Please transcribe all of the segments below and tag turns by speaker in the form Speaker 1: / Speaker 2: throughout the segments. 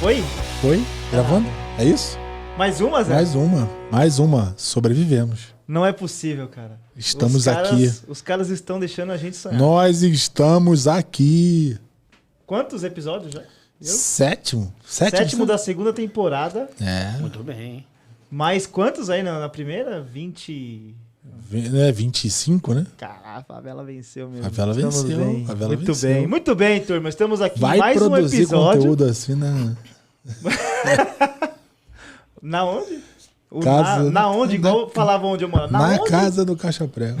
Speaker 1: Foi?
Speaker 2: Foi? Gravando? É isso?
Speaker 1: Mais uma, Zé?
Speaker 2: Mais uma. Sobrevivemos.
Speaker 1: Não é possível, cara.
Speaker 2: Estamos aqui.
Speaker 1: Os caras estão deixando a gente sonhar.
Speaker 2: Nós estamos aqui.
Speaker 1: Quantos episódios já?
Speaker 2: Sétimo
Speaker 1: Da segunda temporada.
Speaker 2: É.
Speaker 3: Muito bem.
Speaker 1: Mais quantos aí na primeira? 20...
Speaker 2: 25, né?
Speaker 1: Caraca, a favela venceu mesmo.
Speaker 2: Favela
Speaker 1: Estamos
Speaker 2: venceu.
Speaker 1: bem.
Speaker 2: Favela
Speaker 1: Muito
Speaker 2: venceu.
Speaker 1: bem. Muito bem, turma. Estamos aqui
Speaker 2: Vai
Speaker 1: mais um
Speaker 2: produzir
Speaker 1: episódio.
Speaker 2: conteúdo assim na...
Speaker 1: Na onde?
Speaker 2: Casa...
Speaker 1: Na onde? Igual falava onde eu moro.
Speaker 2: Na
Speaker 1: onde?
Speaker 2: casa do Caixa Prego.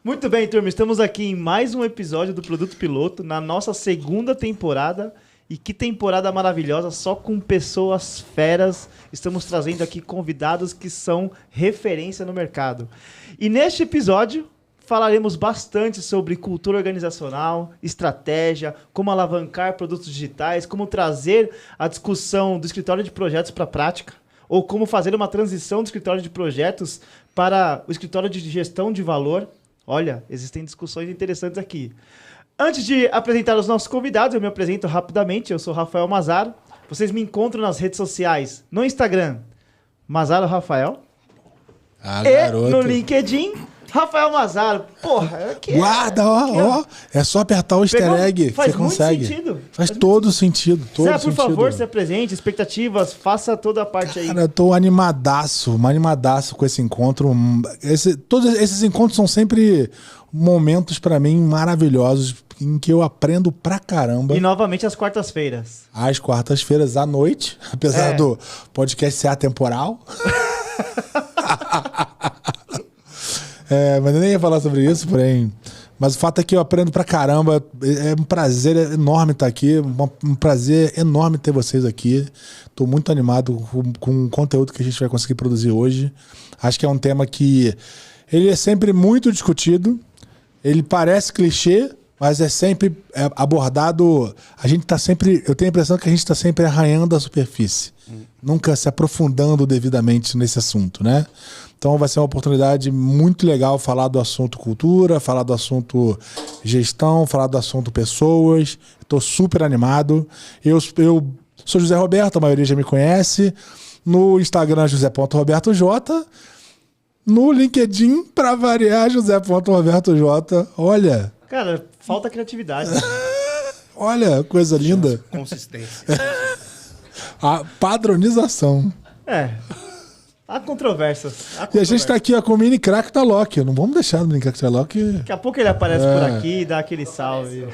Speaker 1: Muito bem, turma. Estamos aqui em mais um episódio do Produto Piloto, na nossa segunda temporada. E que temporada maravilhosa, só com pessoas feras. Estamos trazendo aqui convidados que são referência no mercado. E neste episódio, falaremos bastante sobre cultura organizacional, estratégia, como alavancar produtos digitais, como trazer a discussão do escritório de projetos para a prática, ou como fazer uma transição do escritório de projetos para o escritório de gestão de valor. Olha, existem discussões interessantes aqui. Antes de apresentar os nossos convidados, eu me apresento rapidamente. Eu sou Rafael Mazaro. Vocês me encontram nas redes sociais, no Instagram, Mazaro Rafael. E
Speaker 2: garoto.
Speaker 1: no LinkedIn, Rafael Mazaro. Porra,
Speaker 2: Guarda, ó. É só apertar o easter egg.
Speaker 1: Faz
Speaker 2: você
Speaker 1: muito
Speaker 2: consegue.
Speaker 1: Sentido.
Speaker 2: Faz todo sentido.
Speaker 1: Zé, por favor, se apresente, expectativas, faça toda a parte aí.
Speaker 2: Cara, eu tô animadaço com esse encontro. Todos esses encontros são sempre momentos pra mim maravilhosos, em que eu aprendo pra caramba.
Speaker 1: E novamente às quartas-feiras.
Speaker 2: Às quartas-feiras à noite, apesar do podcast ser atemporal. Mas eu nem ia falar sobre isso, porém... Mas o fato é que eu aprendo pra caramba. É um prazer enorme estar aqui. Um prazer enorme ter vocês aqui. Tô muito animado com o conteúdo que a gente vai conseguir produzir hoje. Acho que é um tema que... Ele é sempre muito discutido. Ele parece clichê, mas é sempre abordado... A gente tá sempre... Eu tenho a impressão que a gente tá sempre arranhando a superfície. Nunca se aprofundando devidamente nesse assunto, né? Então vai ser uma oportunidade muito legal falar do assunto cultura, falar do assunto gestão, falar do assunto pessoas. Estou super animado. Eu sou José Roberto, a maioria já me conhece. No Instagram, josé.robertoj. No LinkedIn, para variar, josé.robertoj. Olha...
Speaker 1: Cara, falta criatividade.
Speaker 2: Olha, coisa linda.
Speaker 3: Consistência.
Speaker 2: A padronização.
Speaker 1: Há controvérsias.
Speaker 2: E a gente tá aqui com o mini crack da Loki. Não vamos deixar o mini crack da Loki.
Speaker 1: Daqui a pouco ele aparece por aqui e dá aquele salve.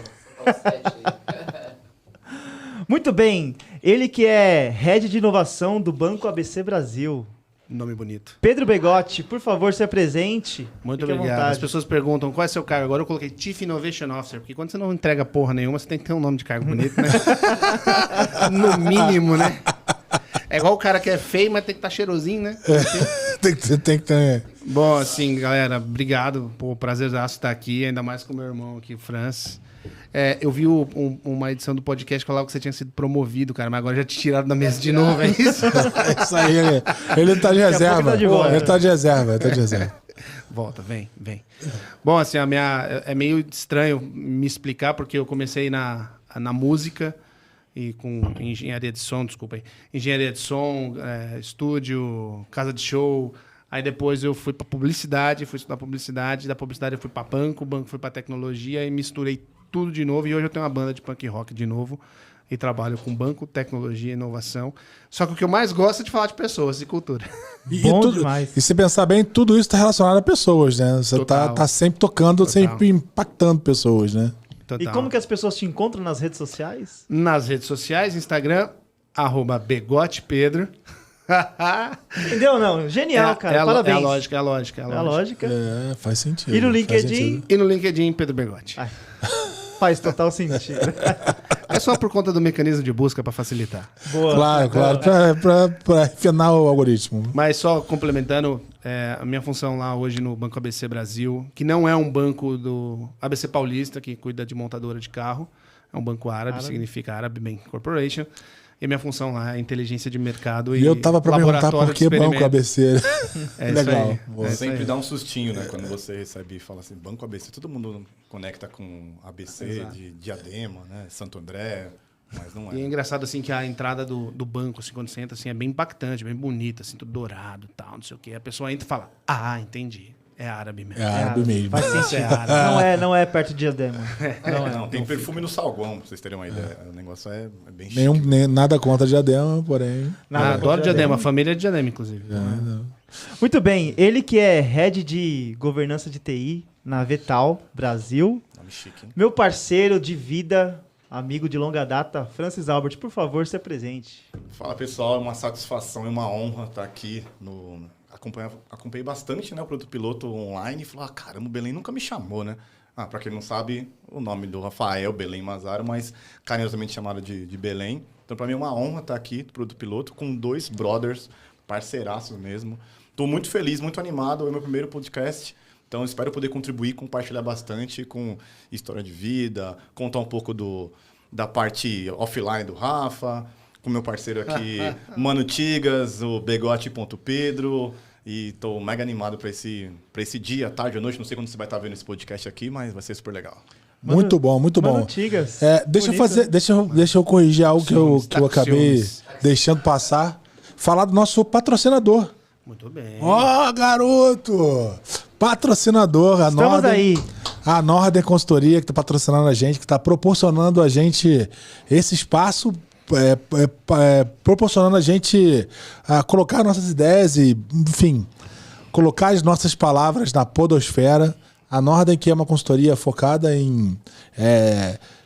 Speaker 1: Muito bem. Ele que é Head de Inovação do Banco ABC Brasil.
Speaker 3: Nome bonito.
Speaker 1: Pedro Begotti, por favor, se apresente.
Speaker 3: Muito
Speaker 1: Fique à
Speaker 3: obrigado.
Speaker 1: vontade.
Speaker 3: As pessoas perguntam qual é seu cargo. Agora eu coloquei Chief Innovation Officer, porque quando você não entrega porra nenhuma, você tem que ter um nome de cargo bonito, né? No mínimo, né? É igual o cara que é feio, mas tem que estar cheirosinho, né?
Speaker 2: Tem que ter.
Speaker 3: Bom, assim, galera, obrigado. Pô, prazerzaço estar aqui, ainda mais com o meu irmão aqui, Franz. Eu vi uma edição do podcast que falava que você tinha sido promovido, cara, mas agora já te tiraram da mesa de novo, é isso?
Speaker 2: É isso aí, ele tá de reserva. Ele tá de reserva.
Speaker 3: Volta, vem. Bom, assim, é meio estranho me explicar, porque eu comecei na música e com engenharia de som, desculpa aí. Engenharia de som, estúdio, casa de show. Aí depois eu fui para publicidade, fui estudar publicidade. Da publicidade eu fui para banco, o banco foi para tecnologia e misturei tudo de novo. E hoje eu tenho uma banda de punk rock de novo e trabalho com banco, tecnologia e inovação. Só que o que eu mais gosto é de falar de pessoas e cultura.
Speaker 1: Bom demais.
Speaker 2: E se pensar bem, tudo isso está relacionado a pessoas, né? Você tá sempre tocando, sempre impactando pessoas, né?
Speaker 3: Total.
Speaker 1: E como que as pessoas te encontram nas redes sociais?
Speaker 3: Nas redes sociais, Instagram, @begotepedro.
Speaker 1: Entendeu? Não, genial, cara. Parabéns.
Speaker 3: É a lógica.
Speaker 2: Faz sentido.
Speaker 1: E no LinkedIn?
Speaker 3: E no LinkedIn, Pedro Begotti.
Speaker 1: Faz total sentido.
Speaker 3: É só por conta do mecanismo de busca para facilitar.
Speaker 1: Boa.
Speaker 2: Claro. Para refinar o algoritmo.
Speaker 3: Mas só complementando, a minha função lá hoje no Banco ABC Brasil, que não é um banco do ABC Paulista, que cuida de montadora de carro. É um banco árabe. Significa Arab Bank Corporation. E a minha função lá é inteligência de mercado e
Speaker 2: eu tava para perguntar por que Banco ABC.
Speaker 3: Legal.
Speaker 4: Sempre dá um sustinho, né? Quando você recebe e fala assim, Banco ABC, todo mundo conecta com ABC de Diadema, né? Santo André, Mas não
Speaker 3: E é
Speaker 4: é.
Speaker 3: engraçado, assim, que a entrada do banco, assim, quando você entra, assim, é bem impactante, bem bonita, assim, tudo dourado e tal, não sei o quê. A pessoa entra e fala, entendi. É árabe mesmo.
Speaker 2: É árabe mesmo.
Speaker 1: Faz
Speaker 3: Isso é
Speaker 1: sentido.
Speaker 3: árabe.
Speaker 1: Não é perto de Diadema.
Speaker 4: Não, tem perfume no salgão, pra vocês terem uma ideia. O negócio é bem chique.
Speaker 2: Nada contra Diadema, porém.
Speaker 3: Adoro Diadema. A família é de Diadema, inclusive.
Speaker 1: Muito bem, ele que é head de governança de TI na Vetal, Brasil.
Speaker 4: Nome chique, hein?
Speaker 1: Meu parceiro de vida, amigo de longa data, Francis Albert, por favor, se apresente.
Speaker 4: Fala pessoal, é uma satisfação e uma honra estar aqui acompanhei bastante, né, o Produto Piloto online e falei, caramba, o Belém nunca me chamou, né? Pra quem não sabe, o nome do Rafael Belém Mazaro, mas carinhosamente chamado de Belém. Então, para mim é uma honra estar aqui no Produto Piloto com 2 brothers, parceiraços mesmo. Estou muito feliz, muito animado, é o meu primeiro podcast. Então, espero poder contribuir, compartilhar bastante com história de vida, contar um pouco da parte offline do Rafa, com meu parceiro aqui, Mano Tigas, o Begote.Pedro. E tô mega animado para esse dia, tarde ou noite. Não sei quando você vai estar vendo esse podcast aqui, mas vai ser super legal.
Speaker 2: Muito bom, muito bom.
Speaker 1: Mano Tigas.
Speaker 2: Deixa eu corrigir algo que eu acabei
Speaker 3: Ciúmes.
Speaker 2: deixando passar. Falar do nosso patrocinador.
Speaker 3: Muito bem.
Speaker 2: Ó, garoto! Patrocinador, a
Speaker 1: Estamos
Speaker 2: Norden.
Speaker 1: aí.
Speaker 2: A Norden Consultoria, que está patrocinando a gente, que está proporcionando a gente esse espaço, proporcionando a gente a colocar nossas ideias e, enfim, colocar as nossas palavras na podosfera. A Norden, que é uma consultoria focada em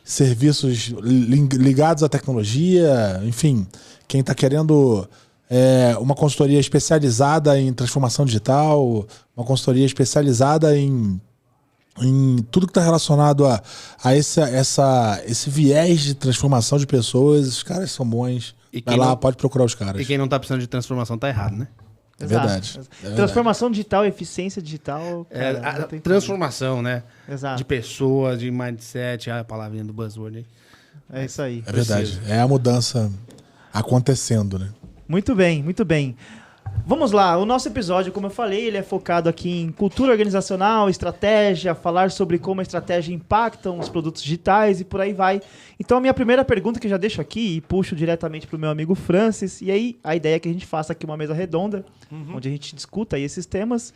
Speaker 2: serviços ligados à tecnologia, enfim, quem está querendo uma consultoria especializada em transformação digital, uma consultoria especializada em tudo que está relacionado a esse viés de transformação de pessoas. Os caras são bons.
Speaker 3: E
Speaker 2: Vai
Speaker 3: quem
Speaker 2: lá,
Speaker 3: não-
Speaker 2: pode procurar os caras.
Speaker 3: E quem não tá precisando de transformação tá errado, né?
Speaker 2: É
Speaker 1: Exato.
Speaker 2: verdade.
Speaker 1: Transformação digital, eficiência digital.
Speaker 3: É,
Speaker 1: cara,
Speaker 3: a
Speaker 1: não tem
Speaker 3: transformação, né?
Speaker 1: como. Exato.
Speaker 3: De pessoas, de mindset, a palavrinha do buzzword aí.
Speaker 1: É isso aí.
Speaker 2: É verdade. É a mudança acontecendo, né?
Speaker 1: Muito bem, muito bem. Vamos lá, o nosso episódio, como eu falei, ele é focado aqui em cultura organizacional, estratégia, falar sobre como a estratégia impacta os produtos digitais e por aí vai. Então a minha primeira pergunta que eu já deixo aqui e puxo diretamente para o meu amigo Francis, e aí a ideia é que a gente faça aqui uma mesa redonda, onde a gente discuta aí esses temas.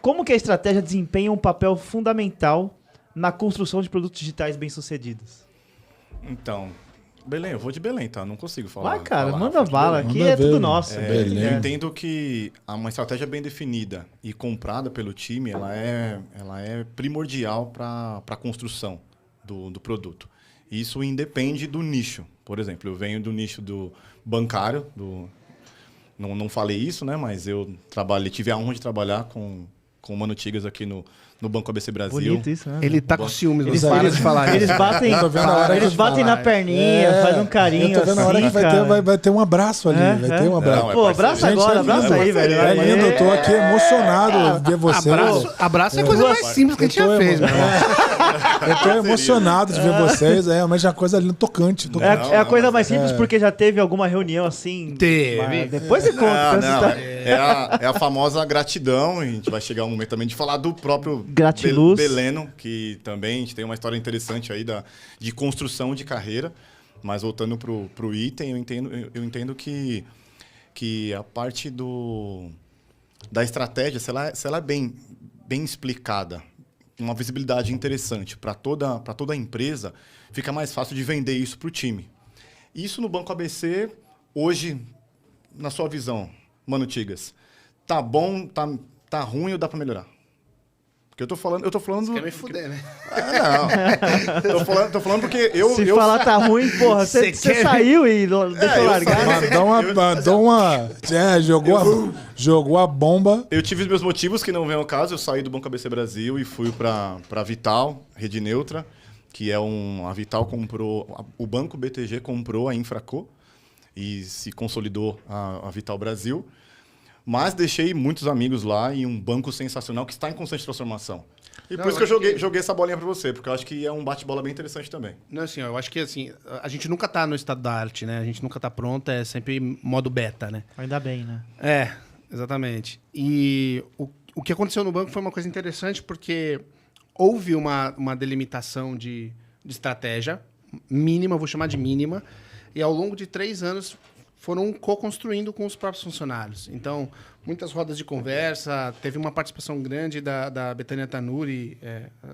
Speaker 1: Como que a estratégia desempenha um papel fundamental na construção de produtos digitais bem-sucedidos?
Speaker 4: Então, Belém, eu vou de Belém, tá? Não consigo falar.
Speaker 1: Vai, cara,
Speaker 4: falar
Speaker 1: manda
Speaker 4: Rafa, de
Speaker 1: bala.
Speaker 4: Belém.
Speaker 1: Aqui
Speaker 2: Manda
Speaker 1: é tudo
Speaker 2: ver.
Speaker 1: nosso.
Speaker 2: Belém.
Speaker 4: Eu entendo que uma estratégia bem definida e comprada pelo time, ela é primordial para a construção do produto. Isso independe do nicho. Por exemplo, eu venho do nicho do bancário, não falei isso, né? Mas eu tive a honra de trabalhar com o Mano Tigas aqui no Banco ABC Brasil.
Speaker 1: Bonito isso, né?
Speaker 3: Ele tá com ciúmes,
Speaker 1: Eles,
Speaker 3: não para de falar
Speaker 1: eles
Speaker 3: isso.
Speaker 1: batem,
Speaker 2: Eu tô vendo a hora
Speaker 1: eles
Speaker 2: de
Speaker 1: batem na perninha, fazem um carinho.
Speaker 2: Eu tô vendo a hora
Speaker 1: assim,
Speaker 2: que vai
Speaker 1: cara.
Speaker 2: vai ter um abraço ali. Vai ter um abraço.
Speaker 4: Não, é
Speaker 1: Pô,
Speaker 4: parceiro.
Speaker 1: abraça
Speaker 2: Gente,
Speaker 1: agora,
Speaker 2: é
Speaker 1: abraça
Speaker 2: lindo.
Speaker 1: aí, velho.
Speaker 2: É lindo, eu tô aqui emocionado de ver vocês.
Speaker 3: Abraço é a coisa mais simples que a gente já fez, meu irmão.
Speaker 2: Eu tô emocionado de ver vocês. É realmente uma coisa linda, tocante.
Speaker 1: É a coisa mais simples porque já teve alguma reunião assim.
Speaker 3: Teve.
Speaker 1: mas depois você conta.
Speaker 4: Não,
Speaker 1: Francis,
Speaker 4: não,
Speaker 1: tá?
Speaker 4: é a famosa gratidão, e a gente vai chegar um momento também de falar do próprio
Speaker 1: Gratiluz.
Speaker 4: Beleno, que também a gente tem uma história interessante aí de construção de carreira. Mas voltando pro item, eu entendo que a parte da estratégia, se ela é bem explicada, uma visibilidade interessante para toda a empresa, fica mais fácil de vender isso para o time. Isso no Banco ABC, hoje, na sua visão, Mano Tigas, tá bom, tá ruim ou dá para melhorar? Porque eu tô falando...
Speaker 3: Quer me fuder, né?
Speaker 4: Não. Tô falando porque eu...
Speaker 1: Se falar tá ruim, porra, você
Speaker 3: Você quer-
Speaker 1: saiu e deixou
Speaker 4: eu
Speaker 1: largar.
Speaker 4: falei.
Speaker 2: Mandou uma. Jogou a bomba.
Speaker 4: Eu tive os meus motivos, que não vem ao caso. Eu saí do Banco ABC Brasil e fui para Vital, Rede Neutra, que é a Vital comprou... O Banco BTG comprou a Infraco e se consolidou a Vital Brasil. Mas deixei muitos amigos lá e um banco sensacional que está em constante transformação. E
Speaker 3: Não,
Speaker 4: por isso que
Speaker 3: eu
Speaker 4: eu
Speaker 3: acho
Speaker 4: joguei essa bolinha para você, porque eu acho que é um bate-bola bem interessante também.
Speaker 3: Não, assim, eu acho que assim, a gente nunca tá no estado da arte, né? A gente nunca tá pronto, é sempre modo beta, né?
Speaker 1: Ainda bem, né?
Speaker 3: É, exatamente. E o que aconteceu no banco foi uma coisa interessante, porque houve uma delimitação de estratégia, mínima, vou chamar de mínima, e ao longo de 3 anos foram co-construindo com os próprios funcionários. Então, muitas rodas de conversa, teve uma participação grande da Betânia Tanuri,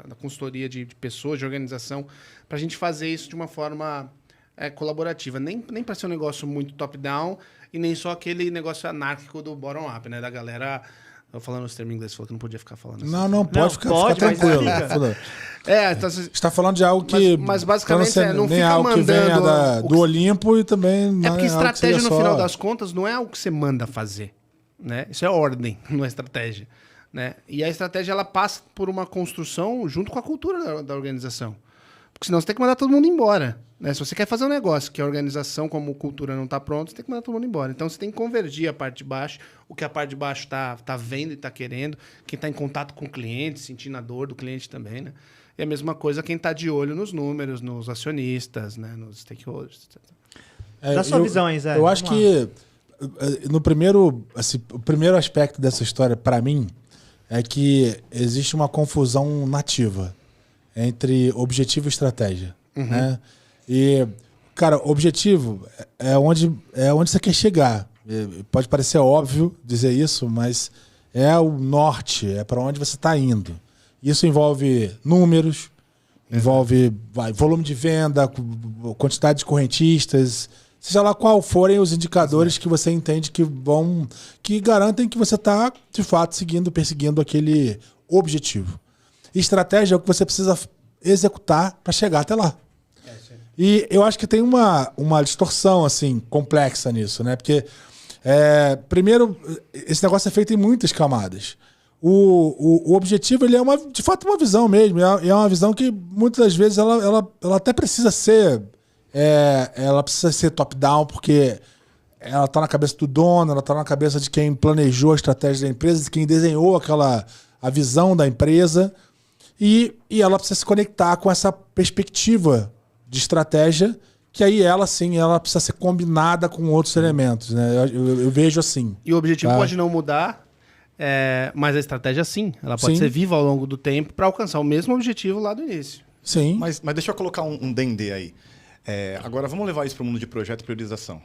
Speaker 3: da consultoria de pessoas, de organização, para a gente fazer isso de uma forma colaborativa. Nem para ser um negócio muito top-down e nem só aquele negócio anárquico do bottom-up, né? Da galera... Eu falando os termos em inglês, falou que não podia ficar falando assim.
Speaker 2: Não, pode ficar
Speaker 1: pode,
Speaker 2: tranquilo.
Speaker 3: Então,
Speaker 2: Você está falando de algo que...
Speaker 3: Mas basicamente
Speaker 2: nem
Speaker 3: não fica
Speaker 2: algo que venha do Olimpo e também...
Speaker 3: É porque
Speaker 2: algo que
Speaker 3: estratégia,
Speaker 2: seja
Speaker 3: no
Speaker 2: só...
Speaker 3: final das contas, não é algo que você manda fazer. Né? Isso é ordem, não é estratégia. Né? E a estratégia ela passa por uma construção junto com a cultura da organização. Porque senão você tem que mandar todo mundo embora. Né? Se você quer fazer um negócio que a organização, como cultura, não está pronta, você tem que mandar todo mundo embora. Então você tem que convergir a parte de baixo, o que a parte de baixo está vendo e está querendo, quem está em contato com o cliente, sentindo a dor do cliente também. Né? E a mesma coisa quem está de olho nos números, nos acionistas, né? Nos stakeholders, etc.
Speaker 1: Da sua visão aí, Zé.
Speaker 2: Eu acho que no primeiro, assim, o primeiro aspecto dessa história, para mim, é que existe uma confusão nativa entre objetivo e estratégia. Né? E, cara, objetivo é onde você quer chegar. Pode parecer óbvio dizer isso, mas é o norte, é para onde você está indo. Isso envolve números, envolve volume de venda, quantidade de correntistas, seja lá qual forem os indicadores que você entende que garantem que você está, de fato, perseguindo aquele objetivo. E estratégia é o que você precisa executar para chegar até lá. E eu acho que tem uma distorção assim complexa nisso, né? Porque, primeiro, esse negócio é feito em muitas camadas. O objetivo ele é de fato uma visão mesmo. É uma visão que muitas das vezes ela até precisa ser ela precisa ser top-down, porque ela está na cabeça do dono, ela está na cabeça de quem planejou a estratégia da empresa, de quem desenhou a visão da empresa. E ela precisa se conectar com essa perspectiva de estratégia, que aí ela precisa ser combinada com outros elementos. Né? Eu vejo assim.
Speaker 3: E o objetivo pode não mudar, mas a estratégia sim. Ela pode ser viva ao longo do tempo para alcançar o mesmo objetivo lá do início.
Speaker 2: Sim.
Speaker 4: Mas deixa eu colocar um dendê aí. Agora vamos levar isso para o mundo de projeto e priorização.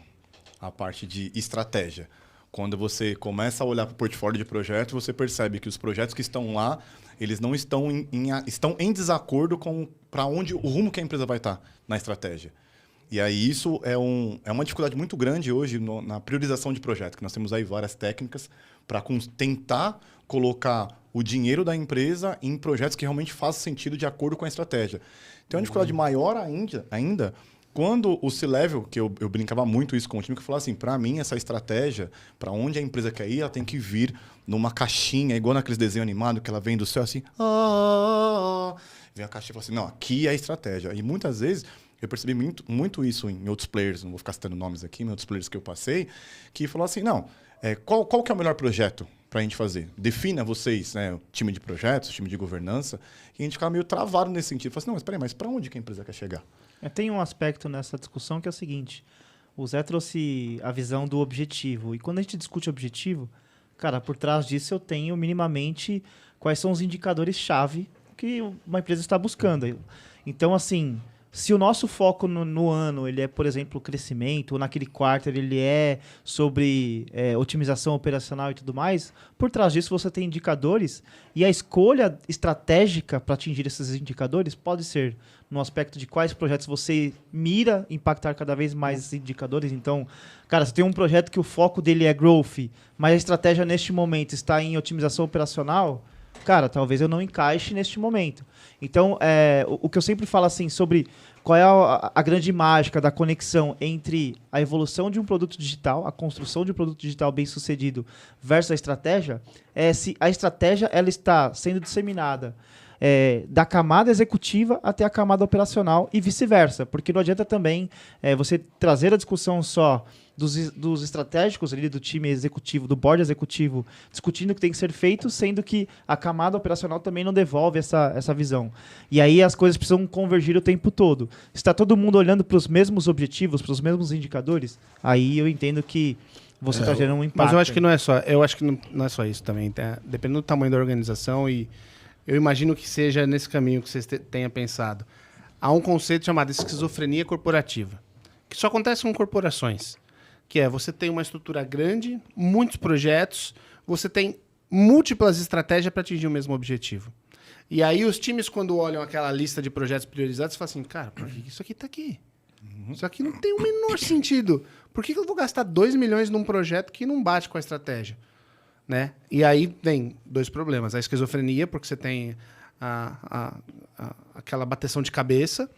Speaker 4: A parte de estratégia. Quando você começa a olhar para o portfólio de projetos, você percebe que os projetos que estão lá, eles não estão estão em desacordo com para onde o rumo que a empresa vai estar na estratégia. E aí isso é uma dificuldade muito grande hoje na priorização de projetos, que nós temos aí várias técnicas para tentar colocar o dinheiro da empresa em projetos que realmente façam sentido de acordo com a estratégia. Tem uma dificuldade maior ainda quando o C-Level, que eu brincava muito isso com o time, que eu falava assim, para mim essa estratégia, para onde a empresa quer ir, ela tem que vir numa caixinha, igual naqueles desenhos animados, que ela vem do céu assim, vem a caixinha e fala assim, não, aqui é a estratégia. E muitas vezes eu percebi muito isso em outros players, não vou ficar citando nomes aqui, mas outros players que eu passei, que falou assim, não, qual que é o melhor projeto para a gente fazer? Defina vocês, né, o time de projetos, o time de governança, e a gente ficava meio travado nesse sentido. Falei assim, não, mas peraí, mas para onde que a empresa quer chegar?
Speaker 1: Tem um aspecto nessa discussão que é o seguinte, o Zé trouxe a visão do objetivo, e quando a gente discute objetivo, cara, por trás disso eu tenho minimamente quais são os indicadores-chave que uma empresa está buscando. Então, assim, se o nosso foco no ano ele é, por exemplo, crescimento, ou naquele quarter ele é sobre otimização operacional e tudo mais, por trás disso você tem indicadores e a escolha estratégica para atingir esses indicadores pode ser no aspecto de quais projetos você mira impactar cada vez mais indicadores. Então, cara, você tem um projeto que o foco dele é growth, mas a estratégia neste momento está em otimização operacional, cara, talvez eu não encaixe neste momento. Então, o que eu sempre falo assim sobre qual é a grande mágica da conexão entre a evolução de um produto digital, a construção de um produto digital bem sucedido versus a estratégia, se a estratégia ela está sendo disseminada da camada executiva até a camada operacional e vice-versa, porque não adianta também você trazer a discussão só dos estratégicos ali do time executivo, do board executivo, discutindo o que tem que ser feito, sendo que a camada operacional também não devolve essa visão. E aí as coisas precisam convergir o tempo todo. Se está todo mundo olhando para os mesmos objetivos, para os mesmos indicadores, aí eu entendo que você está gerando um impacto.
Speaker 3: Mas eu acho que não é só isso também. Dependendo do tamanho da organização, e eu imagino que seja nesse caminho que você tenha pensado. há um conceito chamado esquizofrenia corporativa, que só acontece com corporações, que é você tem uma estrutura grande, muitos projetos, você tem múltiplas estratégias para atingir o mesmo objetivo. E aí os times, quando olham aquela lista de projetos priorizados, falam assim, cara, por que isso aqui está aqui? Isso aqui não tem o menor sentido. Por que eu vou gastar 2 milhões num projeto que não bate com a estratégia? Né? E aí vem 2 problemas. A esquizofrenia, porque você tem aquela bateção de cabeça.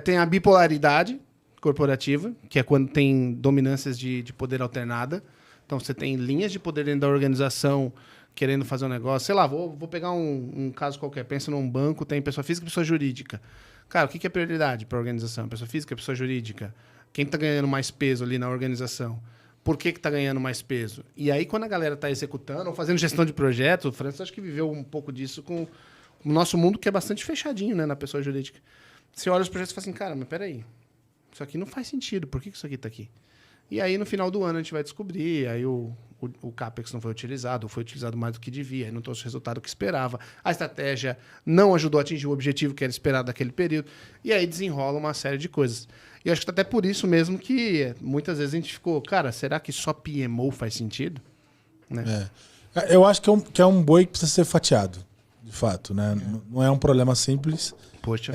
Speaker 3: Tem a bipolaridade corporativa, que é quando tem dominâncias de poder alternada. Então, você tem linhas de poder dentro da organização querendo fazer um negócio. Sei lá, vou pegar um caso qualquer. Pensa num banco, tem pessoa física e pessoa jurídica. Cara, o que é prioridade para a organização? Pessoa física, pessoa jurídica? Quem está ganhando mais peso ali na organização? Por que está ganhando mais peso? E aí, quando a galera está executando ou fazendo gestão de projetos, o Francis acho que viveu um pouco disso com o nosso mundo, que é bastante fechadinho, né, na pessoa jurídica. Você olha os projetos e fala assim, cara, mas peraí, isso aqui não faz sentido, por que isso aqui está aqui? E aí, no final do ano, a gente vai descobrir, aí o CAPEX não foi utilizado, ou foi utilizado mais do que devia, aí não trouxe o resultado que esperava, a estratégia não ajudou a atingir o objetivo que era esperado daquele período, e aí desenrola uma série de coisas. E acho que até por isso mesmo que muitas vezes a gente ficou, cara, será que só PMO faz sentido? Né?
Speaker 2: Eu acho que é um boi que precisa ser fatiado, de fato, né? Não é um problema simples.
Speaker 3: Poxa.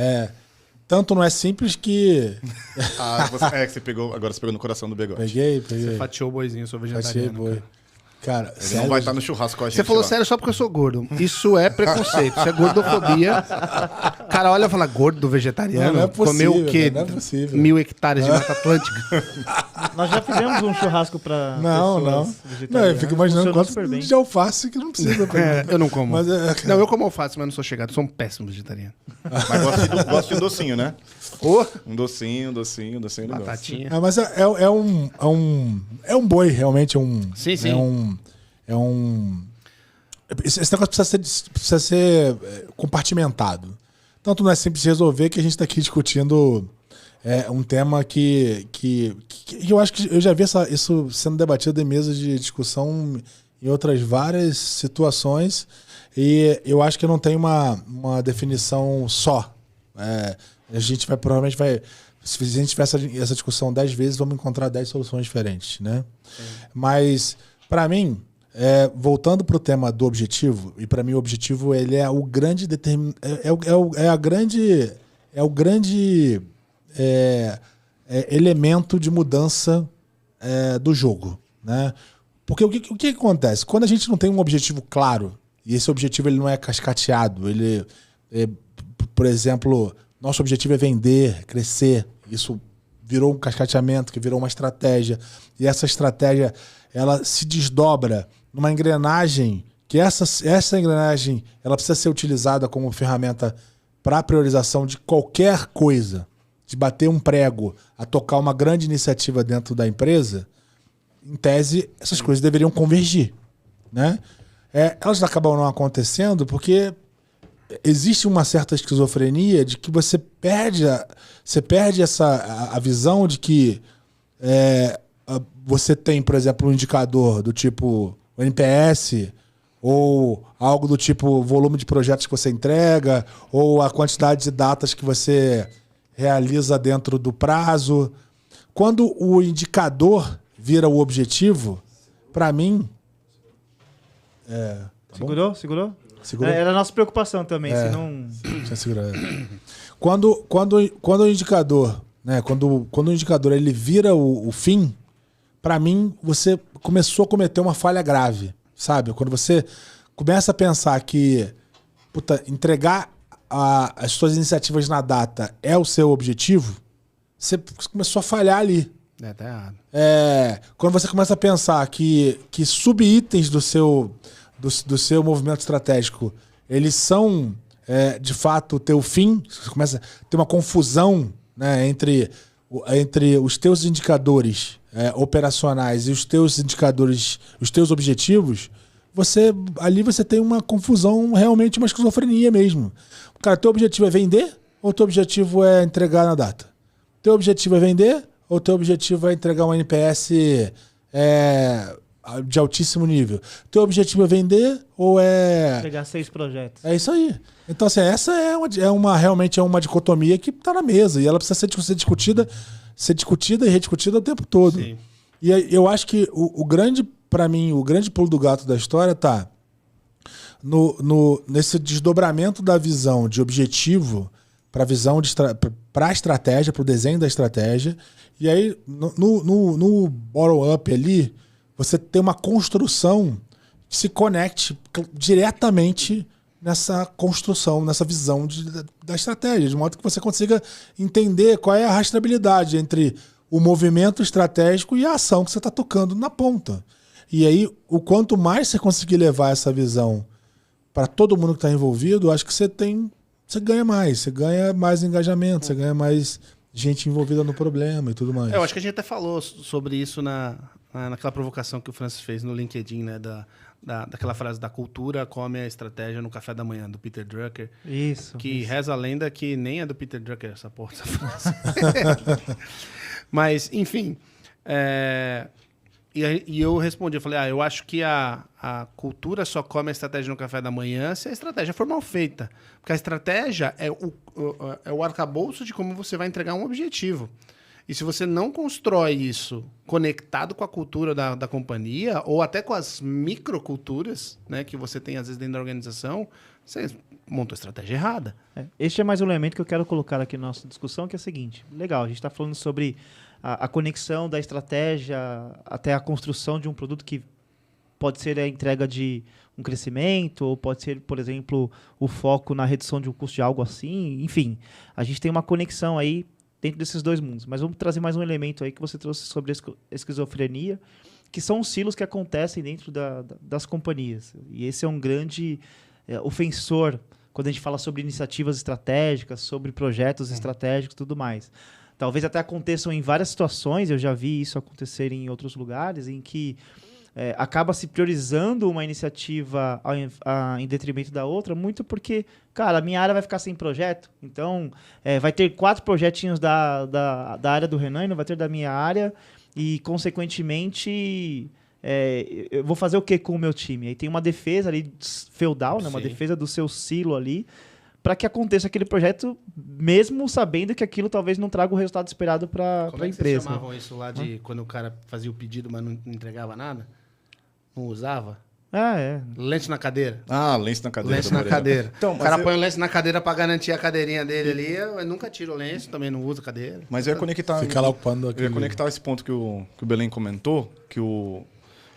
Speaker 2: Tanto não é simples que...
Speaker 4: Que você pegou, agora você pegou no coração do Bigode.
Speaker 2: Peguei.
Speaker 3: Você fatiou o boizinho, eu sou
Speaker 2: Fatiei
Speaker 3: vegetariano.
Speaker 2: boi. Cara,
Speaker 4: Ele não vai estar no churrasco com a gente.
Speaker 3: Você falou
Speaker 4: lá.
Speaker 3: sério só porque eu sou gordo. Isso é preconceito, isso é gordofobia. O cara olha e fala, gordo vegetariano?
Speaker 2: Não é possível,
Speaker 3: comeu o quê?
Speaker 2: não é possível.
Speaker 3: 1000 hectares de Mata Atlântica?
Speaker 1: Nós já fizemos um churrasco pra
Speaker 2: Não.
Speaker 1: pessoas
Speaker 2: Não, eu fico imaginando
Speaker 1: Funcionou
Speaker 2: quanto
Speaker 1: super bem.
Speaker 2: de alface que não precisa.
Speaker 3: Eu não como.
Speaker 2: Mas
Speaker 3: Não, eu como alface, mas não sou chegado. Sou um péssimo vegetariano.
Speaker 4: Mas gosto de docinho, né?
Speaker 3: Ô,
Speaker 4: Um docinho, ele gosta.
Speaker 3: batatinha.
Speaker 2: mas é um boi, realmente.
Speaker 3: Sim.
Speaker 2: Esse negócio precisa ser compartimentado. Tanto não é simples de resolver que a gente está aqui discutindo um tema que eu acho que eu já vi isso sendo debatido em mesas de discussão em outras várias situações, e eu acho que não tem uma definição só. A gente provavelmente vai. Se a gente tiver essa discussão 10 vezes, vamos encontrar 10 soluções diferentes, né? Mas, para mim, voltando para o tema do objetivo, e para mim o objetivo ele é o grande elemento de mudança do jogo, né? Porque o que acontece? Quando a gente não tem um objetivo claro, e esse objetivo ele não é cascateado, por exemplo, nosso objetivo é vender, crescer, isso virou um cascateamento, que virou uma estratégia, e essa estratégia ela se desdobra numa engrenagem, que essa engrenagem ela precisa ser utilizada como ferramenta para a priorização de qualquer coisa, de bater um prego a tocar uma grande iniciativa dentro da empresa. Em tese, essas coisas deveriam convergir, né? Elas acabam não acontecendo porque existe uma certa esquizofrenia de que você perde a visão de que você tem, por exemplo, um indicador do tipo o NPS, ou algo do tipo volume de projetos que você entrega, ou a quantidade de datas que você realiza dentro do prazo. Quando o indicador vira o objetivo, para mim...
Speaker 1: Segurou?
Speaker 2: Segurou?
Speaker 1: Era a nossa preocupação também, se não...
Speaker 2: Deixa eu segurar. Quando o indicador, né, quando o indicador ele vira o fim, para mim, você começou a cometer uma falha grave, sabe? Quando você começa a pensar que entregar as suas iniciativas na data é o seu objetivo, você começou a falhar ali.
Speaker 3: Tá errado.
Speaker 2: Quando você começa a pensar que sub-itens do seu movimento estratégico, eles são, de fato, o teu fim, você começa a ter uma confusão, né, entre os teus indicadores operacionais e os teus indicadores, os teus objetivos, ali você tem uma confusão, realmente uma esquizofrenia mesmo. Cara, teu objetivo é vender ou teu objetivo é entregar na data? Teu objetivo é vender ou teu objetivo é entregar um NPS de altíssimo nível. Teu objetivo é vender ou é...
Speaker 1: Pegar 6 projetos.
Speaker 2: É isso aí. Então, assim, essa realmente é uma dicotomia que está na mesa e ela precisa ser discutida e rediscutida o tempo todo.
Speaker 3: Sim.
Speaker 2: E aí, eu acho que para mim, o grande pulo do gato da história tá nesse desdobramento da visão de objetivo para a estratégia, para o desenho da estratégia. E aí, no bottom-up ali, você tem uma construção que se conecte diretamente nessa construção, nessa visão da estratégia, de modo que você consiga entender qual é a rastreabilidade entre o movimento estratégico e a ação que você está tocando na ponta. E aí, o quanto mais você conseguir levar essa visão para todo mundo que está envolvido, acho que você ganha mais engajamento, você ganha mais gente envolvida no problema e tudo mais.
Speaker 3: Eu acho que a gente até falou sobre isso naquela provocação que o Francis fez no LinkedIn, né? Daquela frase da cultura come a estratégia no café da manhã, do Peter Drucker.
Speaker 1: Isso.
Speaker 3: Que reza a lenda que nem é do Peter Drucker essa porra, essa frase. Mas, enfim. E eu respondi, eu falei, eu acho que a cultura só come a estratégia no café da manhã se a estratégia for mal feita. Porque a estratégia é o arcabouço de como você vai entregar um objetivo. E se você não constrói isso conectado com a cultura da companhia, ou até com as microculturas, né, que você tem às vezes dentro da organização, você montou a estratégia errada.
Speaker 1: Este é mais um elemento que eu quero colocar aqui na nossa discussão, que é o seguinte. Legal, a gente está falando sobre a conexão da estratégia até a construção de um produto que pode ser a entrega de um crescimento, ou pode ser, por exemplo, o foco na redução de um custo de algo assim. Enfim, a gente tem uma conexão aí dentro desses dois mundos. Mas vamos trazer mais um elemento aí que você trouxe sobre a esquizofrenia, que são os silos que acontecem dentro das companhias. E esse é um grande ofensor quando a gente fala sobre iniciativas estratégicas, sobre projetos estratégicos e tudo mais. Talvez até aconteçam em várias situações, eu já vi isso acontecer em outros lugares, em que acaba se priorizando uma iniciativa em detrimento da outra, muito porque, cara, a minha área vai ficar sem projeto, então vai ter 4 projetinhos da área do Renan e não vai ter da minha área, e, consequentemente, eu vou fazer o que com o meu time? Aí tem uma defesa ali feudal, né, uma defesa do seu silo ali, para que aconteça aquele projeto, mesmo sabendo que aquilo talvez não traga o resultado esperado para a empresa.
Speaker 3: Como é que vocês chamavam isso lá de quando o cara fazia o pedido, mas não entregava nada? Não usava? Lenço na cadeira.
Speaker 4: Lenço na cadeira.
Speaker 3: Lenço na cadeira.
Speaker 4: Então,
Speaker 3: o cara põe o lenço na cadeira para garantir a cadeirinha dele ali, eu nunca tiro o lenço, também não uso a cadeira.
Speaker 4: Mas eu ia conectar...
Speaker 2: Fica lá ocupando
Speaker 4: Eu ia conectar esse ponto que o Belém comentou, que o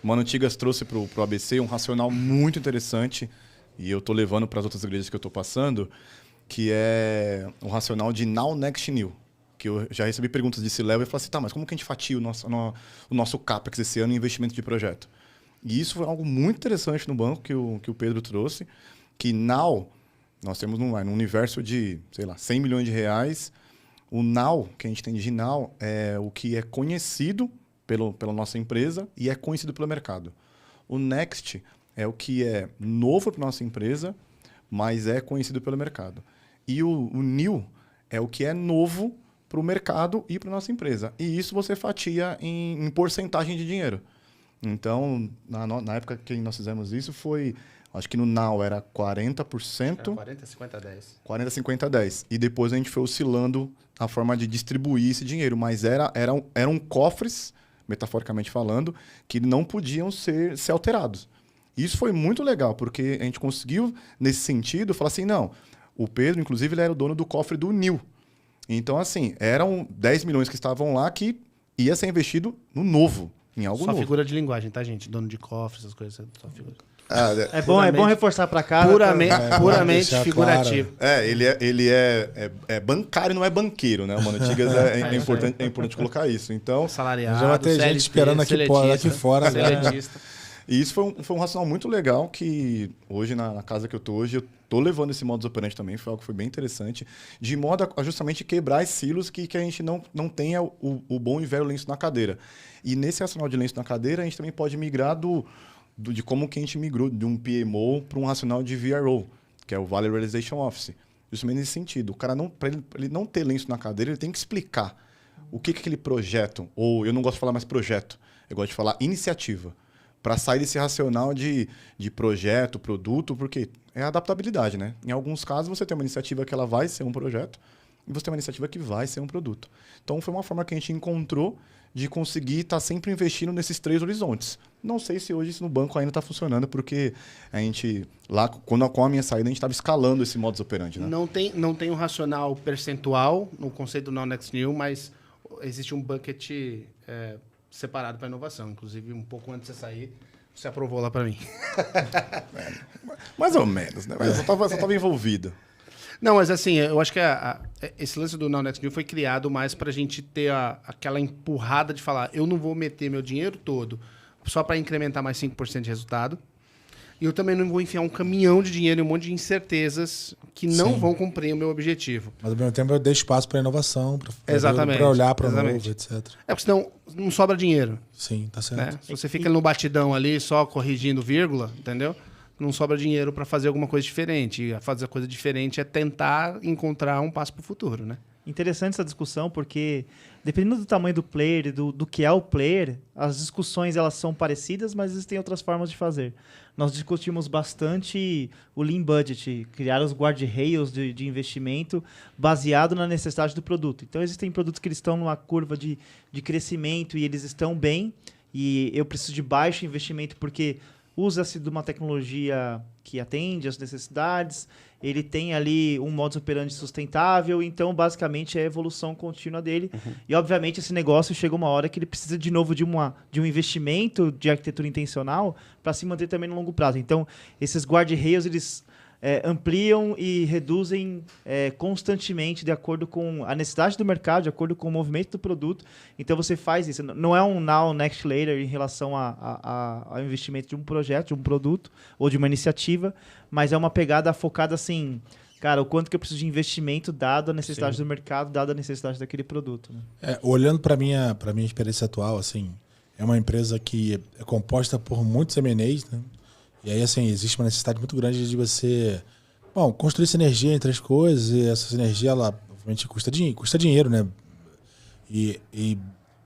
Speaker 4: Mano Tigas trouxe pro ABC, um racional muito interessante, e eu tô levando para as outras igrejas que eu tô passando, que é o racional de Now, Next, New. Que eu já recebi perguntas de C-Level e falei assim, mas como que a gente fatia o nosso CAPEX esse ano em investimento de projeto? E isso foi algo muito interessante no banco que o Pedro trouxe, que Now, nós temos num universo de, 100 milhões de reais, o Now, que a gente tem de Now, é o que é conhecido pela nossa empresa e é conhecido pelo mercado. O Next é o que é novo para nossa empresa, mas é conhecido pelo mercado. E o New é o que é novo para o mercado e para nossa empresa. E isso você fatia em porcentagem de dinheiro. Então, na época que nós fizemos isso, acho que no Now era 40%.
Speaker 3: 40, 50, 10.
Speaker 4: 40, 50, 10. E depois a gente foi oscilando a forma de distribuir esse dinheiro. Mas eram cofres, metaforicamente falando, que não podiam ser alterados. Isso foi muito legal, porque a gente conseguiu, nesse sentido, falar assim, não, o Pedro, inclusive, ele era o dono do cofre do New. Então, assim, eram 10 milhões que estavam lá que ia ser investido no novo, em algo novo.
Speaker 3: Só figura de linguagem, tá, gente? Dono de cofre, essas coisas. Só figura.
Speaker 1: É bom reforçar para cá.
Speaker 3: Puramente figurativo.
Speaker 4: Claro. Ele é bancário, não é banqueiro, né? O Mano Tigas é importante colocar isso. Então,
Speaker 3: salariado,
Speaker 2: já vai ter gente esperando aqui fora.
Speaker 4: E isso foi um racional muito legal que hoje, na casa que eu tô hoje, eu tô levando esse modus operandi também, foi algo que foi bem interessante, de modo a justamente quebrar esses silos que a gente não tenha o bom e velho lenço na cadeira. E nesse racional de lenço na cadeira, a gente também pode migrar de como que a gente migrou de um PMO para um racional de VRO, que é o Value Realization Office. Justamente nesse sentido. O cara, para ele não ter lenço na cadeira, ele tem que explicar o que aquele projeto, ou eu não gosto de falar mais projeto, eu gosto de falar iniciativa. para sair desse racional de projeto, produto, porque é a adaptabilidade, né? Em alguns casos você tem uma iniciativa que ela vai ser um projeto e você tem uma iniciativa que vai ser um produto. Então foi uma forma que a gente encontrou de conseguir estar sempre investindo nesses 3 horizontes. Não sei se hoje isso no banco ainda está funcionando, porque a gente, lá, quando com a minha saída, a gente estava escalando esse modus operandi, né?
Speaker 3: Não tem um racional percentual no conceito do Now Next New, mas existe um bucket separado para inovação. Inclusive, um pouco antes de você sair, você aprovou lá para mim.
Speaker 4: Mais ou menos, né? Mas eu só estava envolvido.
Speaker 3: Não, mas assim, eu acho que esse lance do Now Next New foi criado mais para a gente ter aquela empurrada de falar, eu não vou meter meu dinheiro todo só para incrementar mais 5% de resultado. E eu também não vou enfiar um caminhão de dinheiro e um monte de incertezas que não vão cumprir o meu objetivo.
Speaker 2: Mas ao mesmo tempo eu dei espaço para inovação,
Speaker 3: Exatamente.
Speaker 2: para olhar para o novo,
Speaker 3: Exatamente.
Speaker 2: etc.
Speaker 3: Porque senão não sobra dinheiro.
Speaker 2: Sim, tá certo.
Speaker 3: Né? Se você fica no batidão ali, só corrigindo vírgula, entendeu? Não sobra dinheiro para fazer alguma coisa diferente. E fazer coisa diferente é tentar encontrar um passo para o futuro, né?
Speaker 1: Interessante essa discussão, porque dependendo do tamanho do player, do que é o player, as discussões elas são parecidas, mas existem outras formas de fazer. Nós discutimos bastante o Lean Budget, criar os guardrails de investimento baseado na necessidade do produto. Então, existem produtos que eles estão numa curva de crescimento e eles estão bem, e eu preciso de baixo investimento porque usa-se de uma tecnologia que atende às necessidades, ele tem ali um modus operandi sustentável, então basicamente é a evolução contínua dele. E obviamente esse negócio chega uma hora que ele precisa de novo de um investimento de arquitetura intencional para se manter também no longo prazo. Então esses guardrails eles ampliam e reduzem constantemente de acordo com a necessidade do mercado, de acordo com o movimento do produto. Então você faz isso. Não é um now, next, later em relação ao investimento de um projeto, de um produto ou de uma iniciativa, mas é uma pegada focada assim, cara, o quanto que eu preciso de investimento dado a necessidade do mercado, dado a necessidade daquele produto. Né?
Speaker 2: Olhando para minha experiência atual, assim, é uma empresa que é composta por muitos M&As, né? E aí, assim, existe uma necessidade muito grande de você, construir sinergia entre as coisas, e essa sinergia, ela, obviamente, custa dinheiro, né? E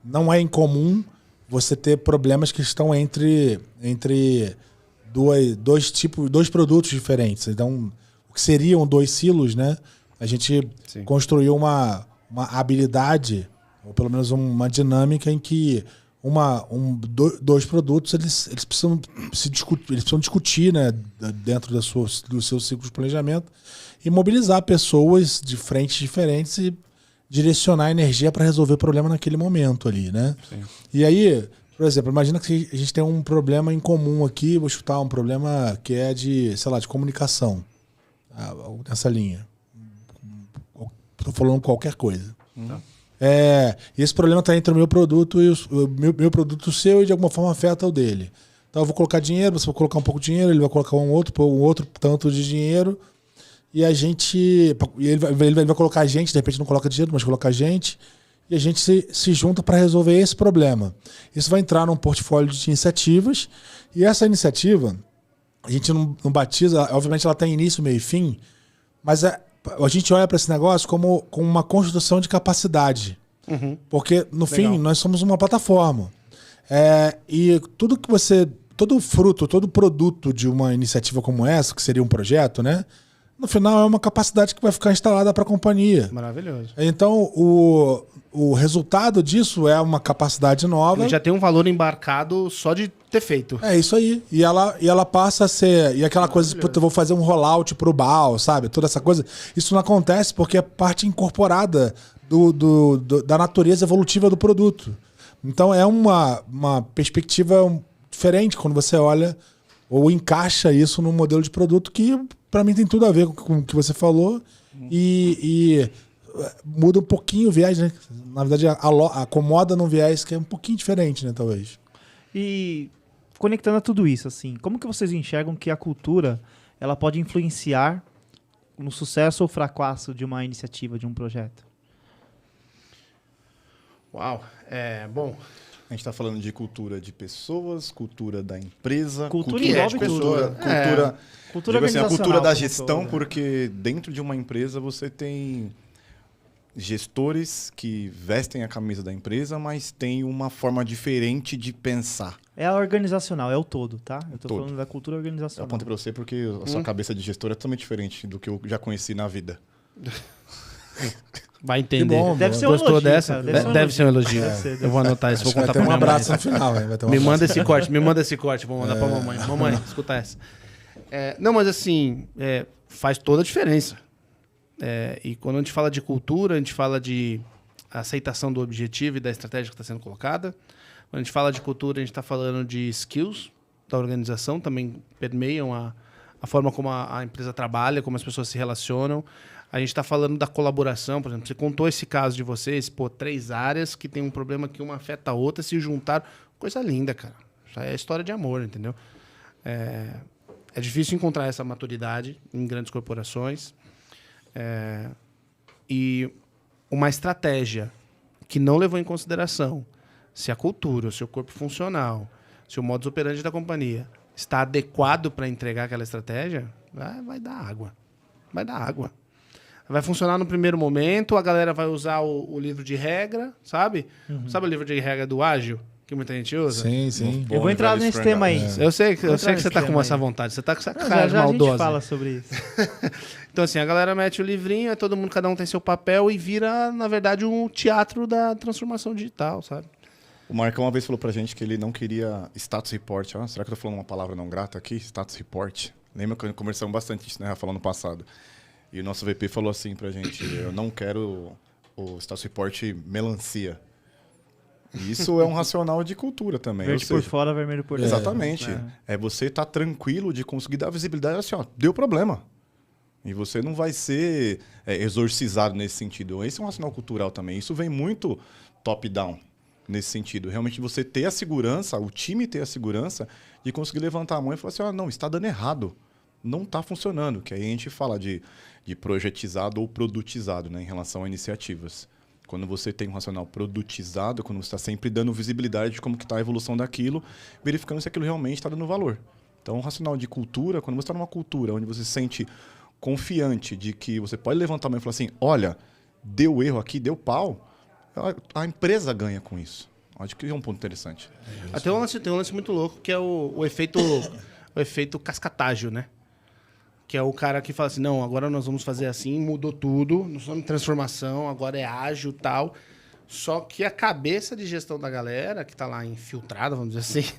Speaker 2: não é incomum você ter problemas que estão entre dois produtos diferentes. Então, o que seriam 2 silos, né? A gente construiu uma habilidade, ou pelo menos uma dinâmica em que dois produtos eles precisam discutir, né, dentro do seu ciclo de planejamento e mobilizar pessoas de frentes diferentes e direcionar a energia para resolver o problema naquele momento ali, né? Sim. E aí, por exemplo, imagina que a gente tem um problema em comum aqui, vou chutar um problema que é de comunicação, nessa linha. Estou falando qualquer coisa. E esse problema está entre o meu produto e o meu produto seu e de alguma forma afeta o dele. Então eu vou colocar dinheiro, você vai colocar um pouco de dinheiro, ele vai colocar um outro tanto de dinheiro e ele vai colocar a gente, de repente não coloca dinheiro, mas coloca a gente e a gente se junta para resolver esse problema. Isso vai entrar num portfólio de iniciativas e essa iniciativa a gente não batiza, obviamente ela tem início, meio e fim, mas a gente olha para esse negócio como uma construção de capacidade. Porque, no fim, nós somos uma plataforma. E todo fruto, todo produto de uma iniciativa como essa, que seria um projeto, né? No final é uma capacidade que vai ficar instalada para a companhia.
Speaker 3: Maravilhoso.
Speaker 2: Então, o resultado disso é uma capacidade nova.
Speaker 3: Ele já tem um valor embarcado só de ter feito.
Speaker 2: É isso aí. E ela passa a ser... E aquela coisa, eu vou fazer um rollout pro BAL, sabe? Toda essa coisa. Isso não acontece porque é parte incorporada da natureza evolutiva do produto. Então é uma perspectiva diferente quando você olha ou encaixa isso num modelo de produto que, para mim, tem tudo a ver com o que você falou e muda um pouquinho o viés, né? Na verdade, acomoda num viés que é um pouquinho diferente, né? Talvez.
Speaker 1: E conectando a tudo isso, assim, como que vocês enxergam que a cultura ela pode influenciar no sucesso ou fracasso de uma iniciativa, de um projeto?
Speaker 3: Uau, bom.
Speaker 4: A gente está falando de cultura de pessoas, cultura da empresa,
Speaker 1: cultura envolve
Speaker 4: cultura
Speaker 1: cultura
Speaker 4: assim, a cultura
Speaker 1: organizacional
Speaker 4: da
Speaker 1: como
Speaker 4: gestão,
Speaker 1: todo.
Speaker 4: porque dentro de uma empresa você tem gestores que vestem a camisa da empresa, mas têm uma forma diferente de pensar.
Speaker 1: É a organizacional, é o todo, tá? Eu tô
Speaker 4: Todo.
Speaker 1: falando da cultura
Speaker 4: Eu
Speaker 1: organizacional.
Speaker 4: apontei pra você porque a sua cabeça de gestor é totalmente diferente do que eu já conheci na vida.
Speaker 3: Vai entender.
Speaker 2: Que bom,
Speaker 1: Deve ser um
Speaker 3: Gostou
Speaker 1: elogio,
Speaker 3: dessa?
Speaker 1: cara,
Speaker 3: Deve ser um elogio.
Speaker 1: Deve ser, deve
Speaker 3: Eu vou
Speaker 1: ser.
Speaker 3: anotar isso, vou
Speaker 2: Acho que vai
Speaker 3: contar
Speaker 2: ter
Speaker 3: pra
Speaker 2: um
Speaker 3: minha
Speaker 2: abraço
Speaker 3: mãe.
Speaker 2: no final, hein? Vai ter um
Speaker 3: Me
Speaker 2: abraço.
Speaker 3: manda esse corte, vou mandar pra mamãe. Mamãe, escuta essa. Não, mas assim, faz toda a diferença. E quando a gente fala de cultura, a gente fala de aceitação do objetivo e da estratégia que está sendo colocada. Quando a gente fala de cultura, a gente está falando de skills da organização, também permeiam a forma como a empresa trabalha, como as pessoas se relacionam. A gente está falando da colaboração, por exemplo, você contou esse caso de vocês, 3 áreas que tem um problema que uma afeta a outra, se juntaram. Coisa linda, cara. Isso aí é história de amor, entendeu? É difícil encontrar essa maturidade em grandes corporações. E uma estratégia que não levou em consideração se a cultura, o seu corpo funcional, se o modus operandi da companhia está adequado para entregar aquela estratégia, vai dar água. Vai dar água. Vai funcionar no primeiro momento, a galera vai usar o livro de regra, sabe? Sabe o livro de regra do ágil, que muita gente usa?
Speaker 2: Sim, sim.
Speaker 1: Eu vou entrar nesse tema aí.
Speaker 3: Eu sei que você
Speaker 1: nesse
Speaker 3: tá com
Speaker 1: tema
Speaker 3: essa
Speaker 1: aí.
Speaker 3: vontade, você tá com essa
Speaker 1: Já,
Speaker 3: cara
Speaker 1: já a gente
Speaker 3: maldosa.
Speaker 1: fala sobre isso.
Speaker 3: Então, assim, a galera mete o livrinho, aí todo mundo, cada um tem seu papel e vira, na verdade, um teatro da transformação digital, sabe?
Speaker 4: O Marcão uma vez falou pra gente que ele não queria status report. Será que eu tô falando uma palavra não grata aqui? Status report. Lembra que conversamos bastante isso, né, Rafa, no passado. E o nosso VP falou assim pra gente, eu não quero o status report melancia. E isso é um racional de cultura também.
Speaker 1: Verde
Speaker 4: ou seja,
Speaker 1: por fora, vermelho por dentro.
Speaker 4: exatamente. É você estar tranquilo de conseguir dar visibilidade assim, ó, deu problema. E você não vai ser exorcizado nesse sentido. Esse é um racional cultural também. Isso vem muito top-down nesse sentido. Realmente você ter a segurança, o time ter a segurança de conseguir levantar a mão e falar assim, não, está dando errado. Não está funcionando. Que aí a gente fala de projetizado ou produtizado, né, em relação a iniciativas. Quando você tem um racional produtizado, quando você está sempre dando visibilidade de como que está a evolução daquilo, verificando se aquilo realmente está dando valor. Então, o racional de cultura, quando você está numa cultura onde você se sente confiante de que você pode levantar a mão e falar assim, olha, deu erro aqui, deu pau, a empresa ganha com isso. Acho que é um ponto interessante.
Speaker 3: Tem um lance muito louco, que é o efeito cascatágio, né? Que é o cara que fala assim, não, agora nós vamos fazer assim, mudou tudo, nós estamos em transformação, agora é ágil e tal. Só que a cabeça de gestão da galera, que está lá infiltrada, vamos dizer assim,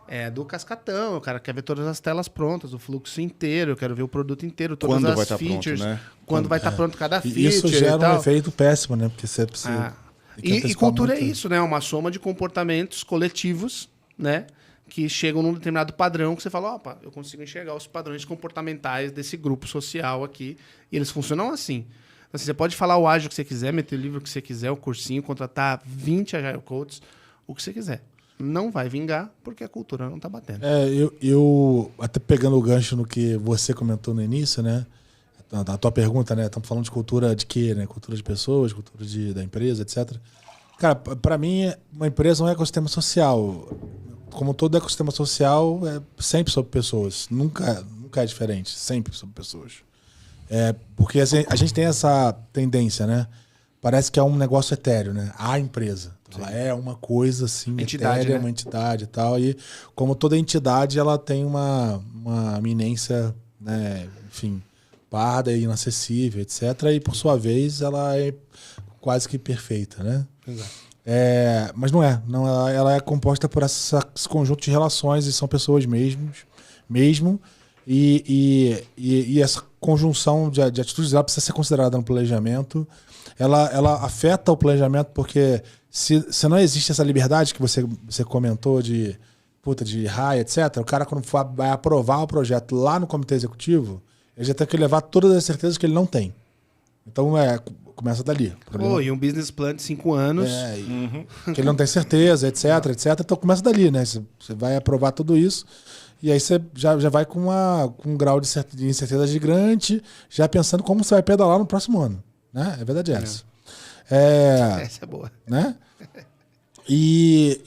Speaker 3: é do cascatão. O cara quer ver todas as telas prontas, o fluxo inteiro, eu quero ver o produto inteiro, todas
Speaker 4: Quando
Speaker 3: as
Speaker 4: vai estar
Speaker 3: features.
Speaker 4: pronto, né?
Speaker 3: Quando vai estar pronto cada
Speaker 2: E
Speaker 3: feature
Speaker 2: isso
Speaker 3: e
Speaker 2: gera um
Speaker 3: tal.
Speaker 2: efeito péssimo, né? Porque você precisa... tem que
Speaker 3: E
Speaker 2: antecipar
Speaker 3: cultura
Speaker 2: muito.
Speaker 3: é isso, né? Uma soma de comportamentos coletivos, né? Que chegam num determinado padrão que você fala, opa, eu consigo enxergar os padrões comportamentais desse grupo social aqui. E eles funcionam assim. Então, assim, você pode falar o ágil que você quiser, meter o livro que você quiser, o cursinho, contratar 20 Agile Coaches, o que você quiser. Não vai vingar porque a cultura não tá batendo.
Speaker 2: Eu até pegando o gancho no que você comentou no início, né? A tua pergunta, né? Estamos falando de cultura de quê, né? Cultura de pessoas, cultura da empresa, etc. Cara, para mim, uma empresa é um ecossistema social. Como todo ecossistema social, é sempre sobre pessoas. Nunca é diferente. Sempre sobre pessoas. Porque assim, a gente tem essa tendência, né? Parece que é um negócio etéreo, né? A empresa. Ela é uma coisa assim,
Speaker 3: Entidade,
Speaker 2: etérea,
Speaker 3: né?
Speaker 2: uma entidade e tal. E como toda entidade, ela tem uma iminência, né? Enfim, parda e inacessível, etc. E por sua vez, ela é quase que perfeita, né?
Speaker 3: Exato.
Speaker 2: Mas não é. Não, ela é composta por esse conjunto de relações e são pessoas mesmo. E essa conjunção de atitudes ela precisa ser considerada no planejamento. Ela afeta o planejamento porque se não existe essa liberdade que você comentou de raio, etc., o cara quando vai aprovar o projeto lá no comitê executivo, ele já tem que levar todas as certezas que ele não tem. Então, começa dali.
Speaker 3: E um business plan de 5 anos.
Speaker 2: Que ele não tem certeza, etc. Então começa dali, né? Você vai aprovar tudo isso e aí você já vai com um grau de incerteza gigante, já pensando como você vai pedalar no próximo ano. Né? É verdade essa.
Speaker 3: Essa é boa.
Speaker 2: Né? E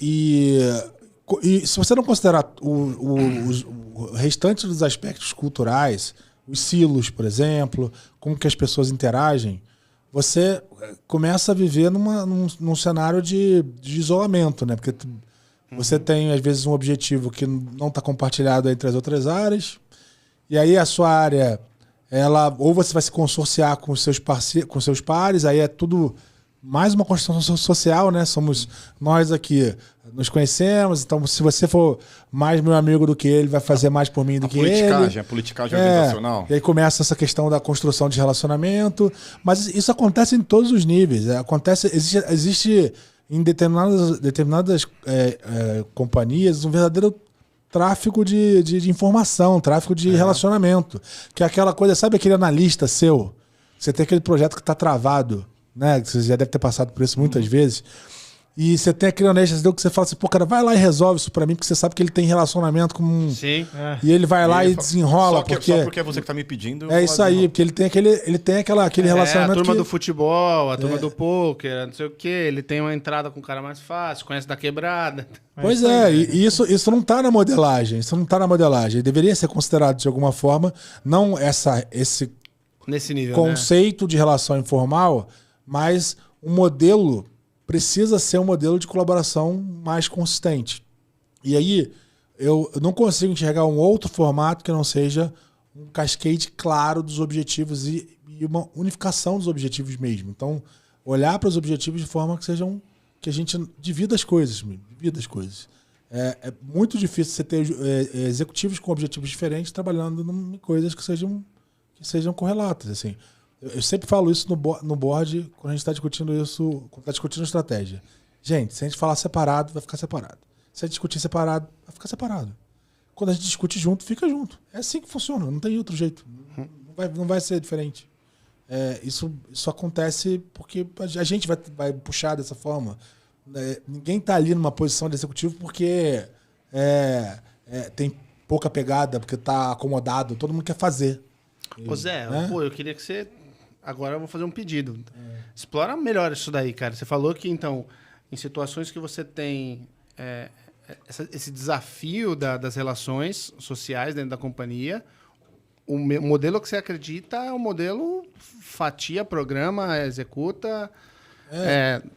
Speaker 2: se você não considerar o restante dos aspectos culturais, os silos, por exemplo, como que as pessoas interagem, você começa a viver num cenário de isolamento, né? Porque você tem, às vezes, um objetivo que não está compartilhado entre as outras áreas, e aí a sua área, ou você vai se consorciar com seus pares, aí é tudo mais uma construção social, né? Somos nós aqui, nos conhecemos, então se você for mais meu amigo do que ele, vai fazer mais por mim do que ele.
Speaker 4: A politicagem organizacional.
Speaker 2: E aí começa essa questão da construção de relacionamento, mas isso acontece em todos os níveis. Existe em determinadas companhias um verdadeiro tráfico de informação, tráfico de relacionamento. Que é aquela coisa, sabe aquele analista seu? Você tem aquele projeto que está travado, né? Você já deve ter passado por isso muitas vezes. E você tem aquele analista que você fala assim, pô, cara, vai lá e resolve isso pra mim, porque você sabe que ele tem relacionamento com...
Speaker 3: Sim.
Speaker 2: E ele vai lá e desenrola.
Speaker 4: Só porque é você que tá me pedindo.
Speaker 2: É isso aí, porque ele tem aquele relacionamento.
Speaker 3: A turma do futebol, a turma do pôquer, não sei o quê. Ele tem uma entrada com o cara mais fácil, conhece da quebrada.
Speaker 2: Pois e isso não tá na modelagem. Isso não tá na modelagem. Deveria ser considerado de alguma forma, não esse
Speaker 3: nesse nível,
Speaker 2: conceito de relação informal, mas um modelo precisa ser um modelo de colaboração mais consistente. E aí, eu não consigo enxergar um outro formato que não seja um cascade claro dos objetivos e uma unificação dos objetivos mesmo. Então, olhar para os objetivos de forma que a gente divida as coisas. É muito difícil você ter executivos com objetivos diferentes trabalhando em coisas que sejam correlatas, assim. Eu sempre falo isso no board quando a gente está discutindo isso, quando está discutindo estratégia. Gente, se a gente falar separado, vai ficar separado. Se a gente discutir separado, vai ficar separado. Quando a gente discute junto, fica junto. É assim que funciona, não tem outro jeito. Não vai ser diferente. Isso acontece porque a gente vai puxar dessa forma. Ninguém está ali numa posição de executivo porque tem pouca pegada, porque está acomodado. Todo mundo quer fazer.
Speaker 3: Ô Zé, eu queria que você... Agora eu vou fazer um pedido. Explora melhor isso daí, cara. Você falou que, então, em situações que você tem esse desafio das relações sociais dentro da companhia, o modelo que você acredita é um modelo fatia, programa, executa...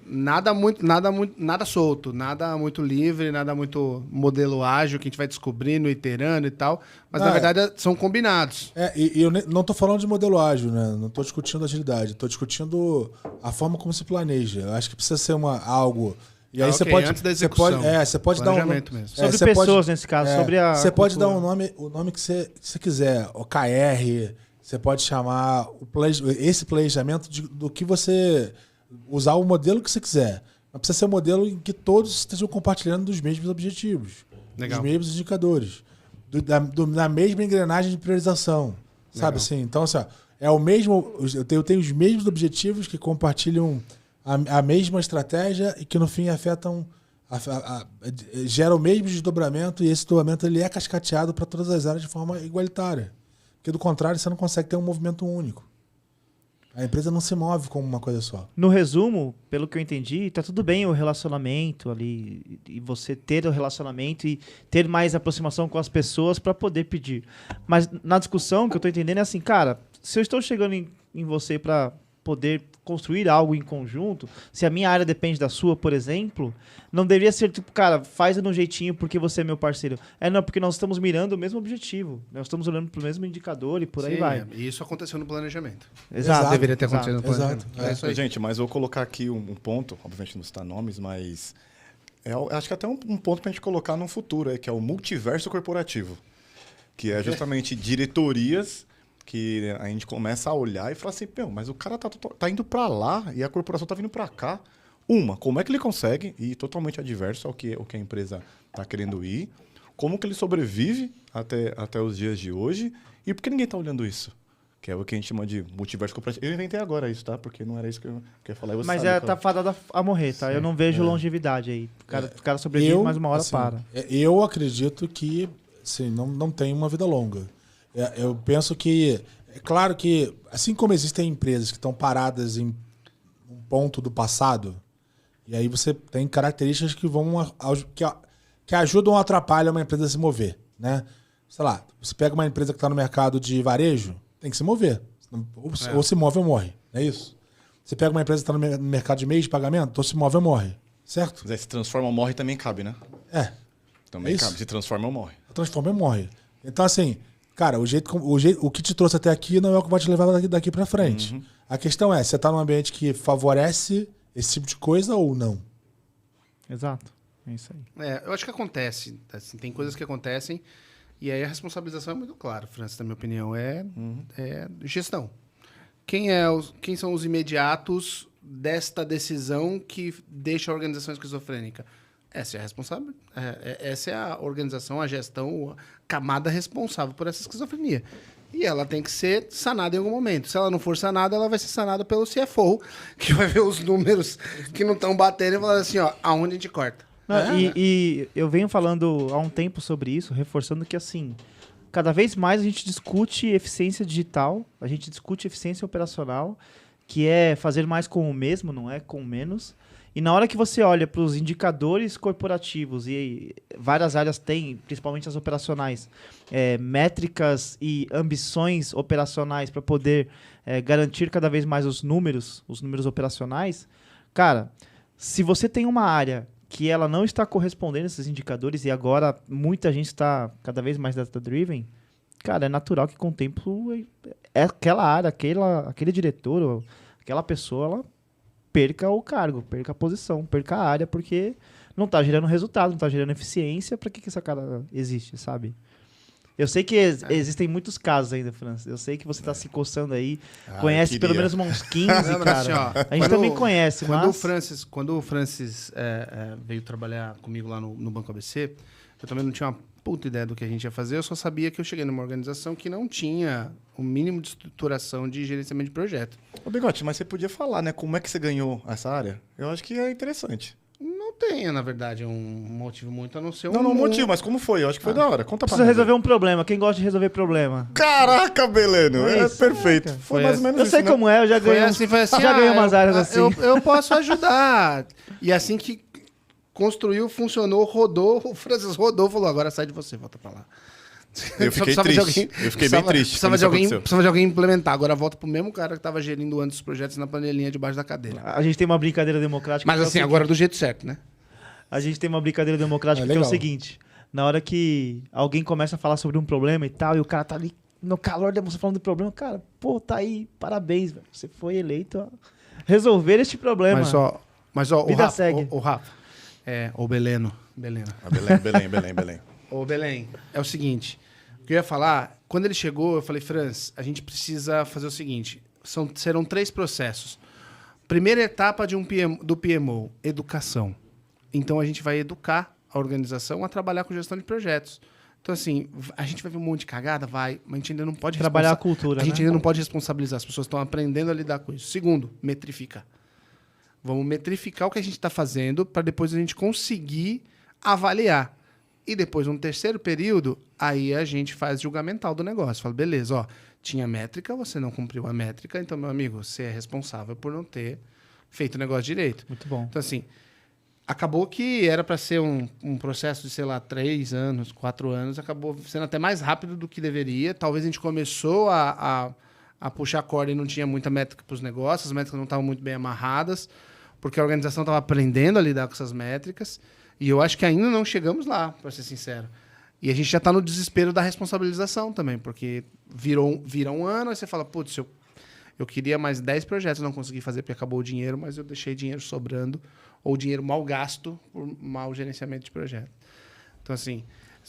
Speaker 3: nada solto, nada muito livre, nada muito modelo ágil que a gente vai descobrindo, iterando e tal. Mas, na verdade, são combinados.
Speaker 2: E eu não estou falando de modelo ágil, né? Não estou discutindo agilidade. Estou discutindo a forma como se planeja. Eu acho que precisa ser algo... E aí você pode...
Speaker 3: Antes da execução.
Speaker 2: Você pode dar um...
Speaker 3: Mesmo.
Speaker 1: Sobre pessoas, nesse caso. Sobre a
Speaker 2: você pode dar o nome que você quiser. OKR. Você pode chamar esse planejamento do que você... Usar o modelo que você quiser. Mas precisa ser um modelo em que todos estejam compartilhando dos mesmos objetivos.
Speaker 3: Legal.
Speaker 2: Dos mesmos indicadores. Da mesma engrenagem de priorização. Sabe assim? Então, assim, é o mesmo. Eu tenho os mesmos objetivos que compartilham a mesma estratégia e que no fim afetam. Geram o mesmo desdobramento e esse desdobramento ele é cascateado para todas as áreas de forma igualitária. Porque do contrário, você não consegue ter um movimento único. A empresa não se move como uma coisa só.
Speaker 1: No resumo, pelo que eu entendi, tá tudo bem o relacionamento ali, e você ter o relacionamento e ter mais aproximação com as pessoas para poder pedir. Mas na discussão que eu tô entendendo é assim, cara, se eu estou chegando em você para poder construir algo em conjunto, se a minha área depende da sua, por exemplo, não deveria ser tipo, cara, faz de um jeitinho porque você é meu parceiro. Não, porque nós estamos mirando o mesmo objetivo. Nós estamos olhando para o mesmo indicador e por aí vai.
Speaker 3: E isso aconteceu no planejamento.
Speaker 1: Exato.
Speaker 3: Deveria ter acontecido no planejamento.
Speaker 2: É
Speaker 3: isso aí.
Speaker 4: Gente, mas eu vou colocar aqui um ponto, obviamente não citar nomes, mas acho que até um ponto para a gente colocar no futuro, que é o multiverso corporativo, que é justamente diretorias que a gente começa a olhar e falar assim, mas o cara tá indo para lá e a corporação tá vindo para cá. Como é que ele consegue ir totalmente adverso ao que a empresa tá querendo ir? Como que ele sobrevive até os dias de hoje? E por que ninguém tá olhando isso? Que é o que a gente chama de multiverso corporativo. Eu inventei agora isso, tá? Porque não era isso que eu ia falar.
Speaker 1: Mas tá fadada a morrer, tá? Eu não vejo longevidade aí. O cara sobrevive, mais uma hora para.
Speaker 2: Eu acredito que assim, não tem uma vida longa. Eu penso que... É claro que, assim como existem empresas que estão paradas em um ponto do passado, e aí você tem características que ajudam ou atrapalham uma empresa a se mover, né? Sei lá, você pega uma empresa que está no mercado de varejo, tem que se mover. Ou se move ou morre, não é isso? Você pega uma empresa que está no mercado de meio de pagamento, então se move ou morre. Certo?
Speaker 4: Se transforma ou morre também cabe, né? Também
Speaker 2: isso.
Speaker 4: cabe. Se transforma ou morre.
Speaker 2: Transforma ou morre. Então, assim, cara, o que te trouxe até aqui não é o que vai te levar daqui para frente.
Speaker 4: Uhum.
Speaker 2: A questão é, você está num ambiente que favorece esse tipo de coisa ou não?
Speaker 1: Exato. É isso aí.
Speaker 3: Eu acho que acontece. Assim, tem coisas que acontecem e aí a responsabilização é muito clara, Francis, na minha opinião. É gestão. Quem são os imediatos desta decisão que deixa a organização esquizofrênica? Essa é a responsável. Essa é a organização, a gestão, a camada responsável por essa esquizofrenia. E ela tem que ser sanada em algum momento. Se ela não for sanada, ela vai ser sanada pelo CFO, que vai ver os números que não estão batendo e falar assim, ó, aonde a gente corta.
Speaker 1: E eu venho falando há um tempo sobre isso, reforçando que, assim, cada vez mais a gente discute eficiência digital, a gente discute eficiência operacional, que é fazer mais com o mesmo, não é com menos. E na hora que você olha para os indicadores corporativos, e várias áreas têm, principalmente as operacionais, métricas e ambições operacionais para poder garantir cada vez mais os números operacionais, cara, se você tem uma área que ela não está correspondendo a esses indicadores e agora muita gente está cada vez mais data-driven, cara, é natural que com o tempo aquela área, aquele diretor, ou aquela pessoa, ela perca o cargo, perca a posição, perca a área, porque não está gerando resultado, não está gerando eficiência. Para que essa cara existe, sabe? Eu sei que existem muitos casos ainda, Francis. Eu sei que você está se coçando aí, conhece pelo menos uns 15, cara.
Speaker 3: Assim, ó,
Speaker 1: a gente também conhece,
Speaker 3: quando
Speaker 1: mas...
Speaker 3: Quando o Francis veio trabalhar comigo lá no Banco ABC, eu também não tinha uma puta ideia do que a gente ia fazer, eu só sabia que eu cheguei numa organização que não tinha o mínimo de estruturação de gerenciamento de projeto.
Speaker 4: Ô, Bigote, mas você podia falar, né? Como é que você ganhou essa área? Eu acho que é interessante.
Speaker 3: Não tem, na verdade, um motivo muito a não ser
Speaker 4: Não motivo, mas como foi? Eu acho que foi da hora. Conta pra
Speaker 1: Precisa
Speaker 4: nós.
Speaker 1: resolver um problema. Quem gosta de resolver problema?
Speaker 4: Caraca, Beleno!
Speaker 1: É
Speaker 4: É
Speaker 1: isso.
Speaker 4: perfeito.
Speaker 1: Caraca.
Speaker 4: Foi mais ou menos
Speaker 1: Eu
Speaker 4: isso,
Speaker 1: sei
Speaker 4: né?
Speaker 1: como é, eu já ganhei,
Speaker 3: Foi assim,
Speaker 1: já ganhei umas áreas assim.
Speaker 3: Eu posso ajudar. E assim que construiu, funcionou, rodou, o Francis rodou, falou, agora sai de você, volta pra lá.
Speaker 4: Eu fiquei triste. Eu fiquei bem triste.
Speaker 3: Precisava de alguém implementar. Agora volta pro mesmo cara que estava gerindo antes os projetos na panelinha debaixo da cadeira.
Speaker 1: A gente tem uma brincadeira democrática.
Speaker 3: Mas assim, agora do jeito certo, né?
Speaker 1: A gente tem uma brincadeira democrática que é o seguinte: na hora que alguém começa a falar sobre um problema e tal, e o cara tá ali no calor da emoção falando do problema, cara, pô, tá aí, parabéns, velho. Você foi eleito a resolver este problema.
Speaker 3: Mas ó,
Speaker 1: Vida segue.
Speaker 3: o Rafa, o Beleno.
Speaker 4: Belém.
Speaker 3: Ô, Belém, é o seguinte, o que eu ia falar, quando ele chegou, eu falei, Franz, a gente precisa fazer o seguinte, serão 3 processos. Primeira etapa do PMO, educação. Então, a gente vai educar a organização a trabalhar com gestão de projetos. Então, assim, a gente vai ver um monte de cagada? Vai, mas a gente ainda não pode...
Speaker 1: Trabalhar a cultura,
Speaker 3: A gente
Speaker 1: né?
Speaker 3: ainda não pode responsabilizar, as pessoas estão aprendendo a lidar com isso. Segundo, metrificar. Vamos metrificar o que a gente está fazendo para depois a gente conseguir avaliar. E depois, num terceiro período, aí a gente faz julgamental do negócio. Fala, beleza, ó, tinha métrica, você não cumpriu a métrica, então, meu amigo, você é responsável por não ter feito o negócio direito.
Speaker 1: Muito bom.
Speaker 3: Então, assim, acabou que era para ser um processo de, sei lá, 3 anos, 4 anos, acabou sendo até mais rápido do que deveria. Talvez a gente começou a puxar a corda e não tinha muita métrica para os negócios, as métricas não estavam muito bem amarradas, porque a organização estava aprendendo a lidar com essas métricas. E eu acho que ainda não chegamos lá, para ser sincero. E a gente já está no desespero da responsabilização também, porque vira um ano, aí você fala, putz, eu queria mais 10 projetos, não consegui fazer porque acabou o dinheiro, mas eu deixei dinheiro sobrando, ou dinheiro mal gasto por mau gerenciamento de projeto. Então, assim,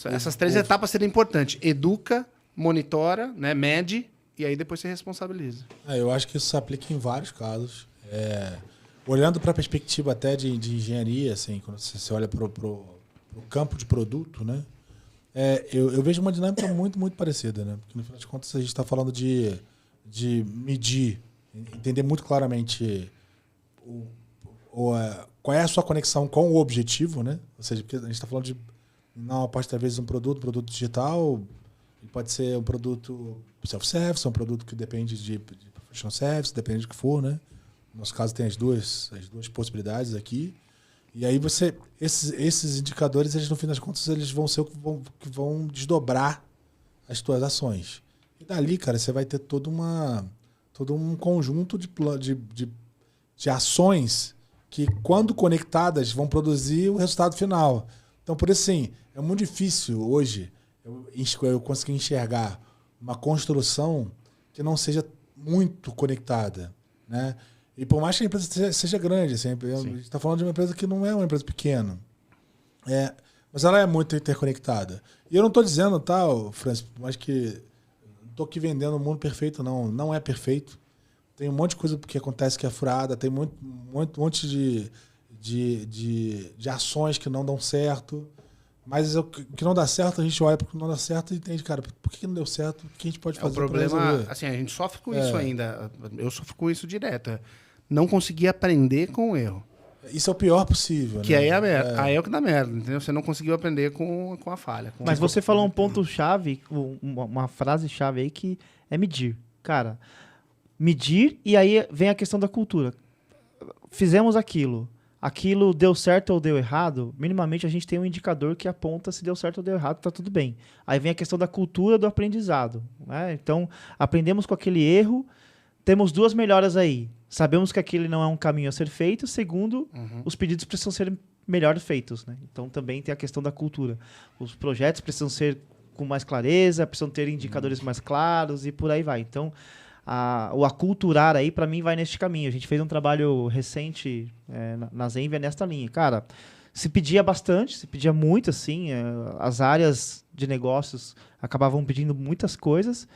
Speaker 3: essas 3 etapas seriam importantes. Educa, monitora, né, mede, e aí depois você responsabiliza.
Speaker 2: Eu acho que isso se aplica em vários casos. Olhando para a perspectiva até de engenharia, assim, quando você olha para o campo de produto, né? Eu vejo uma dinâmica muito, muito parecida, né? Porque no final de contas a gente está falando de medir, entender muito claramente qual é a sua conexão com o objetivo, né? Ou seja, porque a gente está falando de não pode ter às vezes um produto digital, pode ser um produto self-service, um produto que depende de professional service, depende do que for, né? No nosso caso tem as duas possibilidades aqui. E aí esses indicadores, eles no fim das contas, eles vão ser o que vão desdobrar as tuas ações. E dali, cara, você vai ter todo um conjunto de de ações que, quando conectadas, vão produzir o resultado final. Então, por isso, assim, é muito difícil hoje eu conseguir enxergar uma construção que não seja muito conectada, né? E por mais que a empresa seja grande, assim, a gente está falando de uma empresa que não é uma empresa pequena, mas ela é muito interconectada. E eu não estou dizendo, tá, Francis, mas que não estou aqui vendendo o mundo perfeito, não é perfeito. Tem um monte de coisa que acontece que é furada, tem um monte de ações que não dão certo. Mas o que não dá certo, a gente olha para o que não dá certo e entende, cara, por que não deu certo? O que a gente pode fazer?
Speaker 3: O problema, assim, a gente sofre com isso ainda. Eu sofro com isso direto. Não conseguir aprender com o erro.
Speaker 2: Isso é o pior possível.
Speaker 3: Que
Speaker 2: né?
Speaker 3: aí é a merda. Aí é o que dá merda, entendeu? Você não conseguiu aprender com a falha.
Speaker 1: Mas você falou um ponto-chave, uma frase-chave aí que é medir. Cara, medir e aí vem a questão da cultura. Fizemos aquilo deu certo ou deu errado, minimamente a gente tem um indicador que aponta se deu certo ou deu errado, tá tudo bem. Aí vem a questão da cultura do aprendizado, né? Então, aprendemos com aquele erro, temos 2 melhoras aí. Sabemos que aquele não é um caminho a ser feito. Segundo, os pedidos precisam ser melhor feitos, né? Então, também tem a questão da cultura. Os projetos precisam ser com mais clareza, precisam ter indicadores mais claros e por aí vai. Então, o aculturar aí, para mim, vai neste caminho. A gente fez um trabalho recente na Zenvia nesta linha. Cara, se pedia bastante, se pedia muito, assim. As áreas de negócios acabavam pedindo muitas coisas,